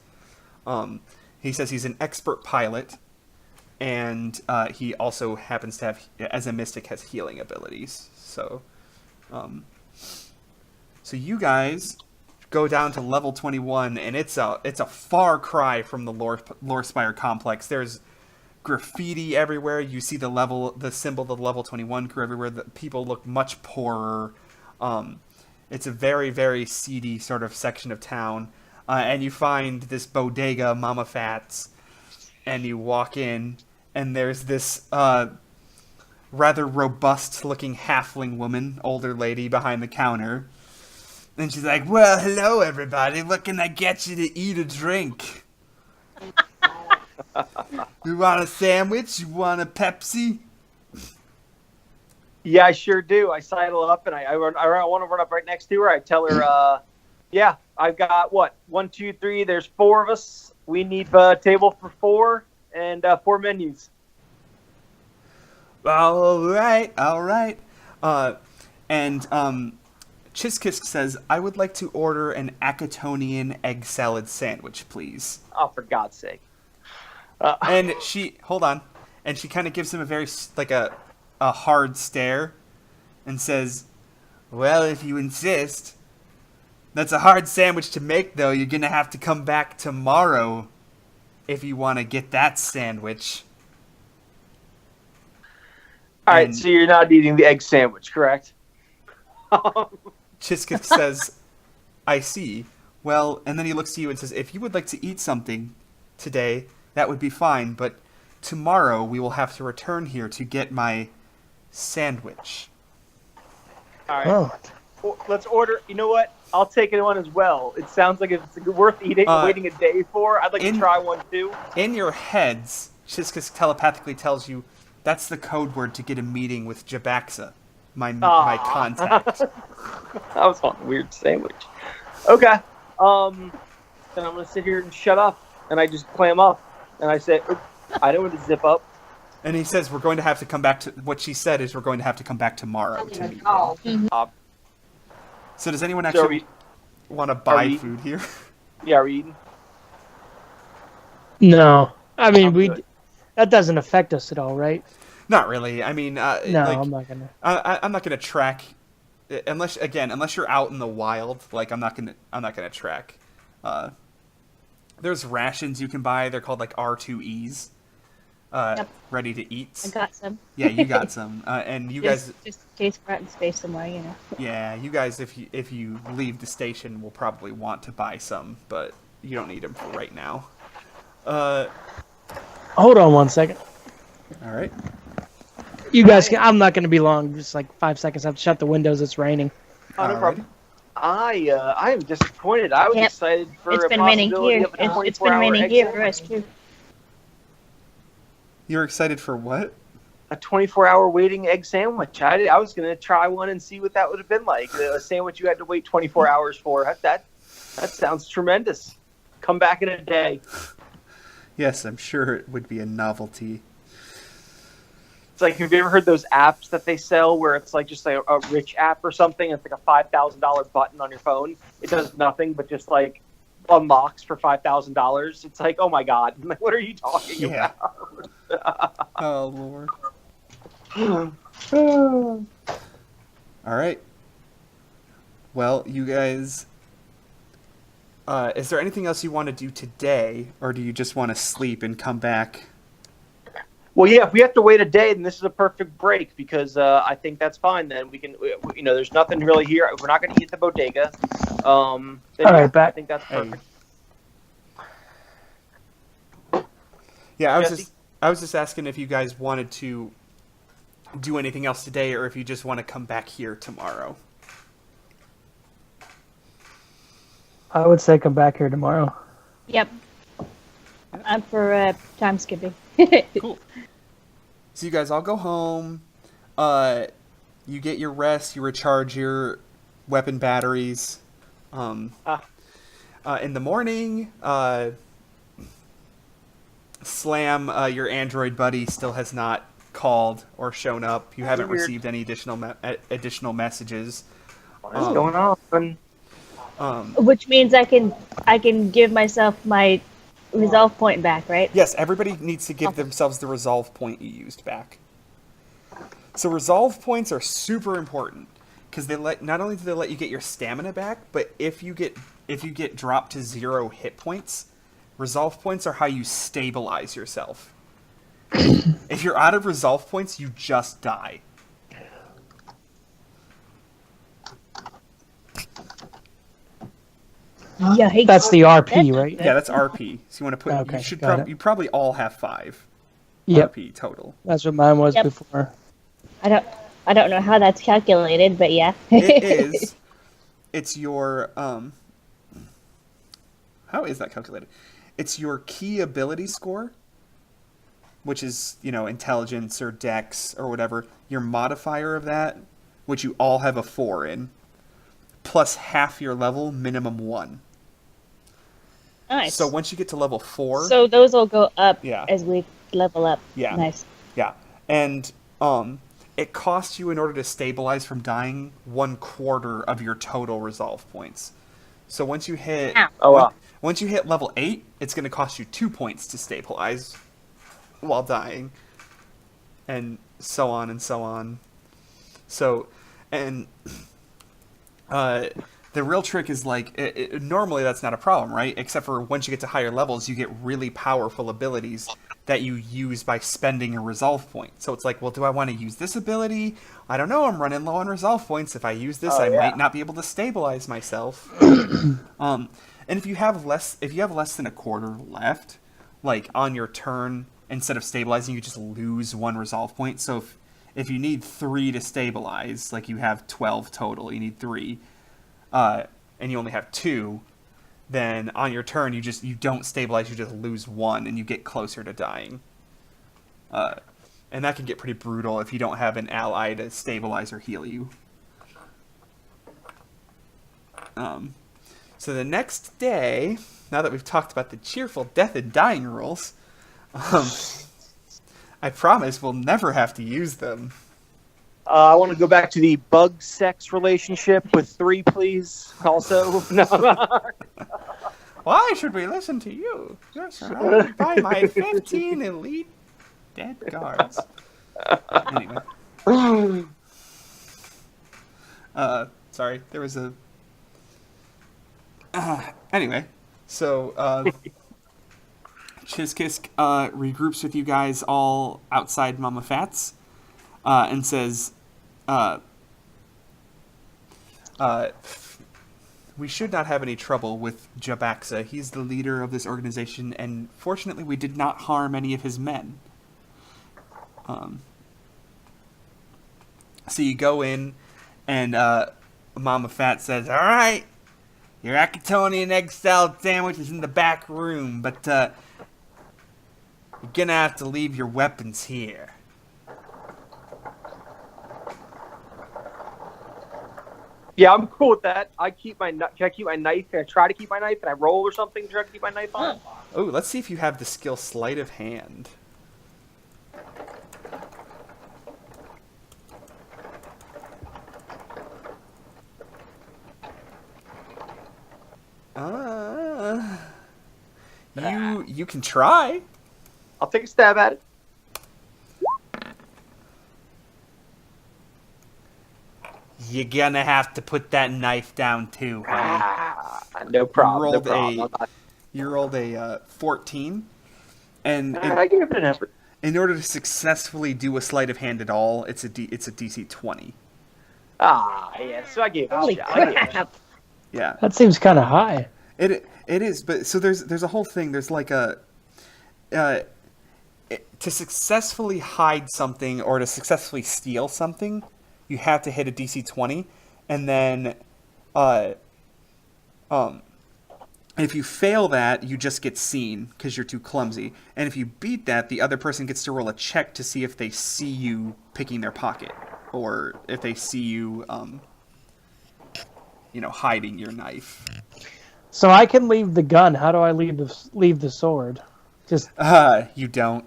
He says he's an expert pilot, and he also happens to have, as a mystic, has healing abilities. So you guys go down to level 21, and it's a far cry from the Lore Spire complex. There's graffiti everywhere. You see the symbol of the level 21 crew everywhere. The people look much poorer. It's a very, very seedy sort of section of town. And you find this bodega, Mama Fats, and you walk in, and there's this rather robust-looking halfling woman, older lady, behind the counter. And she's like, "Well, hello, everybody. What can I get you to eat or drink? You want a sandwich? You want a Pepsi?" Yeah, I sure do. I sidle up and I want to run up right next to her. I tell her, yeah, I've got 1, 2, 3. There's 4 of us. We need a table for 4 and 4 menus. All right. And Chiskisk says, "I would like to order an Acatonian egg salad sandwich, please." Oh, for God's sake. And hold on, and she kind of gives him a very, like a hard stare and says, "Well, if you insist. That's a hard sandwich to make, though. You're going to have to come back tomorrow if you want to get that sandwich." All right, And so you're not eating the egg sandwich, correct? Chiskisk says, "I see. Well," and then he looks to you and says, "If you would like to eat something today, that would be fine, but tomorrow we will have to return here to get my sandwich." All right. Oh, Let's order. You know what? I'll take it one as well. It sounds like it's worth eating, waiting a day for. I'd like to try one too. In your heads, Chiskisk telepathically tells you that's the code word to get a meeting with Jabaxa, my contact. That was a weird sandwich. Okay. Then I'm gonna sit here and shut up, and I just clam up, and I say, "Oop, I don't want to zip up." And he says, "We're going to have to come back to," what she said is, "We're going to have to come back tomorrow to meet." So does anyone So actually want to buy food here? Yeah, are we eating? no. I mean, I'm good. that doesn't affect us at all, right? Not really. I mean, No, like, I'm not gonna. I'm not gonna track unless you're out in the wild. Like I'm not gonna track. There's rations you can buy. They're called like R2Es. Yep. Ready to eat. I got some. Yeah, you got some. And you guys, Just in case we're out in space somewhere, you know. yeah, you guys, if you leave the station, will probably want to buy some, but you don't need them for right now. Hold on one second. All right. You guys can. I'm not going to be long. Just like 5 seconds. I have to shut the windows. It's raining. Oh, no Alrighty. problem. I am disappointed. I was Yep. excited for It's a been raining possibility here. of a It's been 24-hour raining here exam. for us too. You're excited for what? A 24-hour waiting egg sandwich. I was going to try one and see what that would have been like. A sandwich you had to wait 24 hours for. That sounds tremendous. Come back in a day. Yes, I'm sure it would be a novelty. It's like, have you ever heard those apps that they sell where it's like just like a rich app or something? It's like a $5,000 button on your phone. It does nothing but just like unlocks for $5,000. It's like, oh my God, I'm like, what are you talking Yeah. about? Oh, Lord. All right. Well, you guys, is there anything else you want to do today, or do you just want to sleep and come back? Well, yeah, if we have to wait a day, then this is a perfect break because I think that's fine. Then we can, there's nothing really here. We're not going to eat at the bodega. All right, back. I think that's perfect. Yeah, Jesse? I was just asking if you guys wanted to do anything else today, or if you just want to come back here tomorrow. I would say come back here tomorrow. Yep. I'm for time skipping. Cool. So you guys all go home. You get your rest. You recharge your weapon batteries. In the morning, Slam, your android buddy, still has not called or shown up. You haven't Weird. received any additional messages. What is going on? Which means I can give myself my resolve point back, right? Yes, everybody needs to give themselves the resolve point you used back. So resolve points are super important because not only do they let you get your stamina back, but if you get dropped to 0 hit points, resolve points are how you stabilize yourself. If you're out of resolve points, you just die. Yeah, That's the RP, right? Yeah, that's RP. So you want to put Okay, you got it. you probably all have 5 Yep. RP total. That's what mine was Yep. before. I don't know how that's calculated, but yeah. It is. It's your how is that calculated? It's your key ability score, which is, intelligence or dex or whatever. Your modifier of that, which you all have a 4 in, plus half your level, minimum 1. Nice. So once you get to level 4, So those will go up Yeah. as we level up. Yeah. Nice. yeah, and it costs you, in order to stabilize from dying, 1/4 of your total resolve points. So once you hit Ow. Oh, wow. once you hit level 8, it's going to cost you 2 points to stabilize while dying, and so on and so on. So, and the real trick is normally that's not a problem, right? Except for once you get to higher levels, you get really powerful abilities that you use by spending a resolve point. So it's like, well, do I want to use this ability? I don't know. I'm running low on resolve points. If I use this, I might not be able to stabilize myself. And if you have less than a quarter left, like on your turn, instead of stabilizing, you just lose 1 resolve point. So if you need 3 to stabilize, like you have 12 total, you need 3. And you only have 2, then on your turn you don't stabilize, you just lose 1 and you get closer to dying. And that can get pretty brutal if you don't have an ally to stabilize or heal you. So the next day, now that we've talked about the cheerful death and dying rules, I promise we'll never have to use them. I want to go back to the bug sex relationship with 3, please. Also, no. Why should we listen to you? You're surrounded by my 15 elite dead guards. Anyway. Sorry, there was a... anyway, so, Chizkisk regroups with you guys all outside Mama Fats, and says, we should not have any trouble with Jabaxa. He's the leader of this organization, and fortunately we did not harm any of his men. Um, so you go in, and Mama Fat says, "All right, your Akatoni and egg salad sandwich is in the back room, but you're gonna have to leave your weapons here." Yeah, I'm cool with that. Can I keep my knife? Can I try to keep my knife? Can I roll or something to try to keep my knife on? Oh, let's see if you have the skill Sleight of Hand. You can try. I'll take a stab at it. You're gonna have to put that knife down too, honey. No problem. You rolled no problem. You rolled a 14, and I gave it an effort. in order to successfully do a sleight of hand at all, it's a DC 20. Yeah. So I gave it a Holy shot. I gave it a shot. crap! Yeah, That seems kind of high. it is. But so there's a whole thing. There's like a to successfully hide something or to successfully steal something, you have to hit a DC 20, and then if you fail that, you just get seen because you're too clumsy. And if you beat that, the other person gets to roll a check to see if they see you picking their pocket or if they see you, hiding your knife. So I can leave the gun. How do I leave the sword? Just You don't.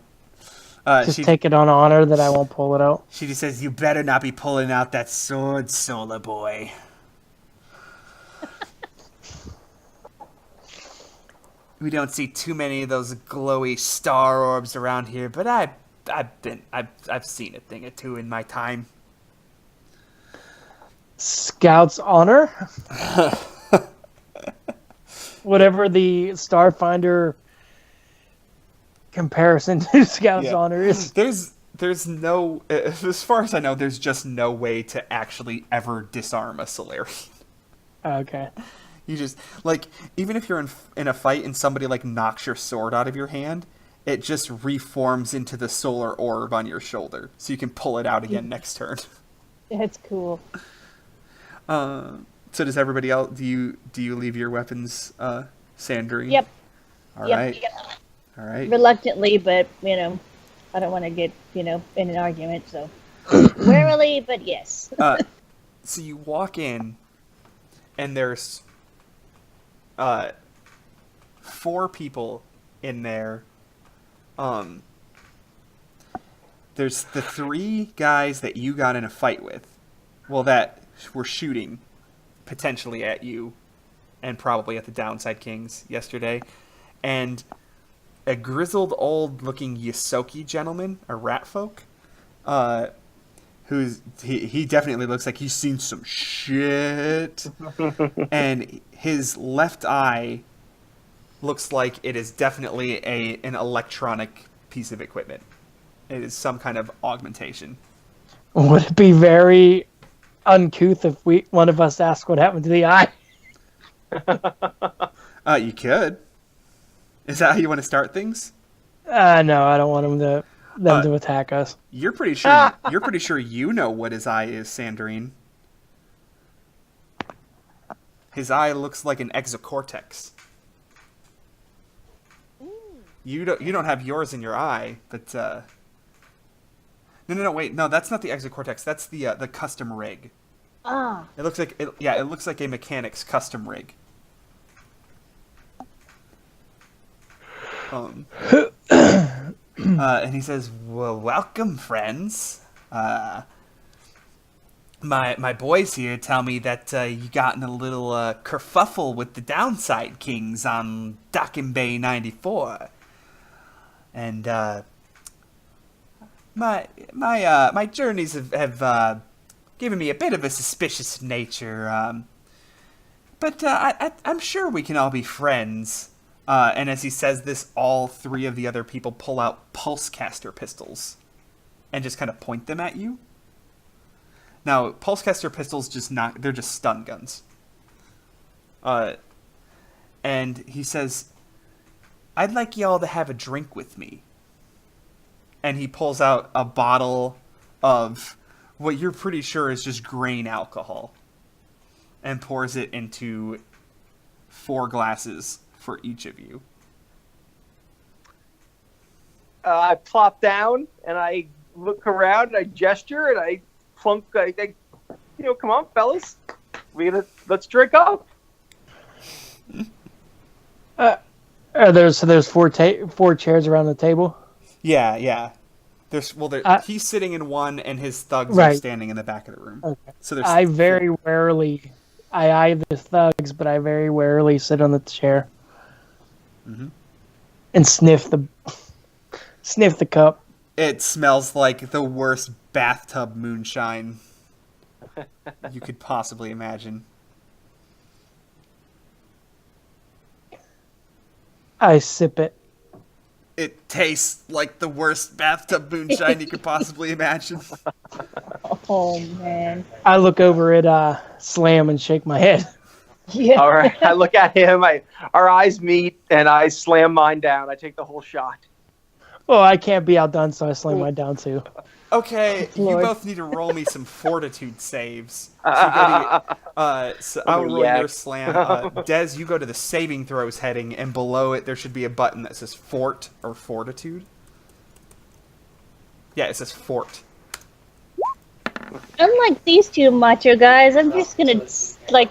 take it on honor that I won't pull it out. She just says, "You better not be pulling out that sword, Solar Boy." We don't see too many of those glowy star orbs around here, but I've seen a thing or two in my time. Scout's honor? Whatever the Starfinder comparison to Scout's honor is. There's no, as far as I know, there's just no way to actually ever disarm a Solarian. Okay. You just, like, even if you're in a fight and somebody, like, knocks your sword out of your hand, it just reforms into the solar orb on your shoulder, so you can pull it out again next turn. That's cool. So does everybody else, do you leave your weapons, Sandrine? Yep. All Yep. right. All right. Reluctantly, but I don't want to get in an argument, so warily, but yes. So you walk in, and there's 4 people in there. There's the 3 guys that you got in a fight with. Well, that were shooting potentially at you and probably at the Downside Kings yesterday. And a grizzled old looking Yosoki gentleman, a rat folk, he definitely looks like he's seen some shit. And his left eye looks like it is definitely an electronic piece of equipment. It is some kind of augmentation. Would it be very uncouth if one of us asked what happened to the eye? You could. Is that how you want to start things? No, I don't want them to attack us. You're pretty sure you know what his eye is, Sandrine. His eye looks like an exocortex. You don't have yours in your eye, but no, wait, no, that's not the exocortex. That's the custom rig. Ah. It looks like it looks like a mechanic's custom rig. And he says, "Well, welcome, friends. My boys here tell me that you got in a little kerfuffle with the Downside Kings on Docking Bay 94, and my journeys have given me a bit of a suspicious nature. But I'm sure we can all be friends." And as he says this, all 3 of the other people pull out pulsecaster pistols and just kind of point them at you. Now, pulsecaster pistols they're just stun guns. And he says, "I'd like y'all to have a drink with me." and he pulls out a bottle of what you're pretty sure is just grain alcohol and pours it into 4 glasses for each of you. I plop down and I look around and I gesture and I plunk. Come on, fellas, let's drink up. There's 4 chairs around the table. Yeah. He's sitting in one, and his thugs are Right. standing in the back of the room. Okay. So there's I very rarely, I eye the thugs, but I very rarely sit on the chair and sniff the cup. It smells like the worst bathtub moonshine you could possibly imagine. I sip it. It tastes like the worst bathtub moonshine you could possibly imagine. Oh man. I look over at Slam and shake my head. Yeah. All right, I look at him. Our eyes meet, and I slam mine down. I take the whole shot. Well, I can't be outdone, so I slam mine down too. Okay, you Lord. both need to roll me some fortitude saves. So I will roll your slam. Dez, you go to the saving throws heading, and below it there should be a button that says fort or fortitude. Yeah, it says fort. Unlike these two macho guys, I'm just gonna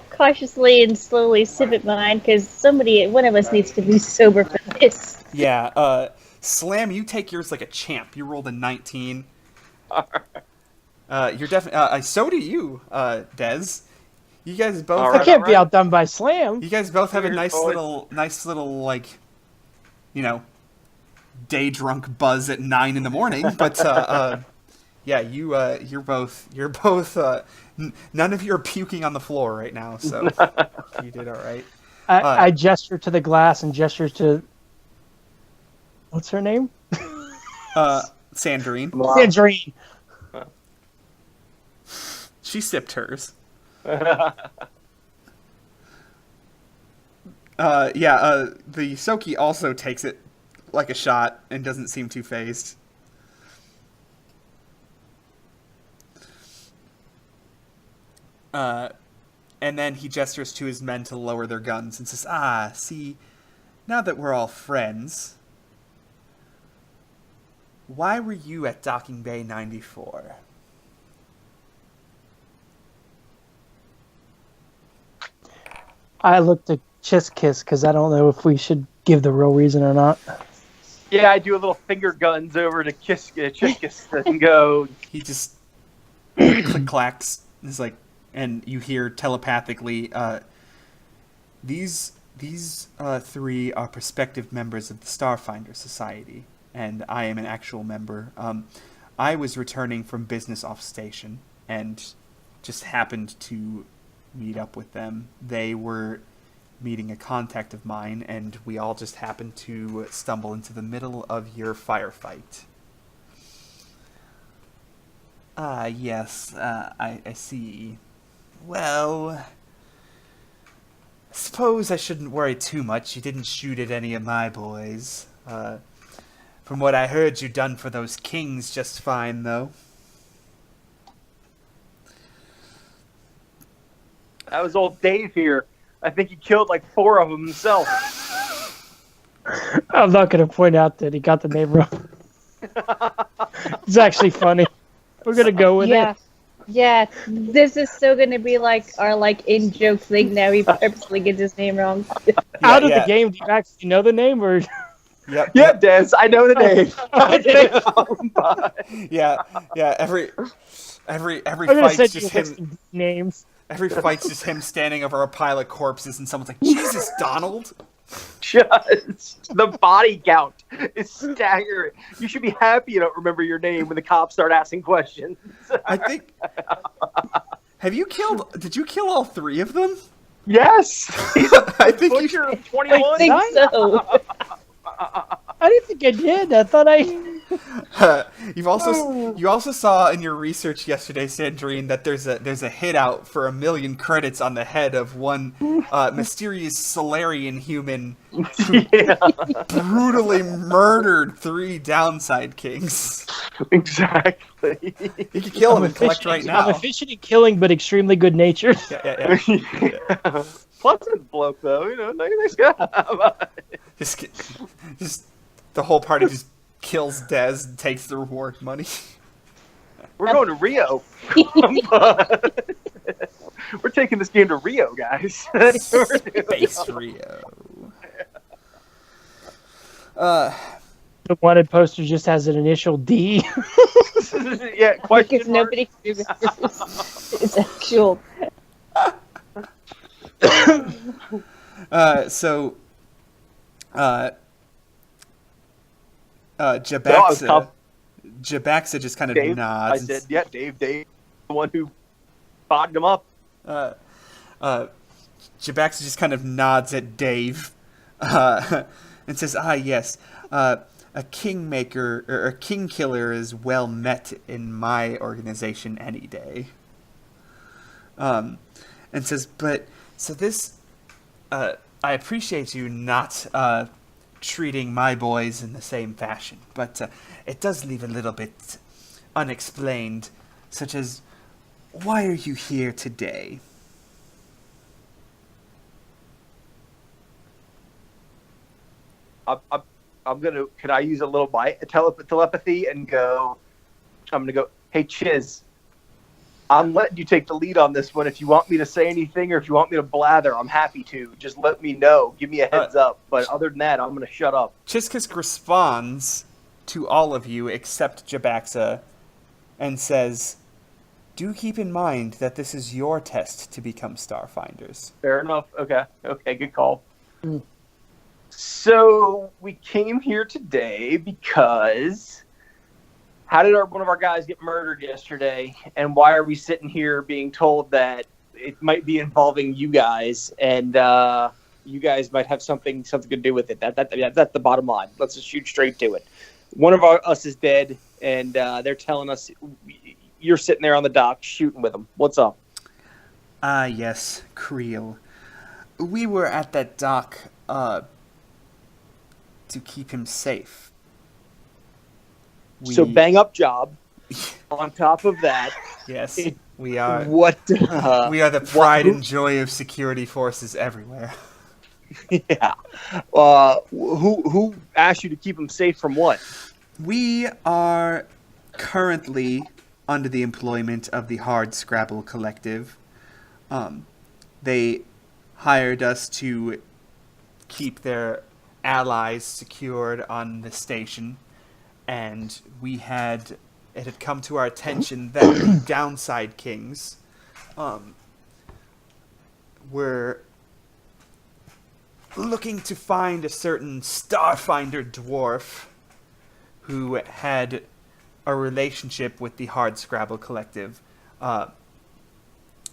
cautiously and slowly sip at mine because one of us needs to be sober for this. Yeah, Slam, you take yours like a champ. You rolled a 19. You're definitely. So do you, Dez. You guys both. All I right, can't be outdone by Slam. You guys both have a Cheers, nice boys. little day drunk buzz at 9 in the morning. But yeah, you're both. None of you are puking on the floor right now, so you did all right. I gesture to the glass and gesture to. What's her name? Sandrine. Sandrine. She sipped hers. The Soki also takes it like a shot and doesn't seem too phased. And then he gestures to his men to lower their guns and says, see, now that we're all friends, why were you at Docking Bay 94? I looked at Chiss Kiss because I don't know if we should give the real reason or not. Yeah, I do a little finger guns over to Kiss and go. He just click clacks. It's like, and you hear telepathically, these 3 are prospective members of the Starfinder Society, and I am an actual member. I was returning from business off station and just happened to meet up with them. They were meeting a contact of mine, and we all just happened to stumble into the middle of your firefight. Yes, I see. Well, I suppose I shouldn't worry too much. You didn't shoot at any of my boys. From what I heard, you done for those kings just fine, though. That was old Dave here. I think he killed like 4 of them himself. I'm not going to point out that he got the name wrong. It's actually funny. We're going to go with it. Yeah, this is still gonna be like our in joke thing now. He purposely gets his name wrong. Out of the game, do you actually know the name or? Yep. Yeah, Des, I know the name. Yeah. Every I'm gonna fight's send you just a list him. of names. Every fight's just him standing over a pile of corpses, and someone's like, "Jesus, Donald." Just the body count is staggering. You should be happy you don't remember your name when the cops start asking questions. I think. Did you kill all 3 of them? Yes, he's I think you butcher of 21. I think so. I didn't think I did. I thought I. You also saw in your research yesterday, Sandrine, that there's a hit out for 1,000,000 credits on the head of one mysterious Solarian human who Yeah, brutally murdered 3 downside kings. exactly. You could kill him and collect right now. I'm efficient in killing, but extremely good natured. Yeah. Yeah. Pleasant bloke, though. Nice guy. Just the whole party just kills Dez and takes the reward money. We're going to Rio. We're taking this game to Rio, guys. That's what we're doing. Space Rio. The wanted poster just has an initial D. Yeah, question Because mark. nobody remembers his actual. Jabaxa just kind of Dave. nods. I said, yeah, Dave, the one who botted him up. Jabaxa just kind of nods at Dave and says, yes, a kingmaker or a king killer is well met in my organization any day. And says, I appreciate you not treating my boys in the same fashion, but it does leave a little bit unexplained, such as, why are you here today? I'm gonna. Can I use a little telepathy and go? I'm gonna go. Hey, Chiz, I'm letting you take the lead on this one. If you want me to say anything or if you want me to blather, I'm happy to. Just let me know. Give me a heads up. But other than that, I'm gonna shut up. Chiskisk responds to all of you except Jabaxa and says, do keep in mind that this is your test to become Starfinders. Fair enough. Okay, good call. So we came here today because how did one of our guys get murdered yesterday, and why are we sitting here being told that it might be involving you guys, and you guys might have something to do with it? That's the bottom line. Let's just shoot straight to it. One of us is dead, and they're telling us you're sitting there on the dock shooting with them. What's up? Yes, Creel. We were at that dock to keep him safe. So bang up job. On top of that, yes, we are. What? We are the pride and joy of security forces everywhere. Yeah. Who asked you to keep him safe from what? We are currently under the employment of the Hard Scrabble Collective. They hired us to keep their allies secured on the station, and it had come to our attention that the Downside Kings were looking to find a certain Starfinder dwarf who had a relationship with the Hard Scrabble Collective.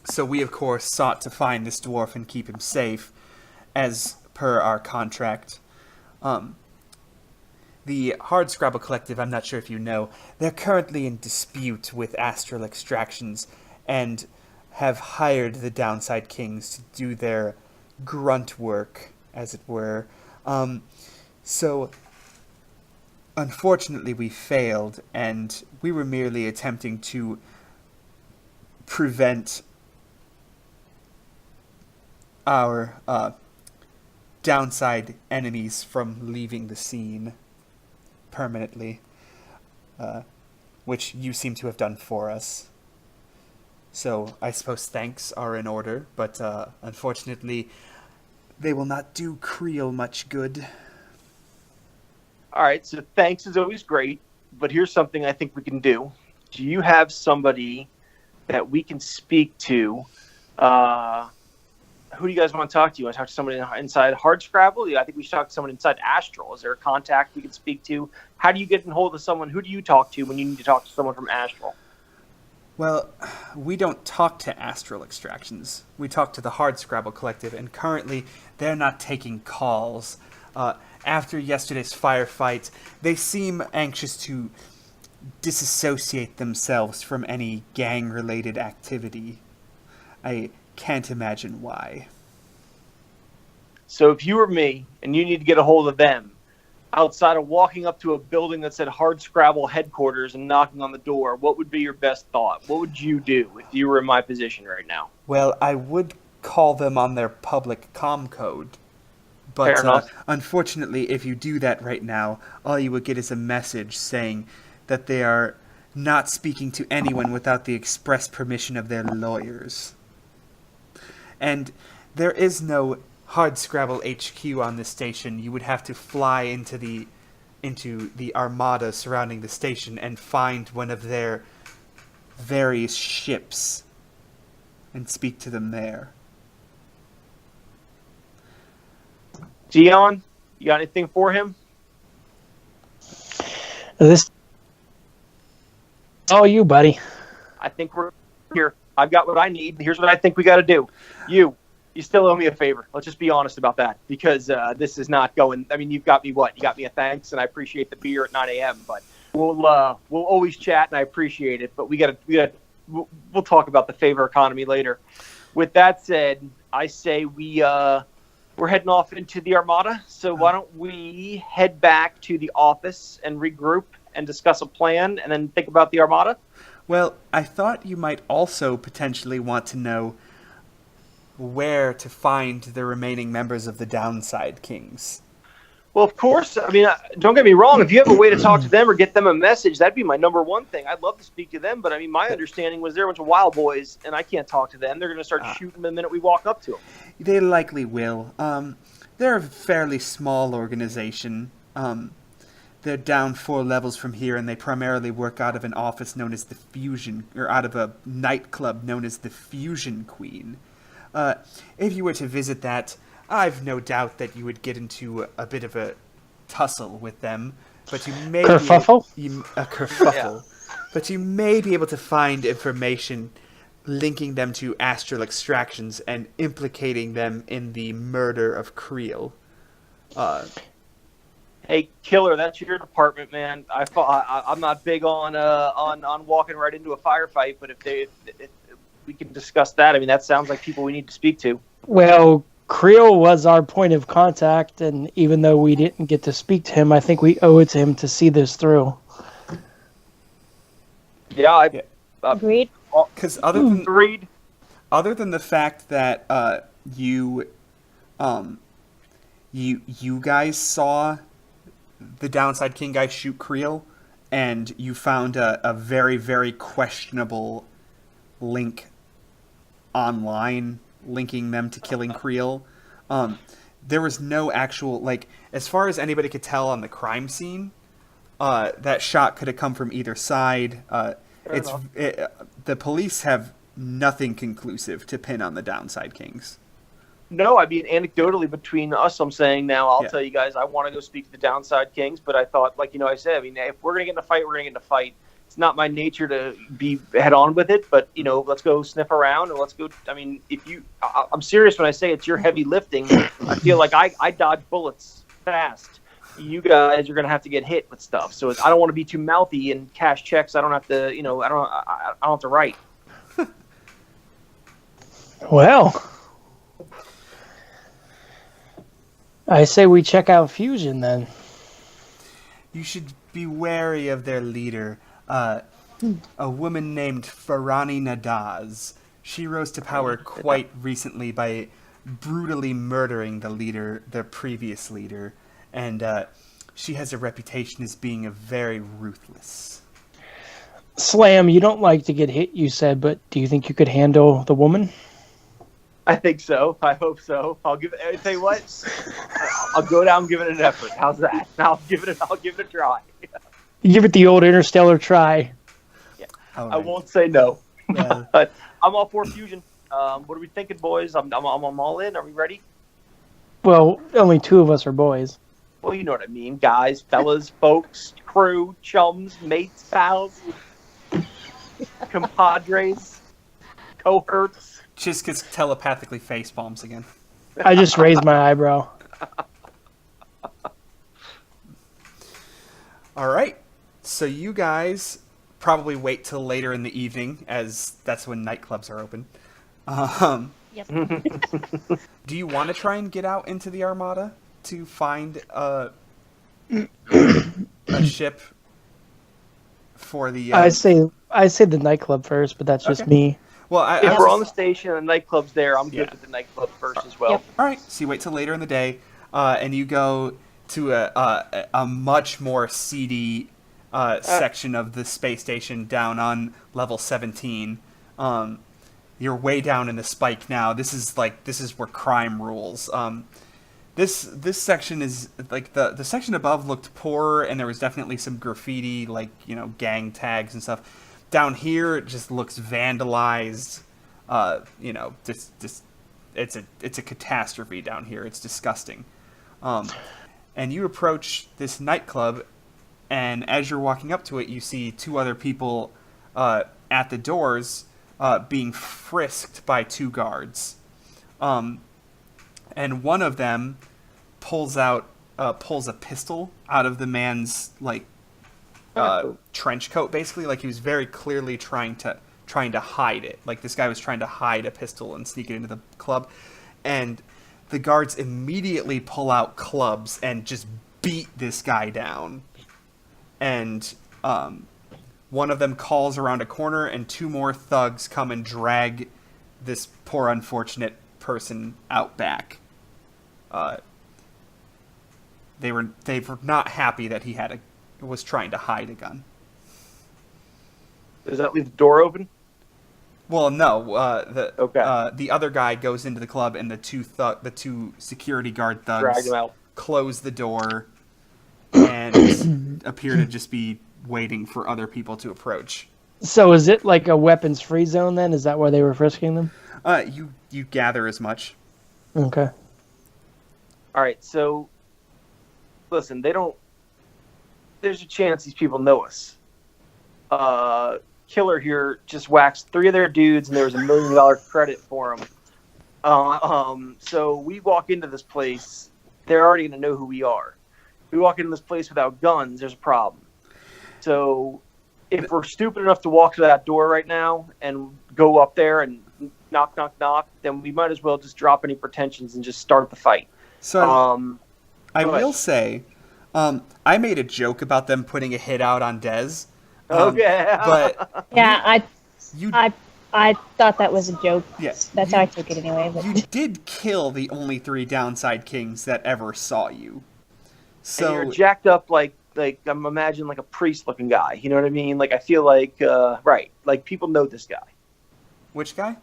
So we, of course, sought to find this dwarf and keep him safe, as per our contract. The Hard Scrabble Collective, I'm not sure if you know, they're currently in dispute with Astral Extractions and have hired the Downside Kings to do their grunt work, as it were. So, unfortunately, we failed, and we were merely attempting to prevent our downside enemies from leaving the scene permanently, which you seem to have done for us. So I suppose thanks are in order, but unfortunately they will not do Creel much good. All right, so thanks is always great, but here's something I think we can do. Do you have somebody that we can speak to? Who do you guys want to talk to? You want to talk to somebody inside Hard Scrabble? I think we should talk to someone inside Astral. Is there a contact we can speak to? How do you get in hold of someone? Who do you talk to when you need to talk to someone from Astral? Well, we don't talk to Astral Extractions. We talk to the Hard Scrabble Collective, and currently they're not taking calls. after yesterday's firefight, they seem anxious to disassociate themselves from any gang-related activity. I can't imagine why. So if you were me and you need to get a hold of them, outside of walking up to a building that said Hardscrabble headquarters and knocking on the door, what would be your best thought? What would you do if you were in my position right now? Well, I would call them on their public comm code. Fair But enough. unfortunately, if you do that right now, all you would get is a message saying that they are not speaking to anyone without the express permission of their lawyers. And there is no Hardscrabble HQ on this station. You would have to fly into the armada surrounding the station and find one of their various ships and speak to them there. Dion, you got anything for him? This. Oh, you, buddy. I think we're here. I've got what I need. Here's what I think we got to do. You still owe me a favor. Let's just be honest about that, because this is not going. I mean, you've got me what? You got me a thanks, and I appreciate the beer at 9 a.m. But we'll always chat, and I appreciate it. But we'll talk about the favor economy later. With that said, I say we're heading off into the Armada. So why don't we head back to the office and regroup and discuss a plan, and then think about the Armada? Well, I thought you might also potentially want to know where to find the remaining members of the Downside Kings. Well, of course. I mean, don't get me wrong. If you have a way to talk to them or get them a message, that'd be my number one thing. I'd love to speak to them, but I mean, my understanding was they're a bunch of wild boys, and I can't talk to them. They're going to start shooting the minute we walk up to them. They likely will. They're a fairly small organization. They're down 4 levels from here, and they primarily work out of an office known as the Fusion, or out of a nightclub known as the Fusion Queen. If you were to visit that, I've no doubt that you would get into a bit of a tussle with them, but you may Kerfuffle? A kerfuffle. Yeah. But you may be able to find information linking them to astral extractions and implicating them in the murder of Creel. Hey, Killer, that's your department, man. I'm not big on walking right into a firefight, but if we can discuss that, I mean, that sounds like people we need to speak to. Well, Creel was our point of contact, and even though we didn't get to speak to him, I think we owe it to him to see this through. Yeah, Agreed. Because agreed. other than the fact that you guys saw the Downside King guy shoot Creel, and you found a very, very questionable link online linking them to killing Creel. There was no actual, like, as far as anybody could tell on the crime scene, that shot could have come from either side. The police have nothing conclusive to pin on the Downside Kings. No, I mean, anecdotally between us, I'm saying now, I'll Yeah. tell you guys, I want to go speak to the Downside Kings, but I thought, like, I said, I mean, if we're going to get in a fight, we're going to get in a fight. It's not my nature to be head on with it, but, let's go sniff around and let's go. I mean, I'm serious when I say it's your heavy lifting. I feel like I dodge bullets fast. You guys are going to have to get hit with stuff. So I don't want to be too mouthy and cash checks. I don't have to, I don't have to write. Well, I say we check out Fusion then. You should be wary of their leader, a woman named Farani Nadaz. She rose to power quite recently by brutally murdering their previous leader, and she has a reputation as being very ruthless. Slam, you don't like to get hit, you said, but do you think you could handle the woman? I think so. I hope so. I'll tell you what. I'll go down and give it an effort. How's that? I'll give it a try. Give it the old interstellar try. Yeah. All I right. won't say no. Well, But I'm all for Fusion. What are we thinking, boys? I'm all in. Are we ready? Well, only 2 of us are boys. Well, you know what I mean. Guys, fellas, folks, crew, chums, mates, pals, compadres, cohorts. just gets telepathically face palms again. I just raised my eyebrow. All right. So you guys probably wait till later in the evening, as that's when nightclubs are open. Um, Yep. do you want to try and get out into the Armada to find a ship for the? I say the nightclub first, but that's just Okay. me. Well, I If we're on the was, station and the nightclub's there, I'm Yeah. good with the nightclub first as well. Yep. all right. So you wait till later in the day, and you go to a much more seedy section of the space station down on level 17. You're way down in the spike now. This is where crime rules. This section is like the section above looked poorer, and there was definitely some graffiti, like gang tags and stuff. Down here, it just looks vandalized. Just it's a catastrophe down here. It's disgusting. And you approach this nightclub, and as you're walking up to it, you see two other people at the doors being frisked by two guards. And one of them pulls a pistol out of the man's trench coat, basically. Like he was very clearly trying to hide it. Like this guy was trying to hide a pistol and sneak it into the club. And the guards immediately pull out clubs and just beat this guy down. And one of them calls around a corner, and two more thugs come and drag this poor unfortunate person out back. They were not happy that he was trying to hide a gun. Does that leave the door open? Well, no. Okay. The other guy goes into the club, and the two security guard thugs Drag him out. close the door and appear to just be waiting for other people to approach. So is it like a weapons-free zone then? Is that why they were frisking them? You gather as much. Okay. All right. So, listen, there's a chance these people know us. Killer here just waxed 3 of their dudes, and there was $1 million credit for them. So we walk into this place, they're already going to know who we are. We walk into this place without guns, there's a problem. So if we're stupid enough to walk to that door right now and go up there and knock, knock, knock, then we might as well just drop any pretensions and just start the fight. So I go ahead. will say, I made a joke about them putting a hit out on Dez. Okay. But Yeah, you I thought that was a joke. Yes, That's how I took it anyway. But you did kill the only 3 downside kings that ever saw you. And you're So jacked up like I'm imagining like a priest looking guy. You know what I mean? Like I feel like right. Like people know this guy. which guy?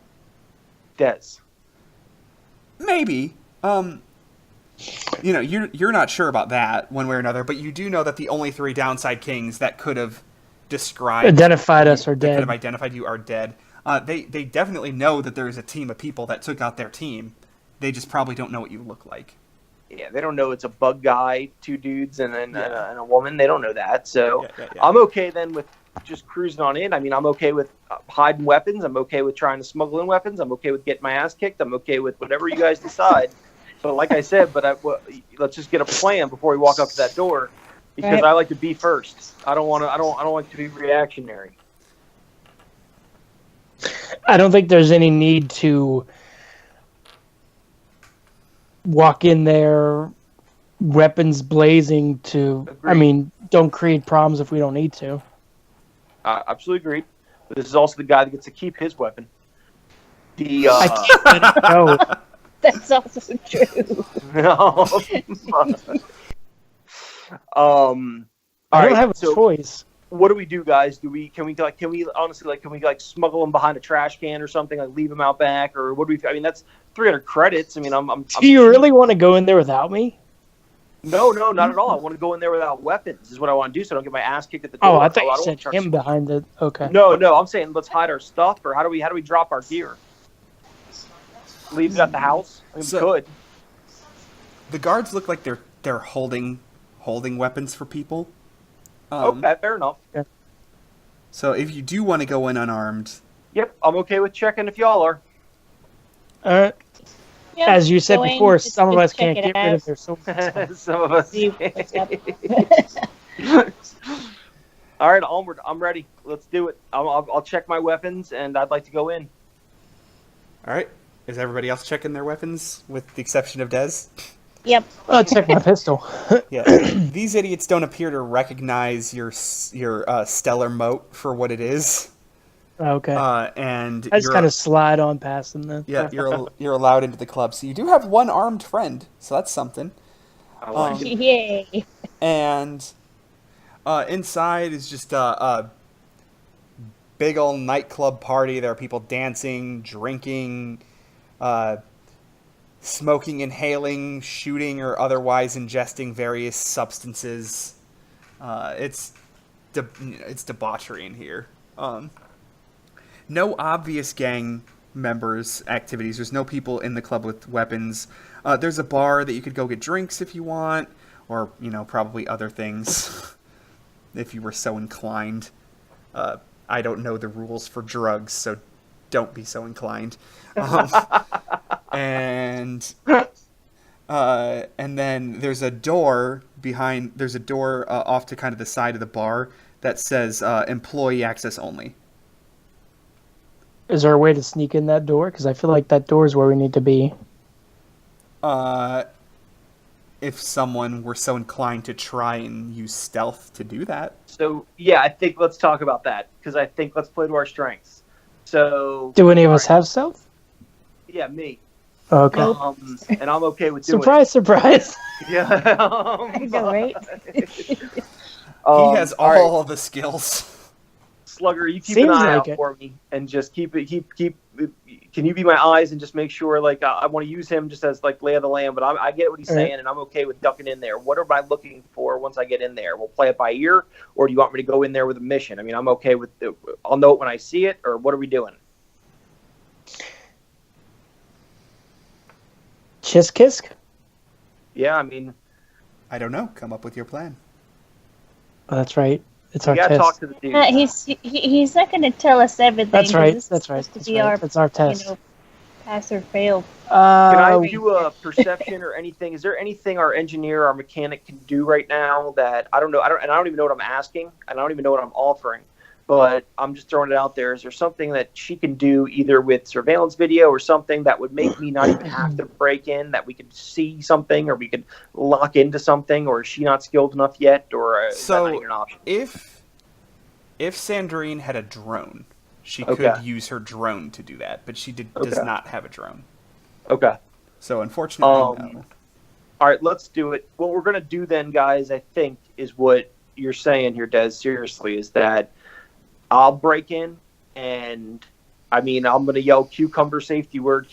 Dez. Maybe. You're not sure about that one way or another, but you do know that the only 3 downside kings that could have Identified us are that could dead. have identified you are dead. They definitely know that there is a team of people that took out their team. They just probably don't know what you look like. Yeah, they don't know it's a bug guy, 2 dudes, and a woman. They don't know that. So Yeah. I'm okay then with just cruising on in. I mean, I'm okay with hiding weapons. I'm okay with trying to smuggle in weapons. I'm okay with getting my ass kicked. I'm okay with whatever you guys decide. But like I said, let's just get a plan before we walk up to that door, because Right. I like to be first. I don't like to be reactionary. I don't think there's any need to walk in there weapons blazing to... I Agreed. mean, don't create problems if we don't need to. Absolutely agreed. But this is also the guy that gets to keep his weapon. I can't let it go. that's also true. All I don't right, have a so choice. what do we do, guys? Can we smuggle them behind a trash can or something, like leave them out back, or what do we? I mean, that's 300 credits. I mean, Do you really want to go in there without me? No, not at all. I want to go in there without weapons. Is what I want to do, so I don't get my ass kicked at the door. Oh, I thought don't you want said to him behind the... Okay. No. I'm saying let's hide our stuff, or how do we drop our gear? Leave it at the house. I mean, So- we could. The guards look like they're holding weapons for people. Okay, fair enough. So if you do want to go in unarmed, Yep, I'm okay with checking if y'all are. Yeah, As you said go in, before, just- some of just us check can't it get rid out. of their souls. Some of us. See what's up. All right, onward. I'm ready. Let's do it. I'll check my weapons, and I'd like to go in. All right. Is everybody else checking their weapons, with the exception of Dez? Yep. I'll check my pistol. Yeah. These idiots don't appear to recognize your stellar moat for what it is. Okay. And I just kind of slide on past them then. yeah, you're allowed into the club. So you do have one armed friend, so that's something. I like it. Yay. And inside is just a big old nightclub party. There are people dancing, drinking, smoking, inhaling, shooting, or otherwise ingesting various substances. It's debauchery in here. No obvious gang members activities. There's no people in the club with weapons. There's a bar that you could go get drinks if you want, or probably other things if you were so inclined. I don't know the rules for drugs, so don't be so inclined. And then there's a door behind. There's a door off to kind of the side of the bar that says employee access only. Is there a way to sneak in that door? Because I feel like that door is where we need to be. If someone were so inclined to try and use stealth to do that. So yeah, I think let's talk about that because I think let's play to our strengths. So Do any of us have stealth? yeah, me. Okay. And I'm okay with doing Surprise, surprise. it. Yeah. I know, right? He has all right. all the skills. Slugger, you keep Seems an eye like out it. for me and just keep. Can you be my eyes and just make sure? Like, I want to use him just as like lay of the land, but I get what he's All right. saying, and I'm okay with ducking in there. What am I looking for once I get in there? We'll play it by ear, or do you want me to go in there with a mission? I mean, I'm okay with. I'll know it when I see it, or what are we doing? Chiskisk? Yeah, I mean, I don't know. Come up with your plan. Oh, that's right. It's we our gotta test. talk to the dude. He's not going to tell us everything. That's 'cause right. this is That's right. supposed That's to be right. That's our test. Pass or fail. Can I Uh, do a perception or anything? Is there anything our engineer, our mechanic can do right now that I don't know? I don't even know what I'm asking, and I don't even know what I'm offering. But I'm just throwing it out there. Is there something that she can do, either with surveillance video or something that would make me not even have to break in? That we could see something, or we could lock into something, or is she not skilled enough yet, or is that not even an option? If Sandrine had a drone, she Okay. could use her drone to do that, but she does Okay. not have a drone. Okay. So unfortunately, no. All right, let's do it. What we're going to do then, guys, I think, is what you're saying here, Des, seriously, is that I'll break in, and, I mean, I'm going to yell cucumber safety word,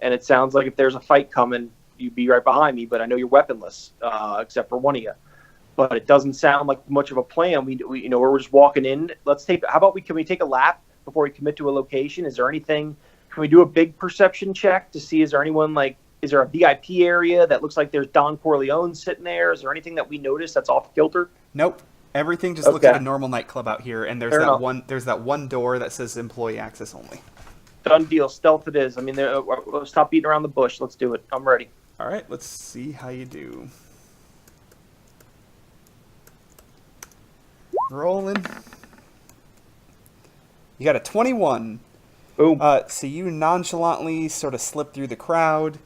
and it sounds like if there's a fight coming, you'd be right behind me, but I know you're weaponless, except for one of you. But it doesn't sound like much of a plan. We we're just walking in. Can we take a lap before we commit to a location? Is there anything? Can we do a big perception check to see is there anyone is there a VIP area that looks like there's Don Corleone sitting there? Is there anything that we notice that's off kilter? Nope. Everything just looks Okay. like a normal nightclub out here, and there's Fair that enough. one. There's that one door that says employee access only. Done deal. Stealth it is. I mean, stop beating around the bush. Let's do it. I'm ready. All right, let's see how you do. Rolling. You got a 21. Boom. So you nonchalantly sort of slip through the crowd.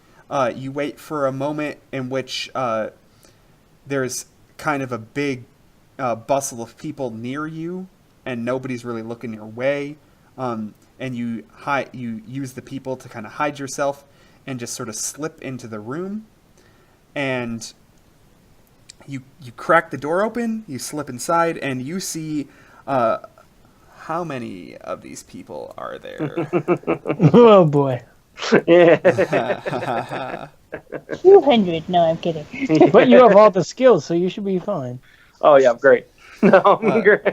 You wait for a moment in which there's kind of a big bustle of people near you, and nobody's really looking your way. And you use the people to kind of hide yourself, and just sort of slip into the room. And you crack the door open. You slip inside, and you see. How many of these people are there? oh boy. Yeah. 200. No, I'm kidding. But you have all the skills, so you should be fine. Oh yeah, I'm great. No, I'm great.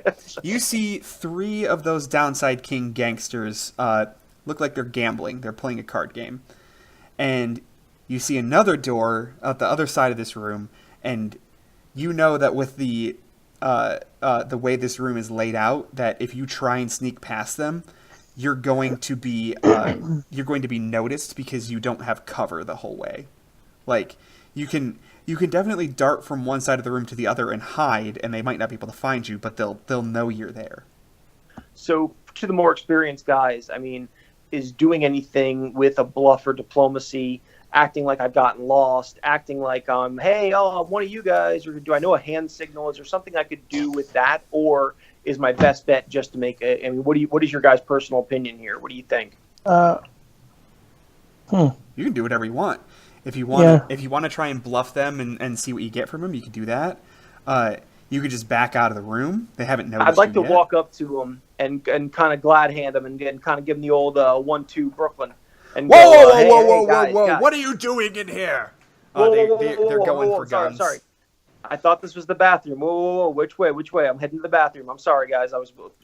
You see 3 of those Downside King gangsters look like they're gambling. They're playing a card game. And you see another door at the other side of this room, and you know that with the way this room is laid out, that if you try and sneak past them, you're going to be noticed because you don't have cover the whole way. Like, you can definitely dart from one side of the room to the other and hide, and they might not be able to find you, but they'll know you're there. So, to the more experienced guys, I mean, is doing anything with a bluff or diplomacy, acting like I've gotten lost, acting like hey, I'm one of you guys, or do I know a hand signal? Is there something I could do with that, or is my best bet just to make a? I mean, what is your guys' personal opinion here? What do you think? You can do whatever you want. If you want, if you want to try and bluff them and see what you get from them, you can do that. You could just back out of the room. They haven't noticed. I'd like to yet. walk up to them and kind of glad hand them and kind of give them the old 1-2 Brooklyn. And Whoa! What are you doing in here? They're going for guns. Sorry. I thought this was the bathroom. Whoa. Which way? I'm heading to the bathroom. I'm sorry, guys.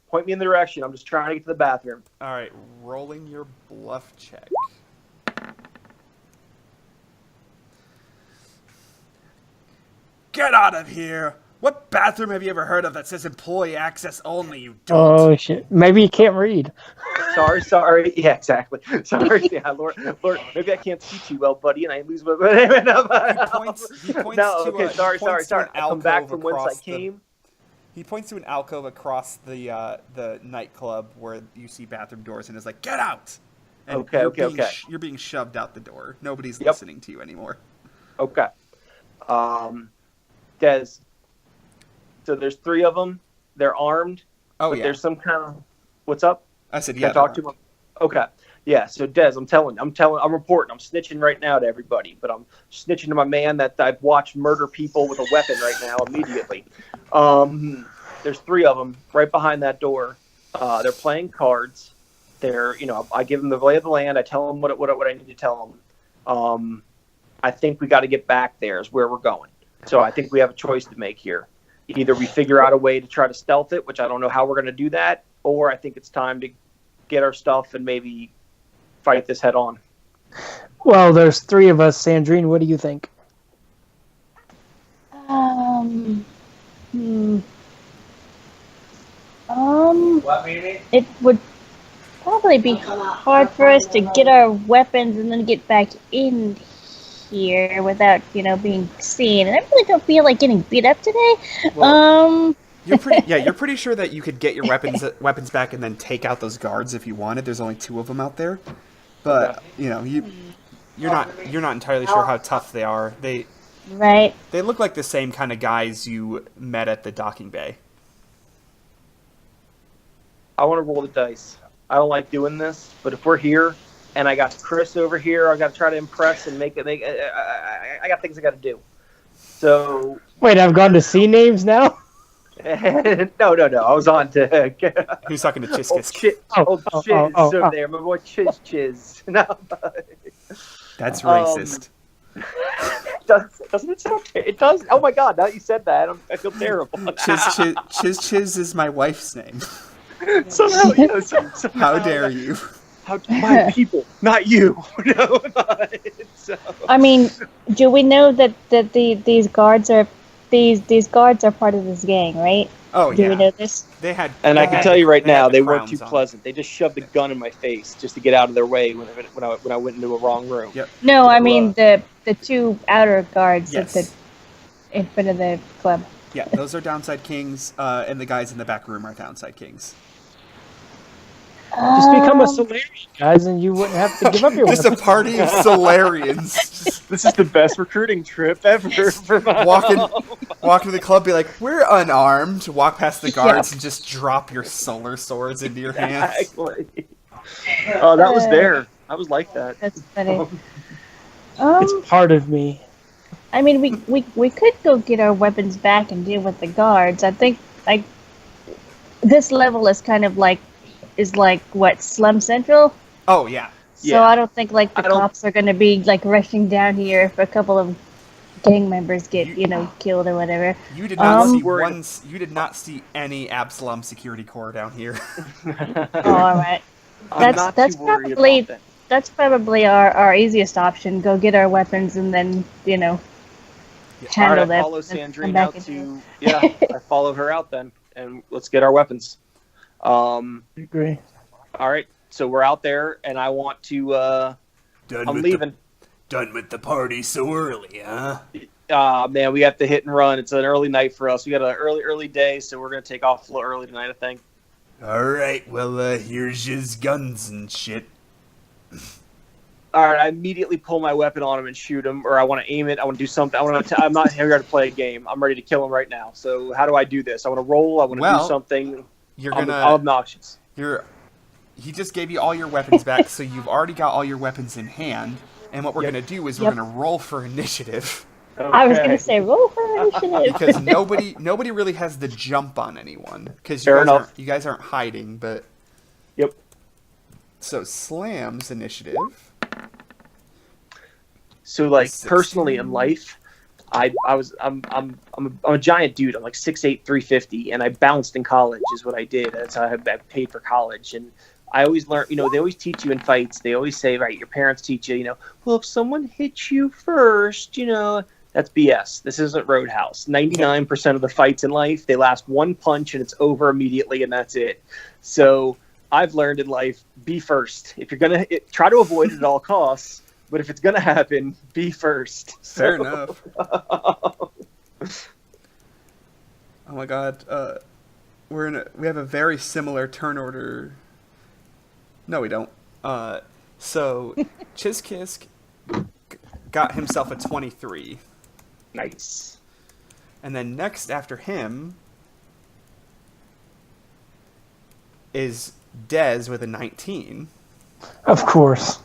Point me in the direction. I'm just trying to get to the bathroom. All right, rolling your bluff check. Get out of here! What bathroom have you ever heard of that says employee access only, you don't? Oh, shit. Maybe you can't read. Sorry. Yeah, exactly. Sorry. Yeah, Lord, maybe I can't see too well, buddy, and I lose my... He points no, to okay, a, sorry. I come back from whence I came. He points to an alcove across the nightclub where you see bathroom doors and is like, get out! And Okay. You're being shoved out the door. Nobody's listening to you anymore. Okay. Des, so there's 3 of them. They're armed. Oh, but yeah. There's some kind of... What's up? I said, Can yeah. I talk to them? Okay. Yeah, so Des, I'm reporting. I'm snitching right now to everybody, but I'm snitching to my man that I've watched murder people with a weapon right now immediately. There's 3 of them right behind that door. They're playing cards. They're, I give them the lay of the land. I tell them what I need to tell them. I think we got to get back there is where we're going. So I think we have a choice to make here. Either we figure out a way to try to stealth it, which I don't know how we're going to do that, or I think it's time to get our stuff and maybe fight this head on. Well, there's 3 of us. Sandrine, what do you think? It would probably be hard for us to get our weapons and then get back in here without, being seen. And I really don't feel like getting beat up today. Well, you're pretty sure that you could get your weapons back and then take out those guards if you wanted. There's only 2 of them out there, but you're not entirely sure how tough they are. They look like the same kind of guys you met at the docking bay. I want to roll the dice. I don't like doing this, but if we're here and I got Chris over here, I got to try to impress and make it. I got things I got to do. So wait, I've gone to C names now. No. I was on to. Who's talking to Chiz? Chiz over there. My boy Chiz. No. That's racist. Doesn't it sound? It does. Oh my God! Now that you said that, I feel terrible. Chiz is my wife's name. Somehow, how dare you? My people, not you. No, so. I mean, do we know that these guards are part of this gang, right? Oh, do we know this? They had, and I can tell you right now, they weren't too on. pleasant. They just shoved a gun in my face just to get out of their way when I went into a wrong room. Yep. No, I mean the 2 outer guards yes. in front of the club. Yeah, those are downside kings, and the guys in the back room are downside kings. Just become a Solarian, guys, and you wouldn't have to give up your Just a weapons. party of Solarians. This is the best recruiting trip ever. Walk into the club, be like, we're unarmed. Walk past the guards and just drop your solar swords into your hands. Exactly. Oh, that was there. I was like that. That's funny. It's part of me. I mean, we could go get our weapons back and deal with the guards. I think this level is kind of like what, Slum Central? Oh yeah. So I don't think the cops are going to be rushing down here if a couple of gang members get killed or whatever. You did not see You did not see any Absalom Security Corps down here. Oh, all right. That's probably our easiest option. Go get our weapons and then handle them. I follow Sandrine out to. Yeah, I follow her out then, and let's get our weapons. I agree. All right, so we're out there, and I want to. I'm leaving. Done with the party so early, huh? Man, we have to hit and run. It's an early night for us. We got an early day, so we're gonna take off a little early tonight, I think. Alright, well, here's his guns and shit. All right, I immediately pull my weapon on him and shoot him, or I want to aim it. I want to do something. I'm not here to play a game. I'm ready to kill him right now. So how do I do this? I want to roll. I want to do something. I'm obnoxious. He just gave you all your weapons back, so you've already got all your weapons in hand. And what we're going to do is we're going to roll for initiative. Okay. I was going to say roll for initiative. Because nobody really has the jump on anyone. Because you guys aren't hiding, but... Yep. So Slam's initiative... So, like, 16. personally in life, I'm a giant dude. I'm like 6'8", 350, and I bounced in college is what I did. That's how I paid for college. And I always learned, they always teach you in fights. They always say, right, your parents teach you, well, if someone hits you first, that's BS. This isn't Roadhouse. 99% of the fights in life, they last one punch and it's over immediately, and that's it. So I've learned in life, be first. If you're going to try to avoid it at all costs, but if it's going to happen, be first. Fair enough. Oh my god. We have a very similar turn order. No, we don't. So Chiskisk got himself a 23. Nice. And then next after him is Dez with a 19. Of course.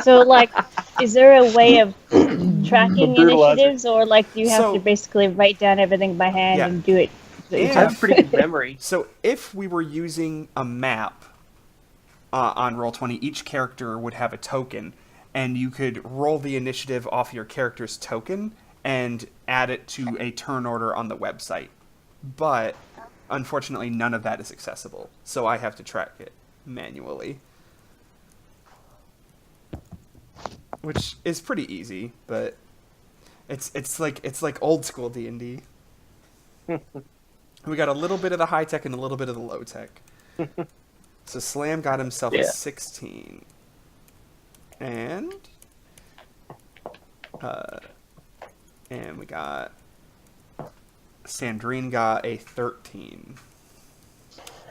So, like, is there a way of tracking initiatives, or like do you have to basically write down everything by hand and do it? I have pretty good memory. So if we were using a map on Roll20, each character would have a token, and you could roll the initiative off your character's token and add it to a turn order on the website. But unfortunately, none of that is accessible, so I have to track it manually. Which is pretty easy, but it's like old school D&D. We got a little bit of the high tech and a little bit of the low tech. So Slam got himself a 16, and we got Sandrine got a 13.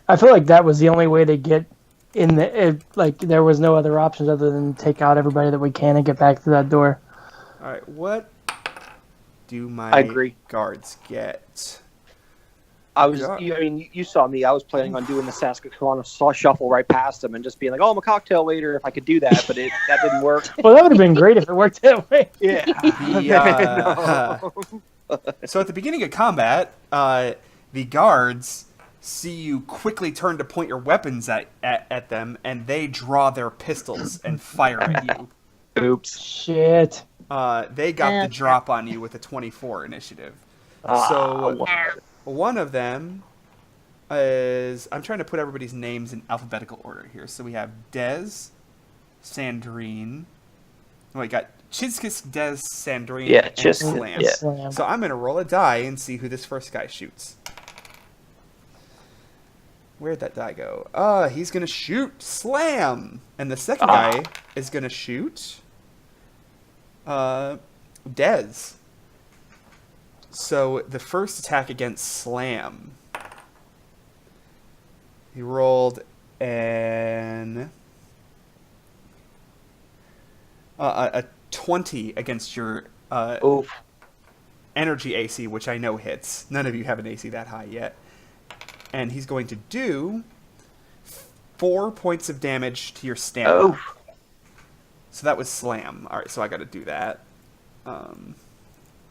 I feel like that was the only way to get in there was no other options other than take out everybody that we can and get back to that door. All right, what do my guards get? You saw me. I was planning on doing the Saskatchewan shuffle right past them and just being like, "Oh, I'm a cocktail waiter." If I could do that, but that didn't work. Well, that would have been great if it worked that way. Yeah. So at the beginning of combat, the guards see you quickly turn to point your weapons at them, and they draw their pistols and fire at you. Oops. Shit. They got the drop on you with a 24 initiative. So one of them is... I'm trying to put everybody's names in alphabetical order here. So we have Dez, Sandrine... Oh, we got Chiskisk, Dez, Sandrine, and Slam. Yeah. So I'm going to roll a die and see who this first guy shoots. Where'd that die go? He's going to shoot Slam. And the second guy is going to shoot Dez. So the first attack against Slam, he rolled a 20 against your energy AC, which I know hits. None of you have an AC that high yet. And he's going to do 4 points of damage to your stamina. So that was Slam. All right, so I got to do that.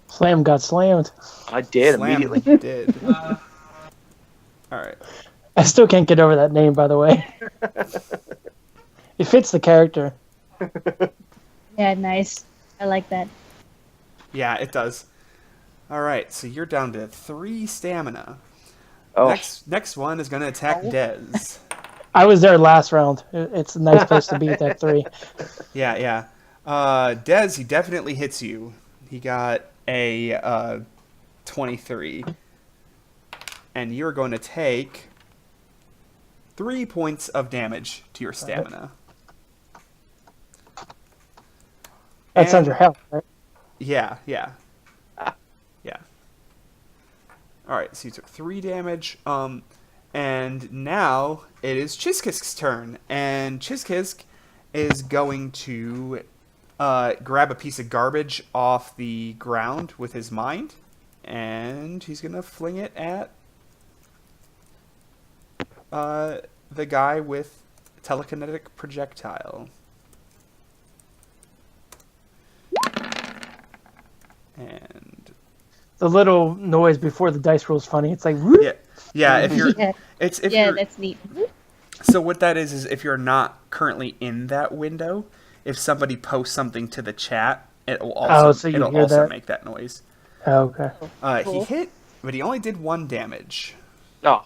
Slam got slammed. I did Slam immediately. Did. All right. I still can't get over that name, by the way. It fits the character. Yeah, nice. I like that. Yeah, it does. All right, so you're down to 3 stamina. Oh. Next one is going to attack Dez. I was there last round. It's a nice place to be at that 3. Yeah. Dez, he definitely hits you. He got a 23. And you're going to take 3 points of damage to your stamina. That's under health, right? Yeah. Yeah. All right. So you took 3 damage. And now it is Chiskisk's turn, and Chiskisk is going to grab a piece of garbage off the ground with his mind, and he's gonna fling it at the guy with telekinetic projectile. And The little noise before the dice roll is funny. It's like, whoop. yeah. If you're, Yeah. if Yeah, you're, that's neat. so what that is if you're not currently in that window, if somebody posts something to the chat, it will also so you it'll hear also that? make that noise. Oh, okay. He Cool. hit, but he only did 1 damage. Oh,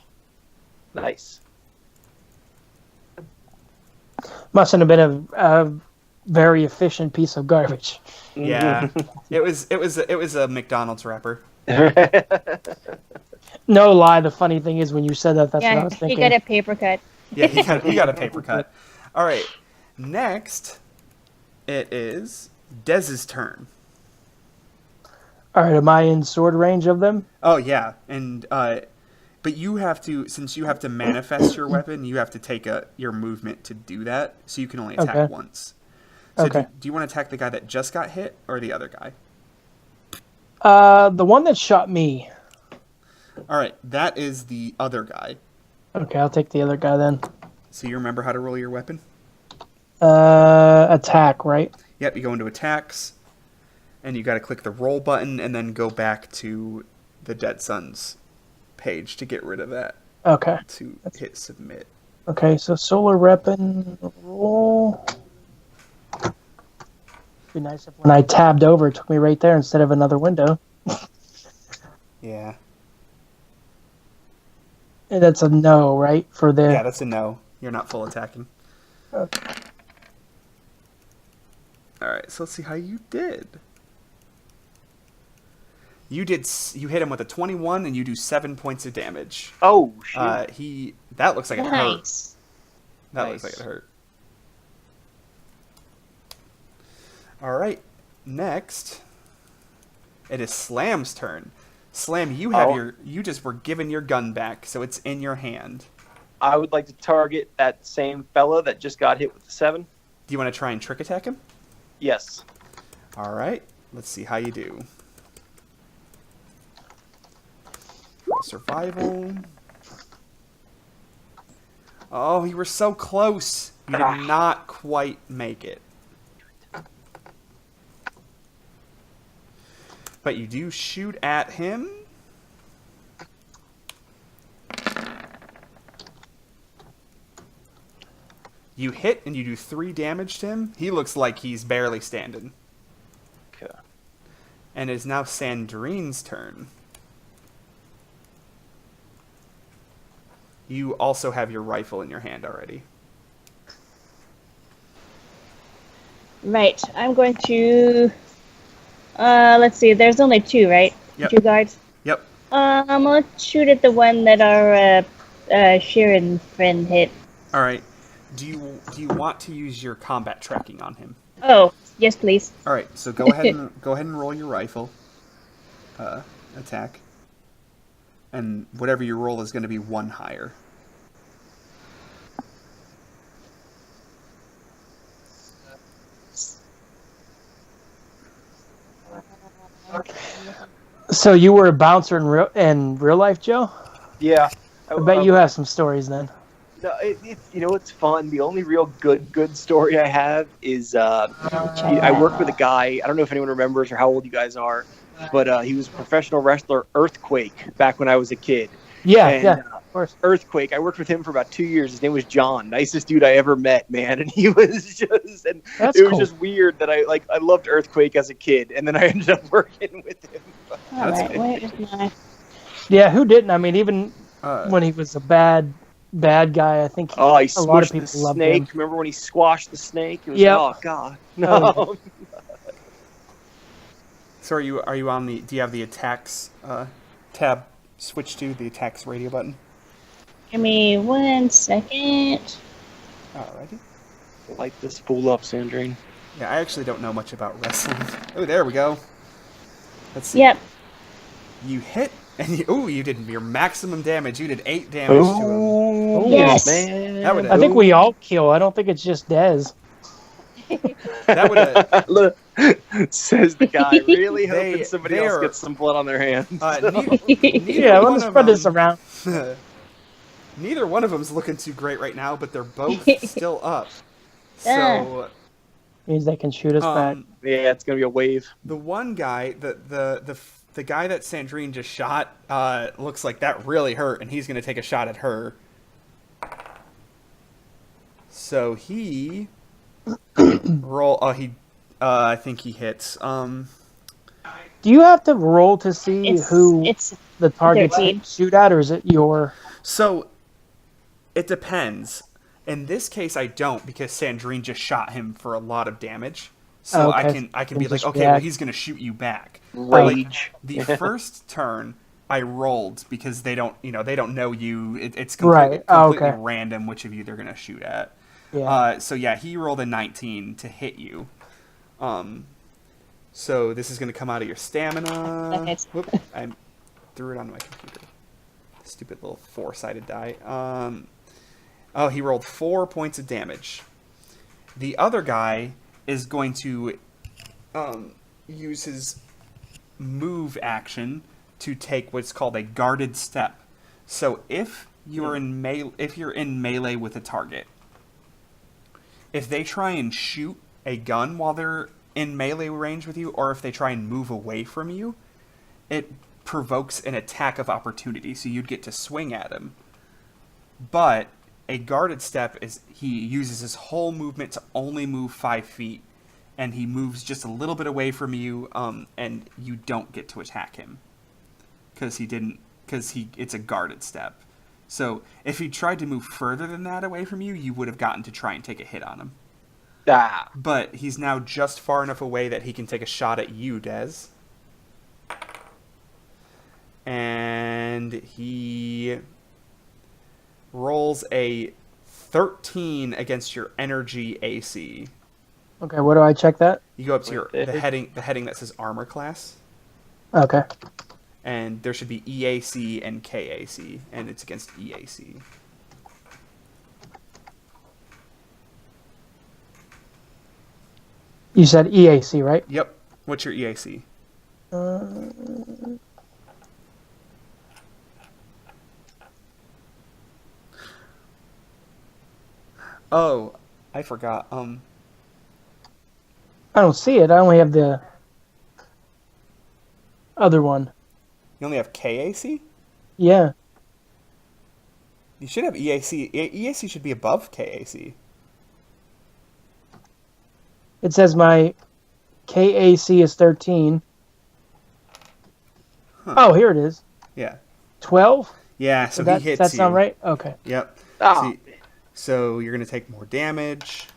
nice. Mustn't have been a very efficient piece of garbage. Yeah, it was a McDonald's wrapper. No lie, the funny thing is when you said that, that's what I Yeah, was he thinking. got a paper cut. Yeah, he got a paper cut. All right, next it is Dez's turn. All right, am I in sword range of them? Oh yeah, and but you have to, since you have to manifest your weapon, you have to take your movement to do that. So you can only attack Okay. once. So Okay. do you want to attack the guy that just got hit or the other guy? The one that shot me. All right, that is the other guy. Okay, I'll take the other guy then. So you remember how to roll your weapon? Attack, right? Yep, you go into attacks, and you got to click the roll button, and then go back to the Dead Sons page to get rid of that. Okay. To hit submit. Okay, so solar weapon roll. Be nice if when I tabbed over, it took me right there instead of another window. Yeah. And that's a no, right? For the Yeah, that's a no. You're not full attacking. Okay. All right, so let's see how you did. You hit him with a 21, and you do 7 points of damage. Oh, shit. That looks like it hurt. Nice. That looks like it hurt. All right, next, it is Slam's turn. Slam, you have you just were given your gun back, so it's in your hand. I would like to target that same fella that just got hit with the 7. Do you want to try and trick attack him? Yes. All right, let's see how you do. Roll survival. Oh, you were so close. You did not quite make it. But you do shoot at him. You hit and you do 3 damage to him. He looks like he's barely standing. Okay. And it is now Sandrine's turn. You also have your rifle in your hand already. Right, I'm going to... let's see, there's only 2, right? Yep. 2 guards? Yep. Let's shoot at the one that our Sharon friend hit. All right. Do you want to use your combat tracking on him? Oh, yes, please. All right. So go ahead and roll your rifle attack, and whatever you roll is going to be 1 higher. So you were a bouncer in real life, Joe? Yeah. I bet you have some stories then. No, it's it's fun. The only real good story I have is I work with a guy. I don't know if anyone remembers or how old you guys are, but he was a professional wrestler, Earthquake, back when I was a kid. Yeah, And, yeah, of course. Earthquake. I worked with him for about 2 years. His name was John. Nicest dude I ever met, man. And he was just, and That's it was cool. just weird that I loved Earthquake as a kid, and then I ended up working with him. Alright, where is my... Yeah, who didn't? I mean, even Uh, when he was a bad guy, I think Oh, he a lot of smushed the people loved snake. him. Remember when he squashed the snake? It was, Yep. Oh God, no. Oh, so are you on the? Do you have the attacks tab switched to the attacks radio button? Give me 1 second. Alrighty. Light this fool up, Sandrine. Yeah, I actually don't know much about wrestling. Oh, there we go. Let's see. Yep. You hit, and you did your maximum damage. You did 8 damage to him. Oh, Yes. man. That would've- I think we all kill. I don't think it's just Dez. That would've- Look, says the guy, really hoping They- somebody they else are- gets some blood on their hands. Neither Yeah, let one me of spread this them- around. Neither one of them's looking too great right now, but they're both still up. Ah. So, Means they can shoot us back. Yeah, it's gonna be a wave. the one guy, the guy that Sandrine just shot, looks like that really hurt, and he's going to take a shot at her. So he roll. Oh, I think he hits. Do you have to roll to see who It's the targets 13. shoot at, or is it your? So it depends. In this case, I don't, because Sandrine just shot him for a lot of damage. So Okay. I can be Can like, just okay, well, react. he's going to shoot you back. Rage. The first turn I rolled because they don't know you. It's completely, Right. Oh, completely okay. random which of you they're going to shoot at. Yeah. So yeah, he rolled a 19 to hit you. So this is going to come out of your stamina. Nice. Whoop, I threw it on my computer. Stupid little 4-sided die. Oh, he rolled 4 points of damage. The other guy is going to use his move action to take what's called a guarded step. So if you're in melee with a target, if they try and shoot a gun while they're in melee range with you, or if they try and move away from you, it provokes an attack of opportunity. So you'd get to swing at him. But a guarded step is he uses his whole movement to only move 5 feet, and he moves just a little bit away from you, and you don't get to attack him because it's a guarded step. So if he tried to move further than that away from you, you would have gotten to try and take a hit on him. Ah. But he's now just far enough away that he can take a shot at you, Dez. And he rolls a 13 against your energy AC. Okay. Where do I check that? You go up to Right the there. heading that says armor class, Okay. and there should be EAC and KAC, and it's against EAC. You said EAC, right? Yep. What's your EAC? Oh, I forgot. I don't see it. I only have the other one. You only have KAC? Yeah. You should have EAC. EAC should be above KAC. It says my KAC is 13. Huh. Oh, here it is. Yeah. 12? Yeah, so Does he hits that you. sound right? Okay. Yep. Ah. So you're going to take more damage.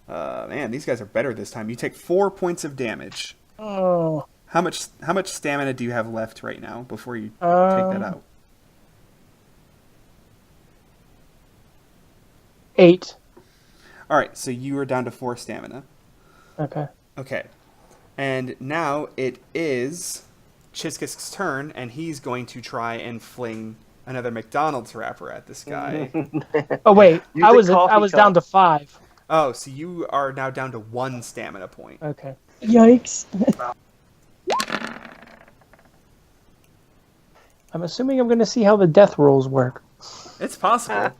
Man, these guys are better this time. You take 4 points of damage. Oh. How much stamina do you have left right now before you take that out? 8. All right, so you are down to 4 stamina. Okay. Okay. And now it is Chiskisk's turn, and he's going to try and fling another McDonald's wrapper at this guy. Oh wait, Use I the was coffee down cup. to 5. Oh, so you are now down to 1 stamina point. Okay. Yikes. I'm assuming I'm going to see how the death rolls work. It's possible.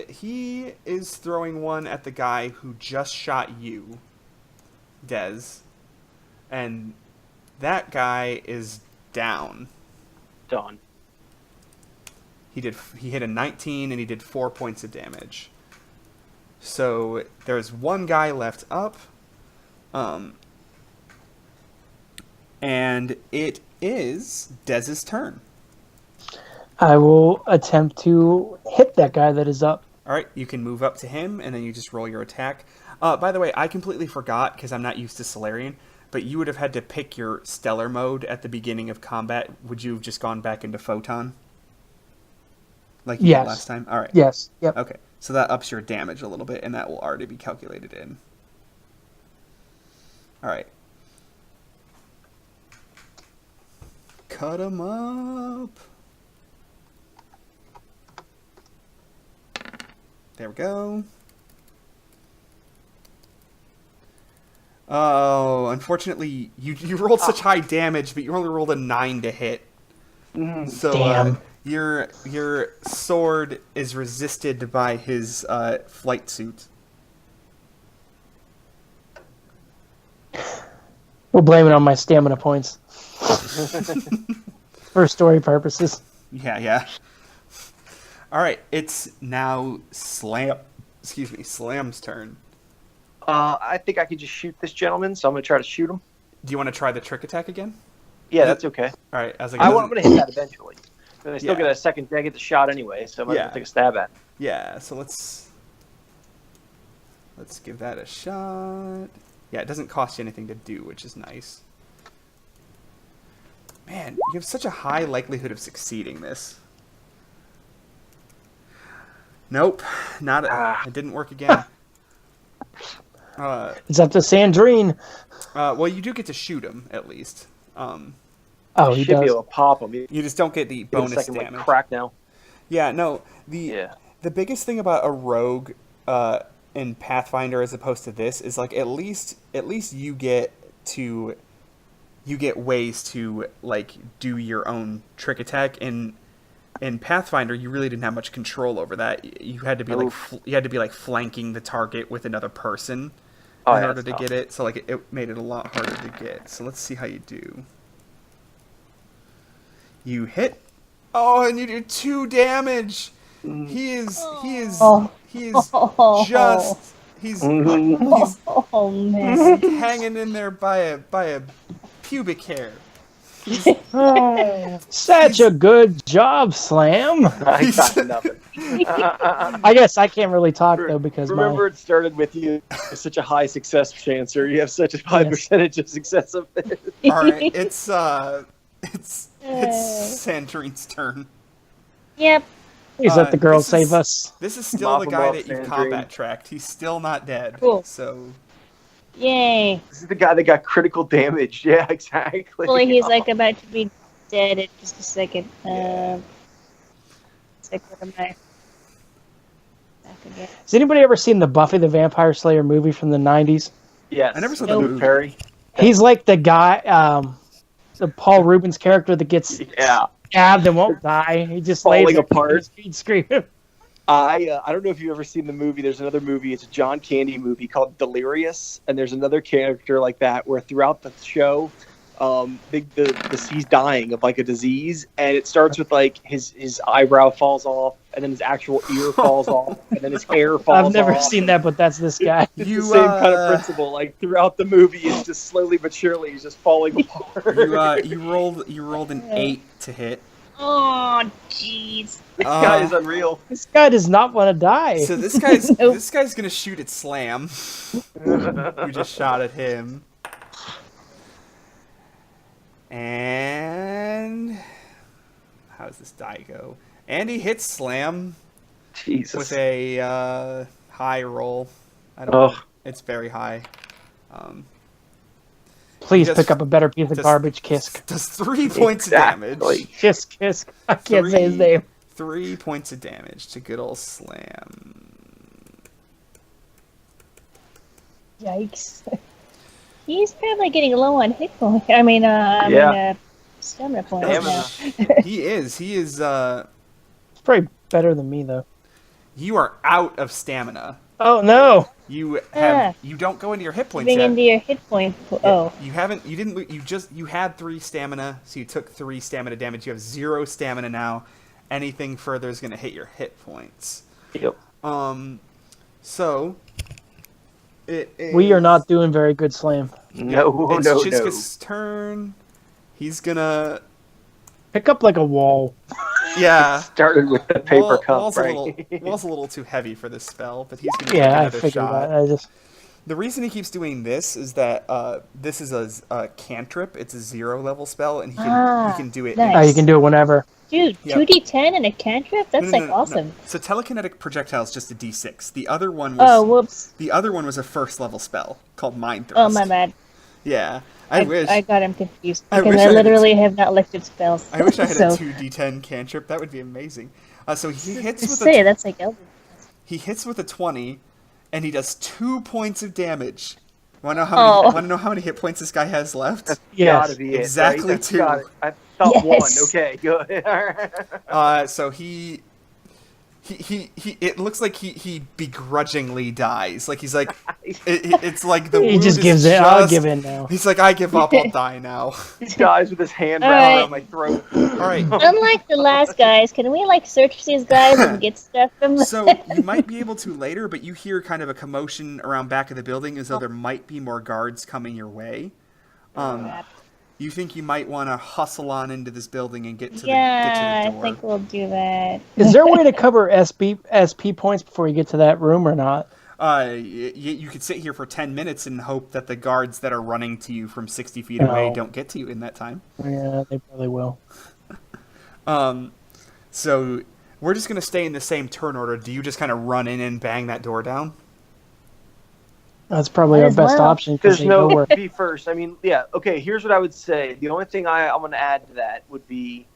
He is throwing one at the guy who just shot you, Dez. And that guy is down. Done. He hit a 19 and he did 4 points of damage. So there's one guy left up. And it is Dez's turn. I will attempt to hit that guy that is up. All right, you can move up to him, and then you just roll your attack. By the way, I completely forgot, because I'm not used to Solarian, but you would have had to pick your Stellar mode at the beginning of combat. Would you have just gone back into Photon? Like you did Yes. last time? All right. Yes. Yep. Okay, so that ups your damage a little bit, and that will already be calculated in. All right. Cut him up. There we go. Oh, unfortunately, you rolled such high damage, but you only rolled a 9 to hit. So Damn. your sword is resisted by his flight suit. We'll blame it on my stamina points. For story purposes. Yeah. All right, it's now Slam's turn. I think I could just shoot this gentleman, so I'm going to try to shoot him. Do you want to try the trick attack again? Yeah, that's okay. All right, as I'm going to hit that eventually. But I still Yeah. get a second. I get the shot anyway, so I might as well take a stab at it. Yeah, so let's give that a shot. Yeah, it doesn't cost you anything to do, which is nice. Man, you have such a high likelihood of succeeding this. Nope, not it didn't work again. It's up to Sandrine. Well, you do get to shoot him at least. Oh, he should does. be able to pop him. You just don't get the Give it a bonus second, damage. like, crack now. Yeah, no. The biggest thing about a rogue in Pathfinder as opposed to this is like at least you get ways to like do your own trick attack. In Pathfinder, you really didn't have much control over that. You had to be like flanking the target with another person in order to get it. So like it made it a lot harder to get. So let's see how you do. You hit. Oh, and you do 2 damage. He is Oh, man. hanging in there by a pubic hair. Such a good job, Slam. I got nothing. I guess I can't really talk though because Remember, it started with you. Such a high success chancer. You have such a high percentage of success of this. All right, it's Sandrine's turn. Yep. please let the girl this save is- us. This is still Mop the him guy up, that you Sandrine. combat tracked. He's still not dead. Cool. So Yay. This is the guy that got critical damage. Yeah, exactly. Hopefully he's like about to be dead in just a second. It's like, what am I? Back again. Has anybody ever seen the Buffy the Vampire Slayer movie from the 90s? Yes. I never saw the the Luke movie. Perry. He's like the guy, the Paul Rubens character that gets Yeah. stabbed and won't die. He just Falling lays there apart. and screaming. I don't know if you've ever seen the movie. There's another movie. It's a John Candy movie called Delirious, and there's another character like that where throughout the show, he's dying of like a disease, and it starts with like his eyebrow falls off, and then his actual ear falls off, and then his hair falls off. I've never seen that, but that's this guy. It's the same kind of principle. Like throughout the movie, it's just slowly but surely he's just falling apart. you rolled an 8 to hit. Oh, jeez. This guy is unreal. This guy does not want to die. So this guy's Nope. this guy's gonna shoot at Slam, who just shot at him. And how does this die go? And he hits Slam Jesus. with a high roll. I don't know. It's very high. Please just- pick up a better piece of just- garbage, Kisk. Does 3 points of damage. Kisk. I can't say his name. 3 points of damage to good old Slam. Yikes. He's probably getting low on hit points. Stamina points Stamina. now. He is. It's probably better than me, though. You are out of stamina. Oh, no. You don't go into your hit points Moving yet. into your hit point. Oh. You had 3 stamina, so you took 3 stamina damage. You have 0 stamina now. Anything further is going to hit your hit points. Yep. So it is, We are not doing very good, Slam. No, it's no, Chiska's turn. He's gonna Pick up like a wall. yeah. Started with the paper cup, Wall's right? a little too heavy for this spell, but he's gonna take Yeah, I another figured shot. that. The reason he keeps doing this is that this is a cantrip. It's a 0 level spell, and he can do it. nice. You can do it whenever. Dude, Yep. 2d10 and a cantrip? That's No. awesome. So telekinetic projectile is just a d6. The other one was Oh, whoops. the other one was a 1st level spell called Mind Thrust. Oh, my bad. Yeah, I wish. I got him confused I because wish I I had a literally have not lifted spells. I wish I had so, a 2d10 cantrip. That would be amazing. So he hits to with say that's like Elder. he hits with a 20, and he does 2 points of damage. Want to know how many? Oh. Want to know how many hit points this guy has left? That's Yes. gotta be it. Exactly right? That's 2. gotta- I thought Yes. 1. Okay, good. All right. So he it looks like he begrudgingly dies. Like he's like it's like the He wound just is gives it. just, I'll give in now. He's like, I give up, I'll die now. He dies with his hand All wrapped right. around my throat. Alright. Unlike the last guys, can we like search these guys and get stuff from them? So you might be able to later, but you hear kind of a commotion around back of the building as though there might be more guards coming your way. You think you might want to hustle on into this building and get to Yeah, the I door. think we'll do that. Is there a way to cover SP points before you get to that room or not? You could sit here for 10 minutes and hope that the guards that are running to you from 60 feet away No. don't get to you in that time. Yeah, they probably will. So we're just going to stay in the same turn order. Do you just kind of run in and bang that door down? That's probably Might our as best well. option because There's they know no where. be first. I mean, yeah. Okay, here's what I would say. The only thing I'm going to add to that would be,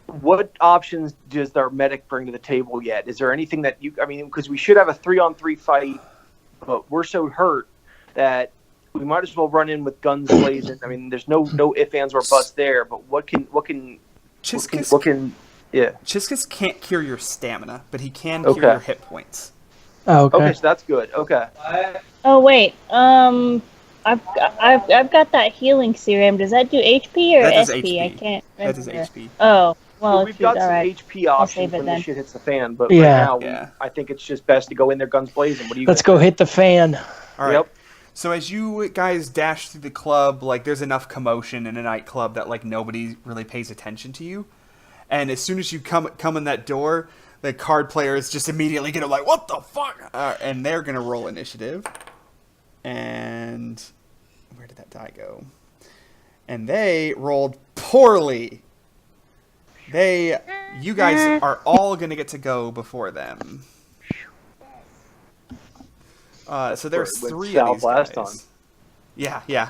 what options does our medic bring to the table yet? Is there anything that you? I mean, because we should have a 3-on-3 fight, but we're so hurt that we might as well run in with guns blazing. I mean, there's no ifs, ands, or buts there. But what can yeah? Chiskus can't cure your stamina, but he can Okay. cure your hit points. Oh, okay. Okay, so that's good. Okay. Oh wait, I've got that healing serum. Does that do HP or That does SP? I HP. can't That is remember. HP. Oh, well, We've shoot, got some alright. HP I'll options save it when then. this shit hits the fan, but Yeah. right now, Yeah. I think it's just best to go in there guns blazing. What do you? Let's guys go think? hit the fan. All right. Yep. So as you guys dash through the club, like there's enough commotion in a nightclub that like nobody really pays attention to you. And as soon as you come in that door, the card players just immediately get like, "What the fuck?" And they're gonna roll initiative. And where did that die go? And they rolled poorly. You guys are all gonna get to go before them. So there's Went 3 south of these last guys. time. Yeah.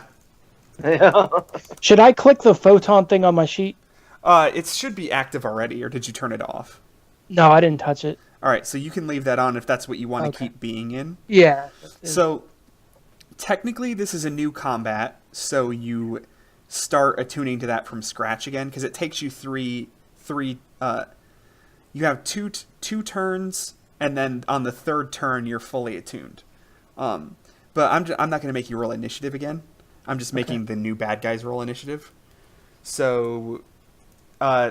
Should I click the photon thing on my sheet? It should be active already, or did you turn it off? No, I didn't touch it. All right, so you can leave that on if that's what you want to Okay. keep being in. Yeah. So technically, this is a new combat, so you start attuning to that from scratch again because it takes you three. You have two turns, and then on the third turn, you're fully attuned. But I'm not going to make you roll initiative again. I'm just making the new bad guys roll initiative. So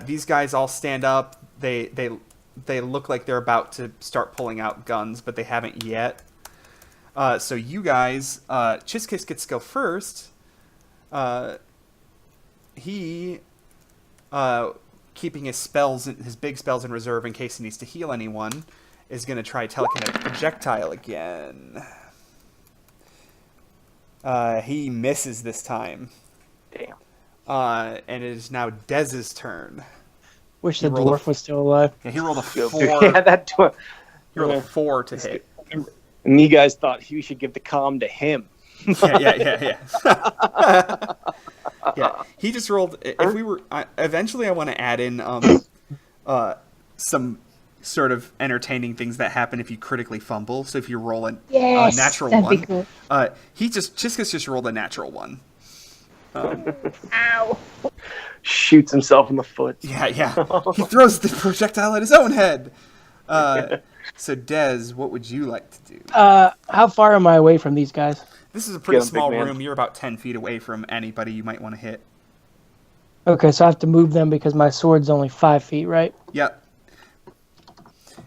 these guys all stand up. They look like they're about to start pulling out guns, but they haven't yet. So you guys, Chiskis gets to go first. He, keeping his big spells in reserve in case he needs to heal anyone, is going to try telekinetic projectile again. He misses this time. Damn. And it is now Dez's turn. Wish the rolled a- dwarf was still alive. Yeah, he rolled a 4. Yeah, that. He rolled a 4 to hit. And you guys thought you should give the comm to him. Yeah. Yeah, he just rolled. If we were eventually, I want to add in some sort of entertaining things that happen if you critically fumble. So if you roll a Yes, natural that'd 1, be cool. Chiskus just rolled a natural 1. Ow. Shoots himself in the foot. Yeah. He throws the projectile at his own head. So Dez, what would you like to do? How far am I away from these guys? This is a pretty Get him, big small man. room. You're about 10 feet away from anybody you might want to hit. Okay, so I have to move them because my sword's only 5 feet, right? Yep.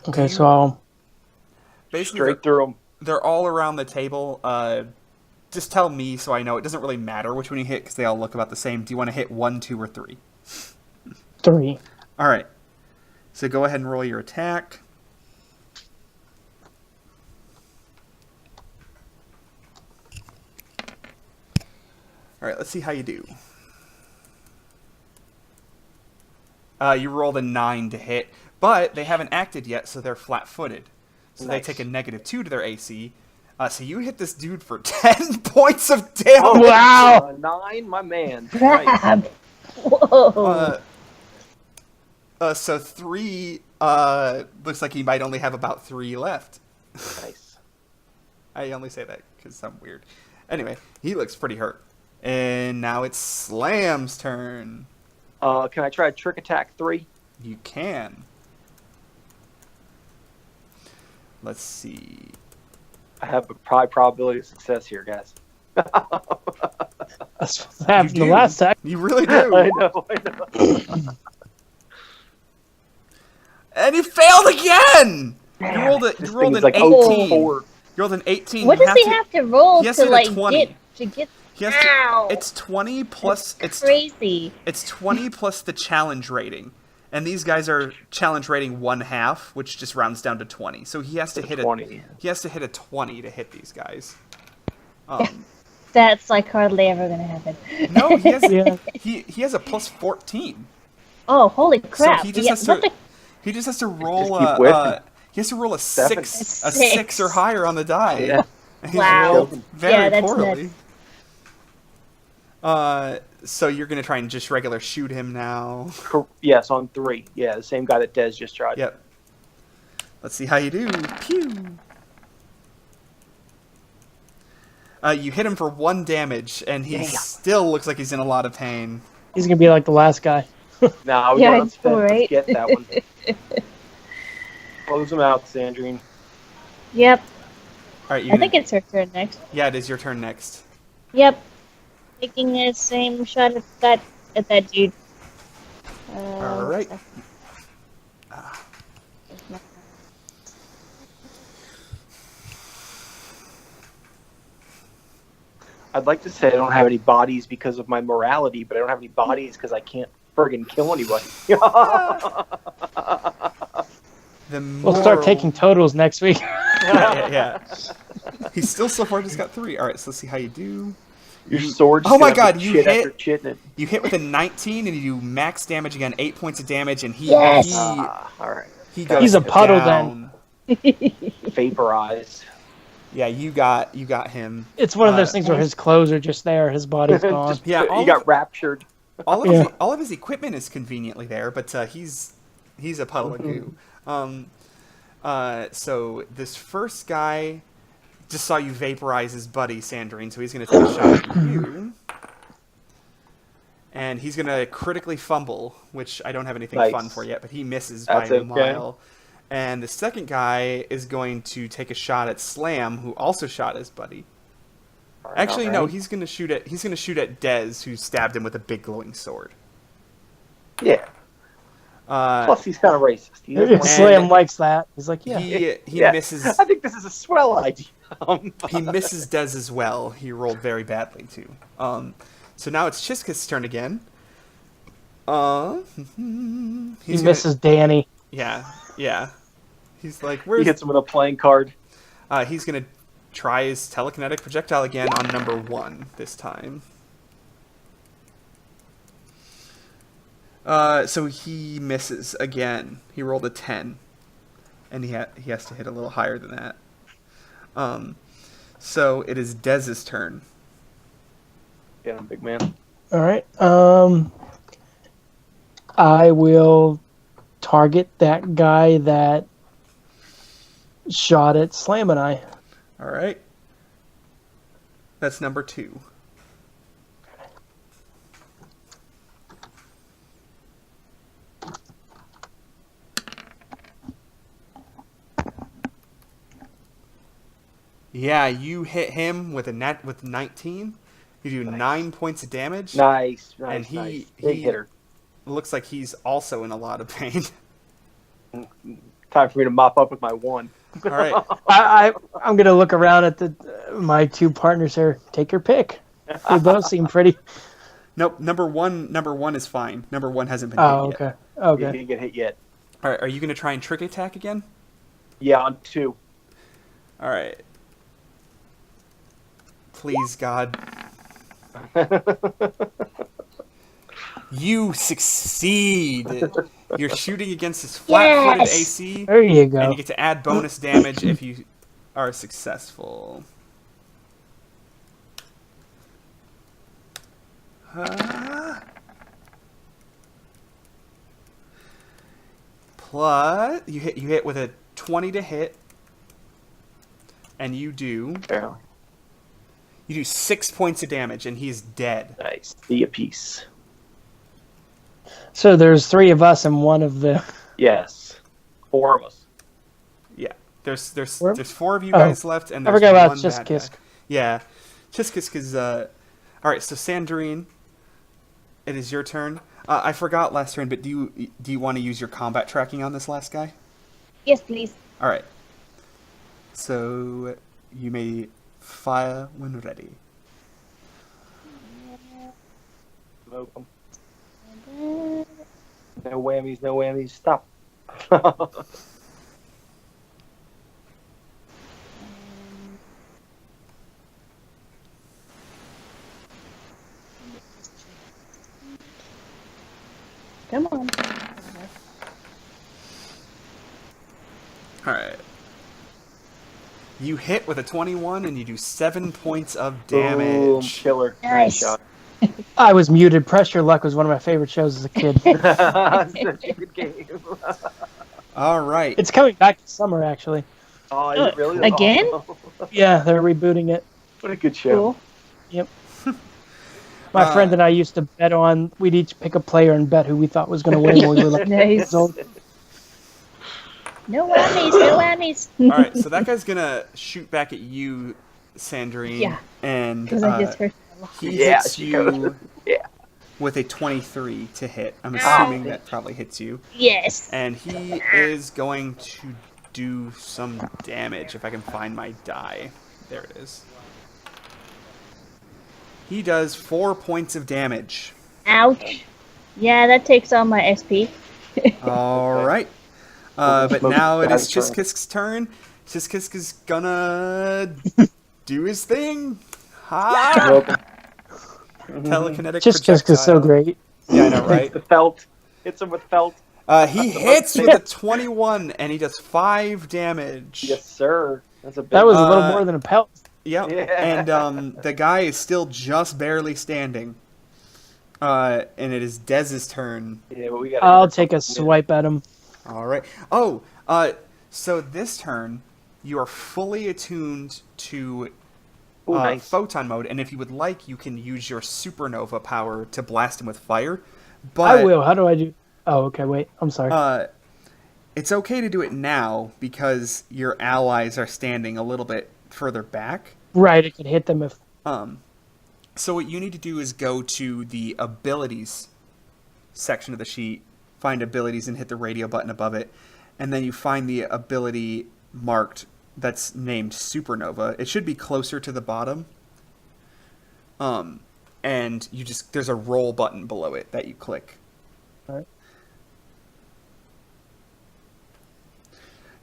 Okay, so I'll... Basically, Straight through him. they're all around the table. Just tell me so I know. It doesn't really matter which one you hit because they all look about the same. Do you want to hit 1, 2, or 3? 3. All right. So go ahead and roll your attack. All right, let's see how you do. You rolled a 9 to hit, but they haven't acted yet, so they're flat-footed. So Nice. they take a -2 to their AC. So you hit this dude for 10 points of damage. Oh, Wow. 9, my man. Nice. Crap. Whoa. So 3, looks like he might only have about 3 left. Nice. I only say that because I'm weird. Anyway, he looks pretty hurt. And now it's Slam's turn. Can I try trick attack 3? You can. Let's see. I have a high probability of success here, guys. That's what happened the do. last time. You really do. I know. And you failed again! You rolled, This you rolled thing an is like 18. 04. You rolled an 18. What You does he have to roll he has to to hit a like 20. get? He has Ow. to, it's 20 plus That's it's crazy. it's 20 plus the challenge rating. And these guys are challenge rating 1/2, which just rounds down to 20. So he has to hit 20. he has to hit a 20 to hit these guys. That's like hardly ever gonna happen. No, he has Yeah. he has a plus 14. Oh, holy crap! So he just Yeah, has to what the- he just has to roll Just keep whipping. he has to roll a Seven. 6 A a 6 or six. higher on the die. Yeah. And he's Wow. rolled very Yeah, that's poorly. So you're gonna try and just regular shoot him now. Yes, on 3. Yeah, the same guy that Dez just tried. Yep. Let's see how you do. Pew. You hit him for 1 damage, and he Damn. still looks like he's in a lot of pain. He's gonna be like the last guy. Now, Yeah, I let's know, right? get that one. Close him out, Sandrine. Yep. All right, you I think it's her turn next. yeah, it is your turn next. Yep. Taking the same shot at that dude. All right. I'd like to say I don't have any bodies because of my morality, but I don't have any bodies because I can't friggin' kill anybody. We'll start taking totals next week. yeah. He's still so far just got 3. All right, so let's see how you do. Your sword. Oh my God, you shit hit- after shit in it. You hit with a 19, and you do max damage again, 8 points of damage, and Yes! All right. he goes He's a puddle down. Vaporized. Yeah, you got him. It's one of those things where his clothes are just there, his body's gone. Just- Yeah, he got raptured. All of Yeah. all of his equipment is conveniently there, but he's a puddle of goo. So this first guy just saw you vaporize his buddy Sandrine, so he's going to take a shot at you, and he's going to critically fumble, which I don't have anything Nice. fun for yet, but he misses That's by a okay. mile. And the second guy is going to take a shot at Slam, who also shot his buddy. All right, Actually, all no, right. he's going to shoot at Dez, who stabbed him with a big glowing sword. Yeah. Plus, he's kind of racist. He doesn't like- Slam likes that. He's like, yeah. He Yeah. misses. I think this is a swell idea. He misses Dez as well. He rolled very badly too. So now it's Chiska's turn again. He misses Danny. Yeah. He's like, He where's? hits him with a playing card. He's gonna try his telekinetic projectile again on number 1 this time. So he misses again. He rolled a 10, and he has to hit a little higher than that. So it is Dez's turn. Get him, big man. All right. I will target that guy that shot at Slam and I. All right. That's number 2. Yeah, you hit him with 19. You do 9 points of damage. Nice. And he- Nice. Big he- hitter. Looks like he's also in a lot of pain. Time for me to mop up with my 1. All right. I'm gonna look around at my 2 partners here. Take your pick. They both seem pretty. Nope. Number one is fine. Number 1 hasn't been Oh, hit yet. okay. He Okay. didn't get hit yet. All right. Are you going to try and trick attack again? Yeah, on 2. All right. Please, God. You succeed. You're shooting against his flat-footed Yes! AC, There you and go. you get to add bonus damage if you are successful. Plus, you hit with a 20 to hit, and you do Barely. 6 points of damage, and he's dead. Nice. Be a piece. So there's 3 of us and 1 of the. Yes. 4 of us. Yeah, there's 4 of you Oh. guys left, and I there's forgot about one bad guy. Chiskisk. Yeah, Chiskisk is all right. So Sandrine, it is your turn. I forgot last turn, but do you want to use your combat tracking on this last guy? Yes, please. All right. So you may fire when ready. Smoke 'em. No whammies, no whammies. Stop. Come on. All right. You hit with a 21, and you do 7 points of Boom, damage. killer. Nice. shot. I was muted. Pressure Luck was one of my favorite shows as a kid. Such a good game. All right. It's coming back this summer, actually. Oh, is it really? Again? Oh, Yeah, they're rebooting it. what a good show. Cool. My friend and I used to bet on. We'd each pick a player and bet who we thought was going to win when we were like Nice. years old. No whammies, no whammies. All right. So that guy's gonna shoot back at you, Sandrine. Yeah. And Because I just heard. he Yeah, hits she you goes. Yeah. with a 23 to hit. I'm assuming that probably hits you. Yes. And he is going to do some damage if I can find my die. There it is. He does 4 points of damage. Ouch. Yeah, that takes all my SP. All right. But now it is That's right. Chiskisk's turn. Chiskisk is gonna do his thing. Ha! Smoke 'em. Telekinetic Just is so projectile. great. Yeah, I know, right? The felt. Hits him with felt. He hits with a 21, and he does 5 damage. Yes, sir. That's a big That was a little Uh, more than a pelt. Yep. Yeah. And the guy is still just barely standing. And it is Dez's turn. Yeah, but we got. I'll take a swipe at him. All right. Oh, so this turn you are fully attuned to Ooh, nice. photon mode, and if you would like, you can use your supernova power to blast him with fire. But I will. How do I do? Oh, okay. Wait. I'm sorry. it's okay to do it now because your allies are standing a little bit further back. Right. It could hit them if. So what you need to do is go to the abilities section of the sheet, find abilities, and hit the radio button above it, and then you find the ability marked that's named Supernova. It should be closer to the bottom. And you just there's a roll button below it that you click. All right.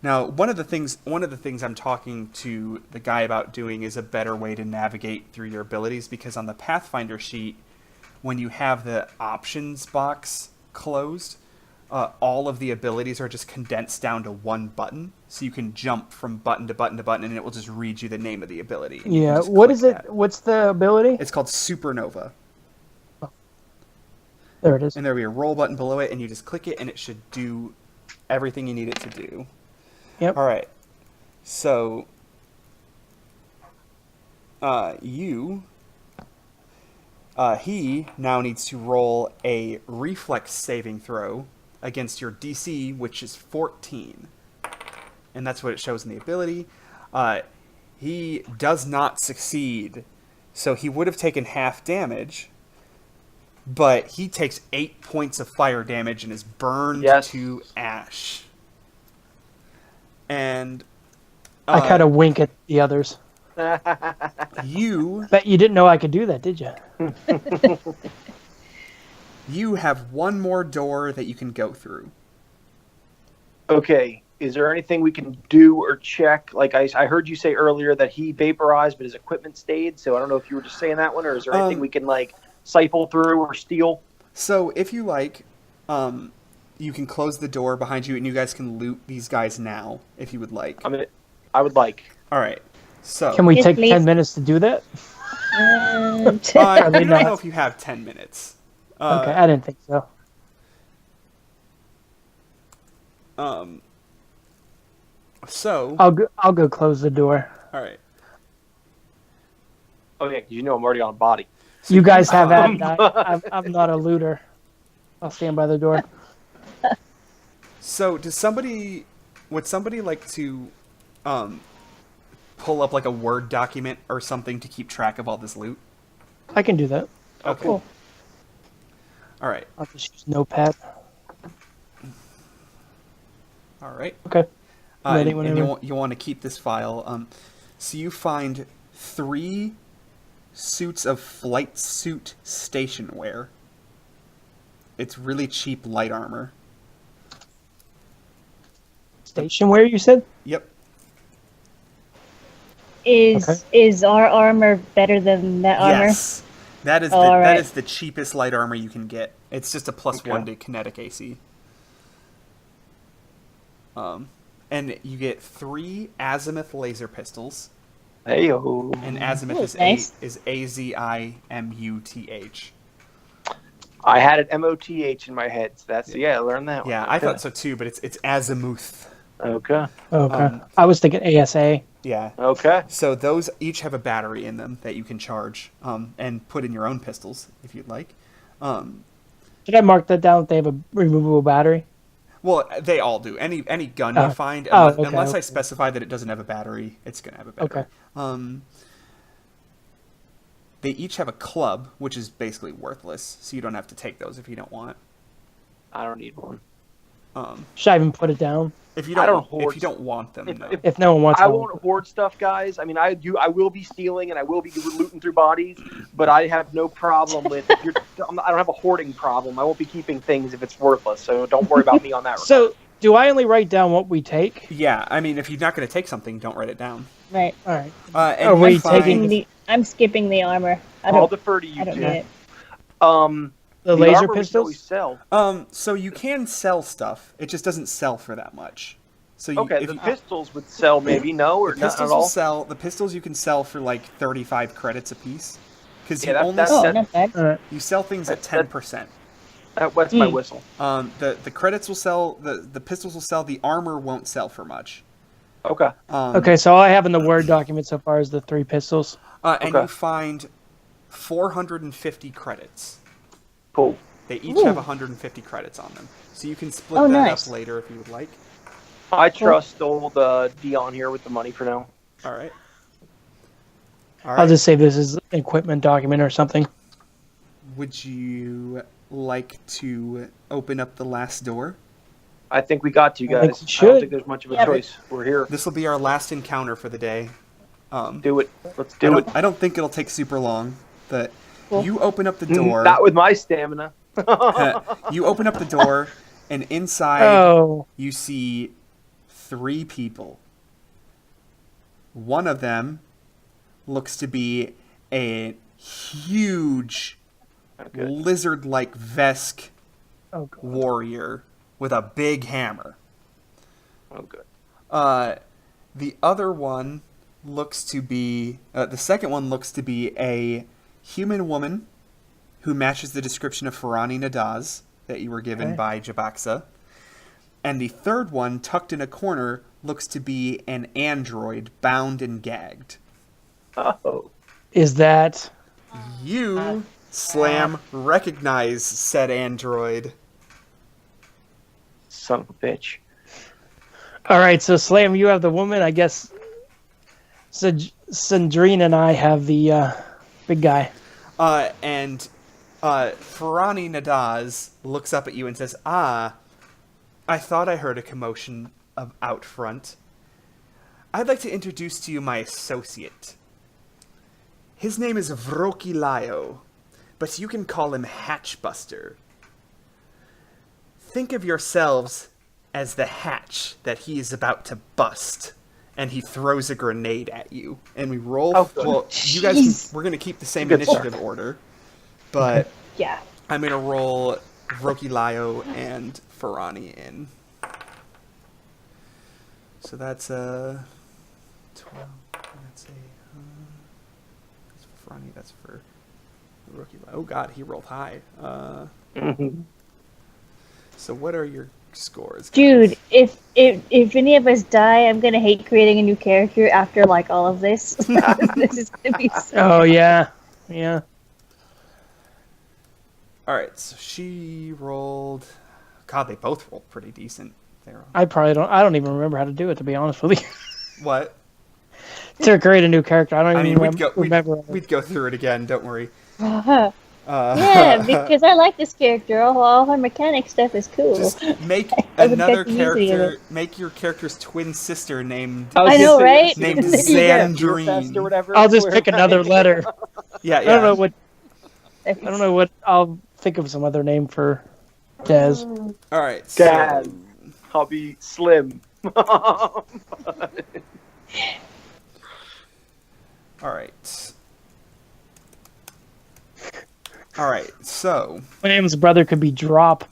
Now, one of the things I'm talking to the guy about doing is a better way to navigate through your abilities, because on the Pathfinder sheet, when you have the options box closed, all of the abilities are just condensed down to one button, so you can jump from button to button to button, and it will just read you the name of the ability. and you can Yeah. just What click is it? that. What's the ability? It's called Supernova. There it is. And there'll be a roll button below it, and you just click it, and it should do everything you need it to do. Yep. All right. So, he now needs to roll a reflex saving throw against your DC, which is 14. And that's what it shows in the ability. He does not succeed, so he would have taken half damage, but he takes 8 points of fire damage and is burned Yes. to ash. And I kind of wink at the others. you Bet you didn't know I could do that, did you? you have one more door that you can go through. Okay. Is there anything we can do or check? Like I heard you say earlier that he vaporized, but his equipment stayed. So I don't know if you were just saying that one, or is there anything we can like siphon through or steal? So if you like, you can close the door behind you, and you guys can loot these guys now if you would like. I'm I would like. All right. So Can we Yes, take please. 10 minutes to do that? you Probably don't not. know if you have 10 minutes. Okay, I didn't think so. So I'll go close the door. all right. Oh yeah, 'cause you know I'm already on a body. You guys have at it. I'm not a looter. I'll stand by the door. So would somebody like to pull up like a Word document or something to keep track of all this loot? I can do that. Okay. Cool. All right. I'll just use Notepad. All right. Okay. Ready And whenever. you want to keep this file. So you find 3 suits of flight suit station wear. It's really cheap light armor. Station where you said? Yep. Is our armor better than that armor? Yes. That is All that right. is the cheapest light armor you can get. It's just a +1 to kinetic AC. And you get 3 azimuth laser pistols. Hey-o. And azimuth Ooh, is nice. is AZIMUTH. I had it MOTH in my head. So that's I learned that one. Yeah, I thought so too, but it's azimuth. Okay. Okay. I was thinking ASA. Yeah. Okay. So those each have a battery in them that you can charge and put in your own pistols if you'd like. Should I mark that down if they have a removable battery? Well, they all do. Any gun you find, Oh, unless, okay, unless I okay. specify that it doesn't have a battery, it's going to have a battery. Okay. They each have a club, which is basically worthless, so you don't have to take those if you don't want. I don't need one. Should I even put it down? If you I don't, don't hoard if you don't want them, no. If no one wants I it, won't hoard stuff, guys. I mean, I will be stealing and I will be looting through bodies, but I have no problem with. I don't have a hoarding problem. I won't be keeping things if it's worthless. So don't worry about me on that. So, do I only write down what we take? Yeah, I mean, if you're not going to take something, don't write it down. Right. All right. And Are you we find- taking I'm skipping the armor. I'll defer to you I don't two. need it. The armor laser we can pistols? always sell. So you can sell stuff. It just doesn't sell for that much. So you, Okay, if the you, pistols would sell maybe or the not pistols at all. will sell. The pistols you can sell for like 35 credits a piece, because Yeah, that's Oh, that- not bad. All right. you sell things at that- 10%. That wets my whistle. The credits will sell. The pistols will sell. The armor won't sell for much. Okay. Okay, so all I have in the Word document so far is the 3 pistols. And Okay. you find 450 credits. Cool. They each have 150 credits on them, so you can split Oh, that nice. up later if you would like. I trust old Dion here with the money for now. All right. I'll just say this is an equipment document or something. Would you like to open up the last door? I think we got to, I think guys. we I should. don't think there's much of a Yeah. choice. We're here. This will be our last encounter for the day. Do it. Let's do it. I don't think it'll take super long. But Cool. you open up the door. Not with my stamina. You open up the door, and inside Oh. you see 3 people. One of them looks to be a huge Okay. lizard-like Vesk Oh, God. warrior with a big hammer. Oh, good. The other one looks to be the second one looks to be a human woman who matches the description of Farani Nadaz that you were given Okay. by Jabaxa. And the third one, tucked in a corner, looks to be an android bound and gagged. Oh. Is that... You, Slam, recognize said android. Son of a bitch. All right, so Slam, you have the woman. I guess Sandrine and I have the big guy. And Farani Nadaz looks up at you and says, "Ah, I thought I heard a commotion out front. I'd like to introduce to you my associate. His name is Vrokilayo, but you can call him Hatchbuster. Think of yourselves as the hatch that he is about to bust." And he throws a grenade at you. And we roll. Oh, good. Well, you guys, Jeez. we're going to keep the same Good initiative order. But Yeah. I'm going to roll Vrokilayo and Farani in. So that's 12. That's that's for Ronnie. That's for rookie. Oh God, he rolled high. So what are your scores, guys? Dude, if any of us die, I'm gonna hate creating a new character after like all of this. This is gonna be so Oh yeah, yeah. All right, so she rolled. God, they both rolled pretty decent. I don't even remember how to do it, to be honest with you. What? To create a new character, I don't I even mean, remember. we'd go through it again. Don't worry. yeah, because I like this character. All her mechanic stuff is cool. Just make haven't another got to use any of character. it. Make your character's twin sister named. I know, right? Named There you go. Xandrine. or whatever. I'll just pick another letter. Yeah, I don't know what. I don't know what. I'll think of some other name for Dez. All right, Dad. so Hubby Slim. all right. All right, so William's brother could be Drop.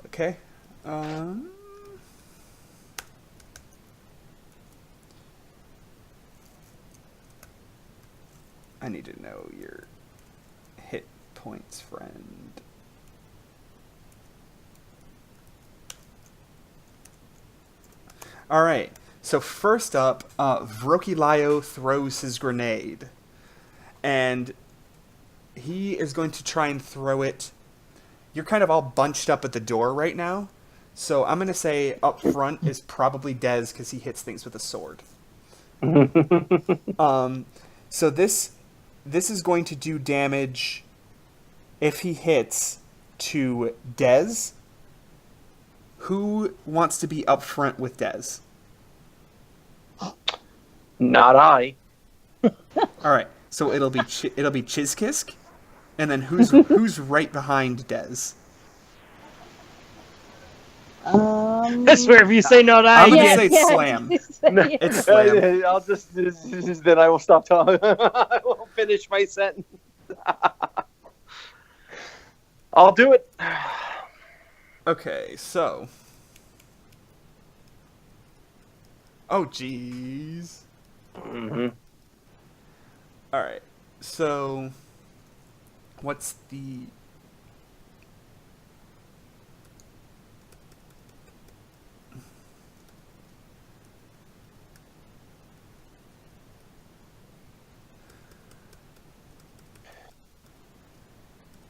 okay. I need to know your hit points, friend. All right. So first up, Vrokilio throws his grenade, and he is going to try and throw it. You're kind of all bunched up at the door right now, so I'm going to say up front is probably Dez because he hits things with a sword. So this is going to do damage if he hits to Dez. Who wants to be up front with Dez? Not I. All right, so it'll be Chizkisk, and then who's right behind Dez? I swear, if you say no, I'm gonna I say get. Slam. Yeah. It's Slam. I'll just then I will stop talking. I will finish my sentence. I'll do it. Okay, so. Oh, jeez. Mm-hmm. All right, so what's the?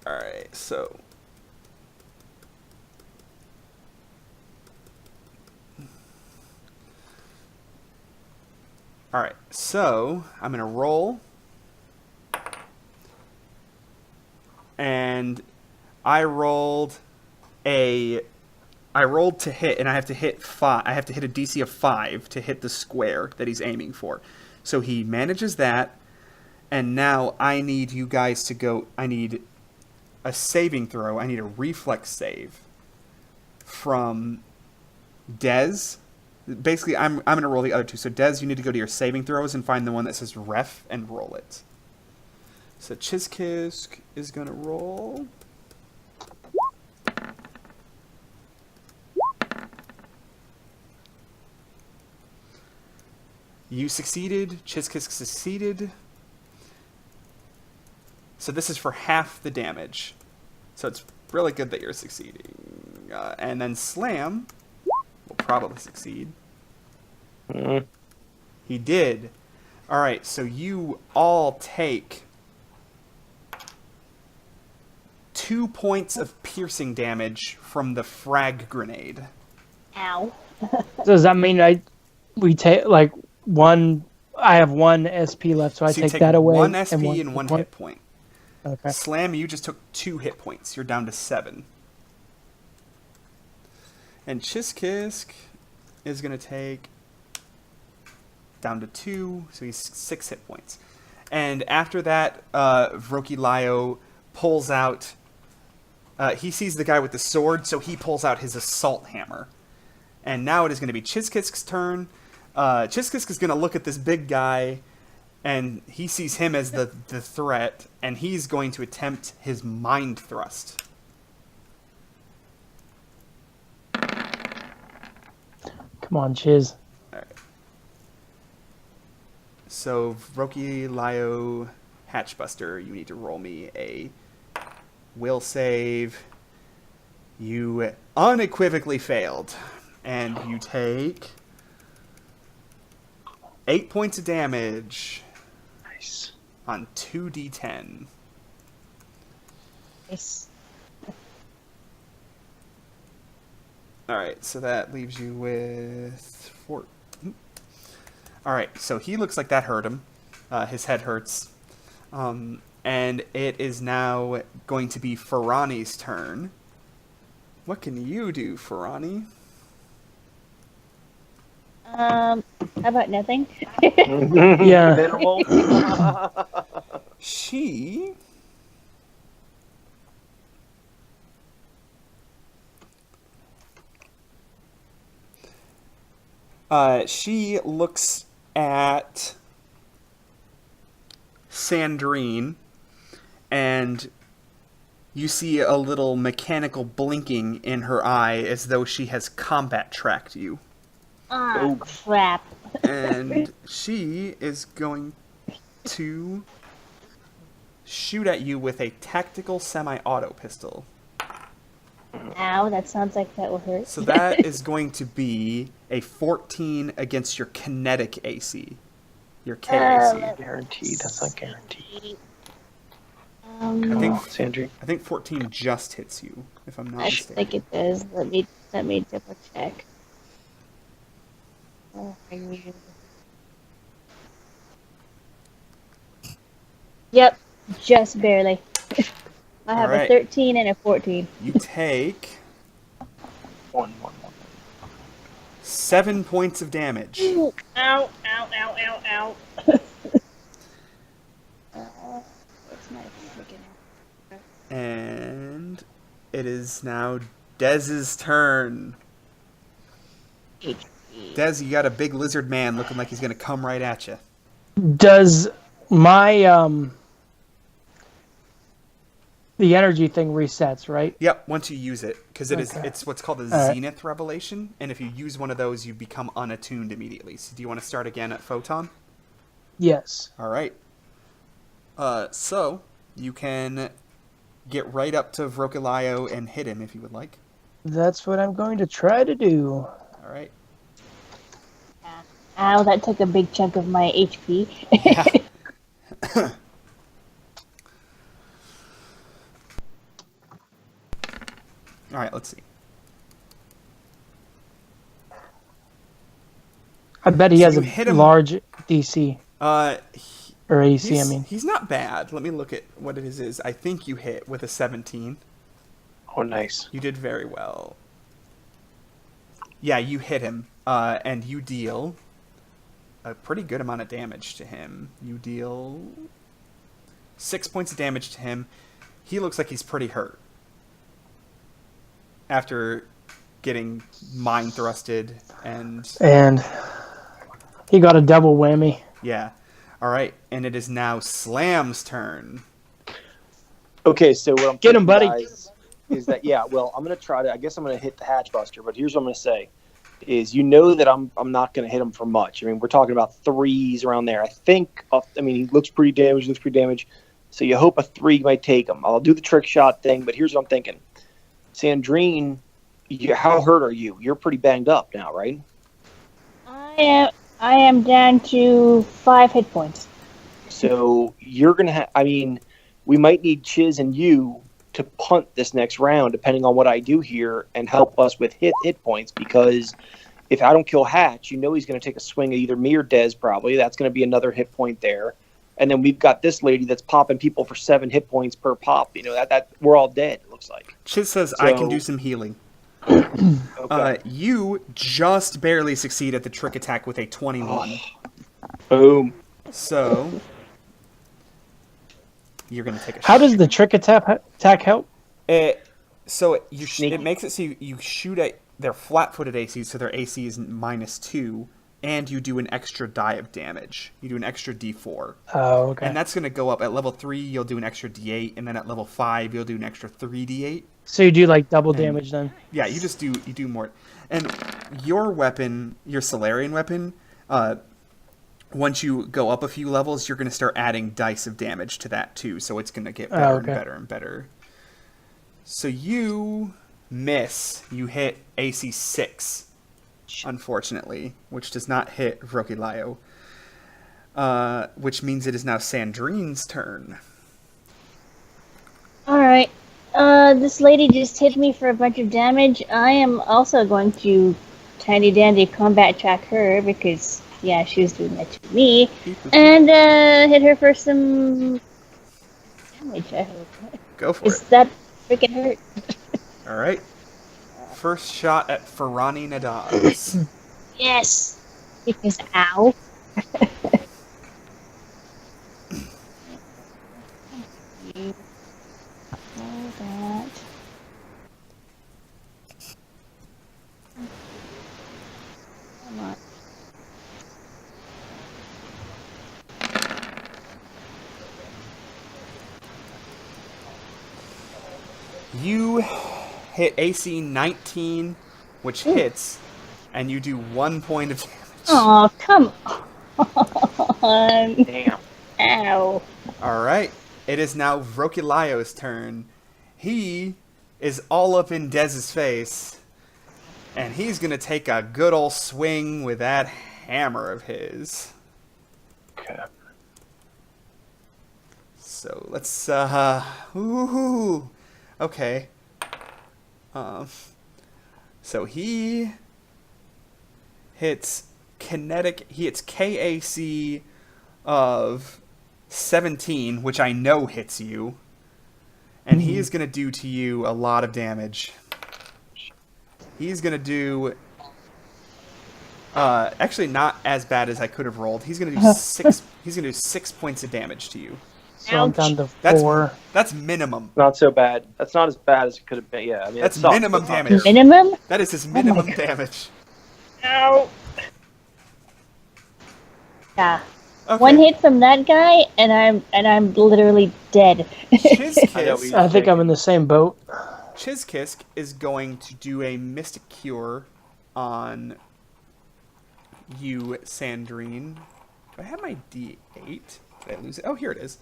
All right, so. All right, so I'm gonna roll, and I rolled to hit, and I have to hit 5. I have to hit a DC of 5 to hit the square that he's aiming for. So he manages that, and now I need you guys to go. I need a saving throw. I need a reflex save from Dez. Basically, I'm going to roll the other two. So, Dez, you need to go to your saving throws and find the one that says ref and roll it. So, Chizkisk is going to roll. You succeeded. Chizkisk succeeded. So, this is for half the damage. So, it's really good that you're succeeding. And then Slam will probably succeed. Mm-hmm. He did. All right, so you all take 2 points of piercing damage from the frag grenade. Ow. Does that mean we take like one? I have 1 SP left, so I So you take that away. 1 SP and 1 hit point. Okay. Slam, you just took 2 hit points. You're down to 7. And Chizkisk is going to take down to 2, so he's 6 hit points. And after that, Vrokilio pulls out... he sees the guy with the sword, so he pulls out his assault hammer. And now it is going to be Chizkisk's turn. Chizkisk is going to look at this big guy And he sees him as the threat, and he's going to attempt his mind thrust. Come on, Chiz. So, Roki, Lio, Hatchbuster, you need to roll me a will save. You unequivocally failed. And you take 8 points of damage Nice. on 2d10. Nice. Alright, so that leaves you with 4. Alright, so he looks like that hurt him. His head hurts. And it is now going to be Ferrani's turn. What can you do, Ferrani? How about nothing? Yeah. Minimal. She... she looks at Sandrine, and you see a little mechanical blinking in her eye as though she has combat tracked you. Oh, crap. And she is going to shoot at you with a tactical semi-auto pistol. Ow, that sounds like that will hurt. So that is going to be a 14 against your kinetic AC. Your K AC. Guaranteed. That's not guaranteed. I think Sandry. I think 14 just hits you, if I'm not I mistaken. think it does. Let me double check. Yep, just barely. I have Alright. a 13 and a 14. You take One. 7 points of damage. Ow, ow, ow, ow, ow. What's my freaking... And it is now Dez's turn. Dez, you got a big lizard man looking like he's going to come right at you. Does my the energy thing resets, right? Yep, once you use it, because it's what's called a Alright. Zenith Revelation, and if you use one of those, you become unattuned immediately. So do you want to start again at Photon? Yes. All right. So you can get right up to Vrokilio and hit him if you would like. That's what I'm going to try to do. All right. Ow, that took a big chunk of my HP. Yeah. All right, let's see. I bet he So has you a hit him- large DC or AC. I mean, he's not bad. Let me look at what it is. I think you hit with a 17. Oh, nice. You did very well. Yeah, you hit him, and you deal a pretty good amount of damage to him. You deal 6 points of damage to him. He looks like he's pretty hurt after getting mind thrusted, and he got a double whammy. yeah. All right, and it is now Slam's turn. Okay, so what I'm Get him, thinking, buddy. guys, is that well, I'm gonna try to. I guess I'm gonna hit the Hatchbuster, but here's what I'm gonna say: is you know that I'm not gonna hit him for much. I mean, we're talking about threes around there. I think. I mean, he looks pretty damaged. So you hope a 3 might take him. I'll do the trick shot thing, but here's what I'm thinking: Sandrine, how hurt are you? You're pretty banged up now, right? I am down to 5 hit points. So you're gonna have. I mean, we might need Chiz and you to punt this next round, depending on what I do here, and help us with hit points. Because if I don't kill Hatch, you know he's going to take a swing at either me or Dez. Probably that's going to be another hit point there. And then we've got this lady that's popping people for 7 hit points per pop. You know that we're all dead. It looks like. Chiz says, I can So- do some healing. Okay. You just barely succeed at the trick attack with a 21. Boom. So, you're going to take a How does the trick attack help? So Sneaky. it makes it so you shoot at their flat-footed AC, so their AC is -2, and you do an extra die of damage. You do an extra d4. Oh, okay. And that's going to go up. At level 3, you'll do an extra d8, and then at level 5, you'll do an extra 3d8. So you do like double damage then? Yeah, you do more. And your weapon, your Solarian weapon, once you go up a few levels, you're going to start adding dice of damage to that too. So it's going to get better and better and better. So you miss. You hit AC 6, unfortunately, which does not hit Rokilayo. Which means it is now Sandrine's turn. Alright. This lady just hit me for a bunch of damage. I am also going to tiny dandy combat track her because, yeah, she was doing that to me. And hit her for some damage, I hope. Go for Is it. that freaking hurt? Alright. First shot at Ferrani Nadaz. Yes! Because ow. That. Come on. You hit AC 19, which hits, and you do 1 point of damage. Oh, come on. Damn. Ow. Alright. It is now Rokilayo's turn. He is all up in Dez's face, and he's going to take a good old swing with that hammer of his. Okay. So let's, ooh, okay. So he hits KAC of 17, which I know hits you. And he is going to do to you a lot of damage. He's going to do... actually not as bad as I could have rolled. He's going to do 6... He's going to do 6 points of damage to you. So I'm down to That's 4. That's minimum. Not so bad. That's not as bad as it could have been. Yeah, I mean, That's it sucks, minimum but not damage. terrible. Minimum? That is his minimum damage. Ow. Yeah. Okay. One hit from that guy, and I'm literally dead. I know, Chizkisk, we- I think I'm in the same boat. Chizkisk is going to do a Mystic Cure on you, Sandrine. Do I have my D8? Did I lose it? Oh, here it is.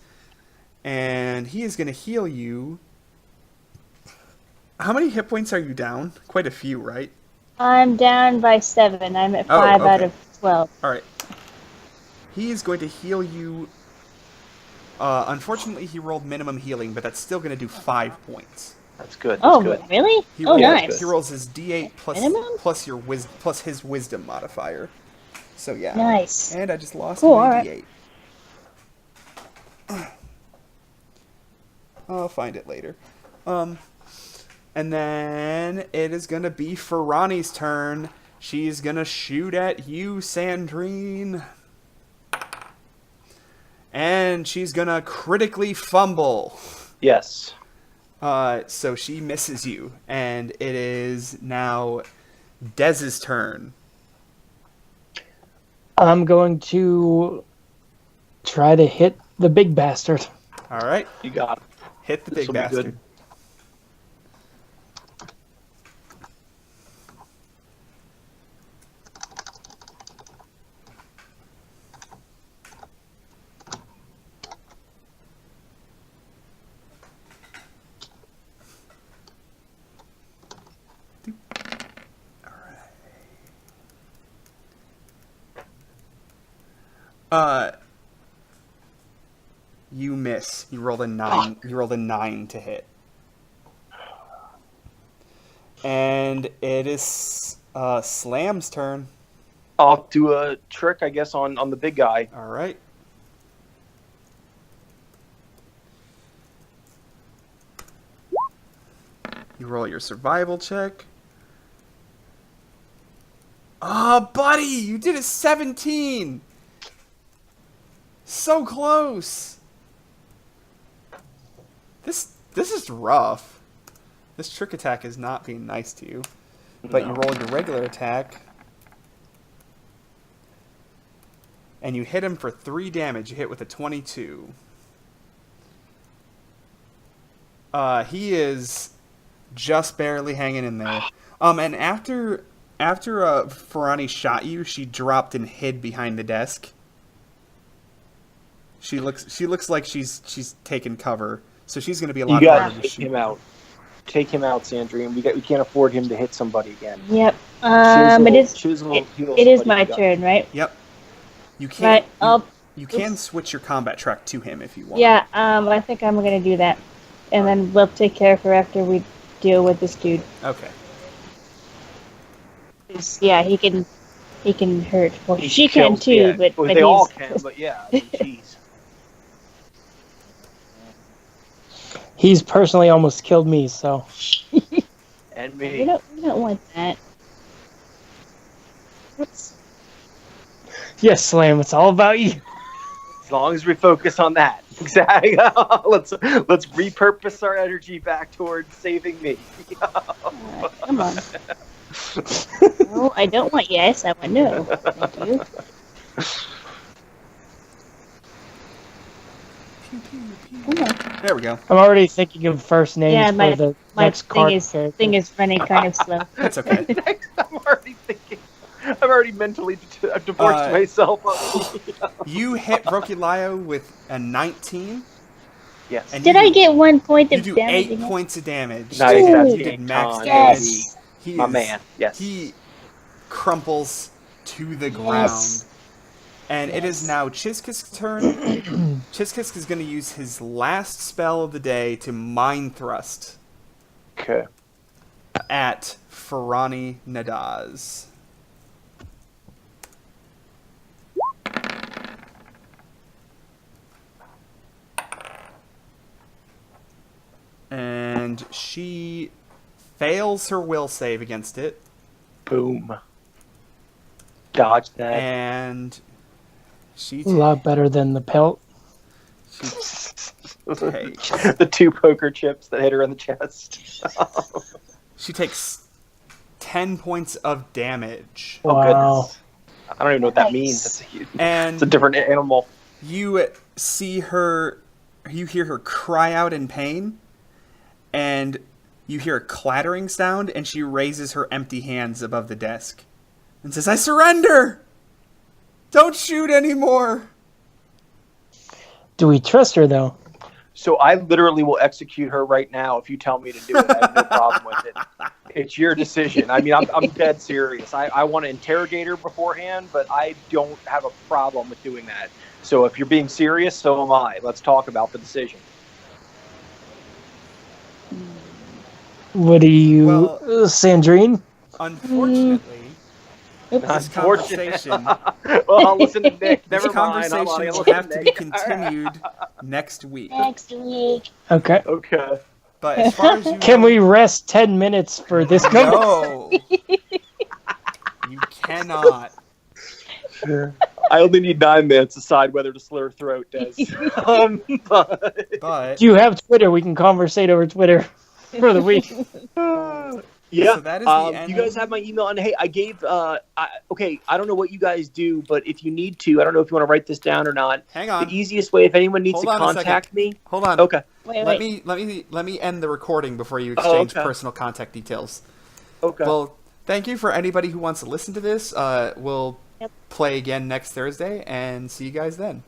And he is going to heal you. How many hit points are you down? Quite a few, right? I'm down by 7. I'm at 5 out okay. of 12. All right. He is going to heal you. Unfortunately, he rolled minimum healing, but that's still going to do 5 points. That's good. That's Oh, good. really? He Oh, rolls, nice. He rolls his D8 Minimum? plus his wisdom modifier. So yeah. Nice. And I just lost Cool, my alright. D8. I'll find it later. And then it is gonna be Ferrani's turn. She's gonna shoot at you, Sandrine. And she's gonna critically fumble. Yes. So she misses you, and it is now Dez's turn. I'm going to try to hit the big bastard. All right, You got it. hit the This'll big be good. bastard. You miss. You rolled a 9. You rolled a 9 to hit. And it is Slam's turn. I'll do a trick, I guess, on the big guy. All right. You roll your survival check. Oh, buddy, you did a 17. So close. This is rough. This trick attack is not being nice to you. But you No. roll your regular attack. and you hit him for 3 damage. You hit with a 22. He is just barely hanging in there. And after Ferrani shot you, she dropped and hid behind the desk. She looks like she's taken cover, so she's going to be a lot You harder gotta to take shoot. him out. Take him out, Sandrine. We can't afford him to hit somebody again. Yep. Chisel It heals is somebody my who got- turn, right? Yep. You can Right. you can switch your combat track to him if you want. Yeah. I think I'm gonna do that, and then we'll take care of her after we deal with this dude. Okay. Yeah, he can hurt. Well, He she can kills- too, yeah. but Well, but they all he's can. But yeah, I mean, jeez. He's personally almost killed me, so And we me. don't want that. yes, Slam. It's all about you. As long as we focus on that, exactly. let's repurpose our energy back towards saving me. Come on. No, I don't want yes. I want no. Thank you. Come on. There we go. I'm already thinking of first names Yeah, for the My next card thing character. is running kind of slow. That's okay. I'm already thinking. I've already mentally divorced myself. You hit Rokilayo with a 19. Yes. And Did you I get 1 point You of do damage? 8 points of damage. Nice, You that's did big max time. damage. Yes. He My is- man. Yes. He crumples to the ground. And it is now Chizkisk's turn. Chizkisk is going to use his last spell of the day to Mind Thrust Okay. at Ferrani Nadaz. And she fails her will save against it. Boom. Dodge that. And she A lot better than the pelt. takes The 2 poker chips that hit her in the chest. she takes 10 points of damage. Oh, Wow. goodness. I don't even know what that Nice. means. It's And a different animal. you see her, you hear her cry out in pain, and you hear a clattering sound, and she raises her empty hands above the desk and says, "I surrender! Don't shoot anymore!" Do we trust her though? So I literally will execute her right now if you tell me to do it. I have no problem with it. It's your decision. I mean, I'm dead serious. I want to interrogate her beforehand, but I don't have a problem with doing that. So if you're being serious, so am I. Let's talk about the decision. What do you, Well- Sandrine? Unfortunately, this Unfortunate. conversation, Well, I'll listen to Nick. this Never mind. conversation I'll will listen have to to be Nick. continued next week. Next week. Okay. Okay. But as far as you Can know, we rest 10 minutes for this No. You cannot. Sure. I only need 9 minutes to decide whether to slit her throat, Des. But But Do you have Twitter? We can conversate over Twitter for the week. yeah, So that is the end. you guys have my email, and hey, I gave. Okay, I don't know what you guys do, but if you need to, I don't know if you want to write this down or not. hang on. The easiest way, if anyone needs Hold to on a second. contact me. Hold on. Okay. Wait, Let me end the recording before you exchange okay. personal contact details. Okay. Well, thank you for anybody who wants to listen to this. We'll Yep. play again next Thursday and see you guys then.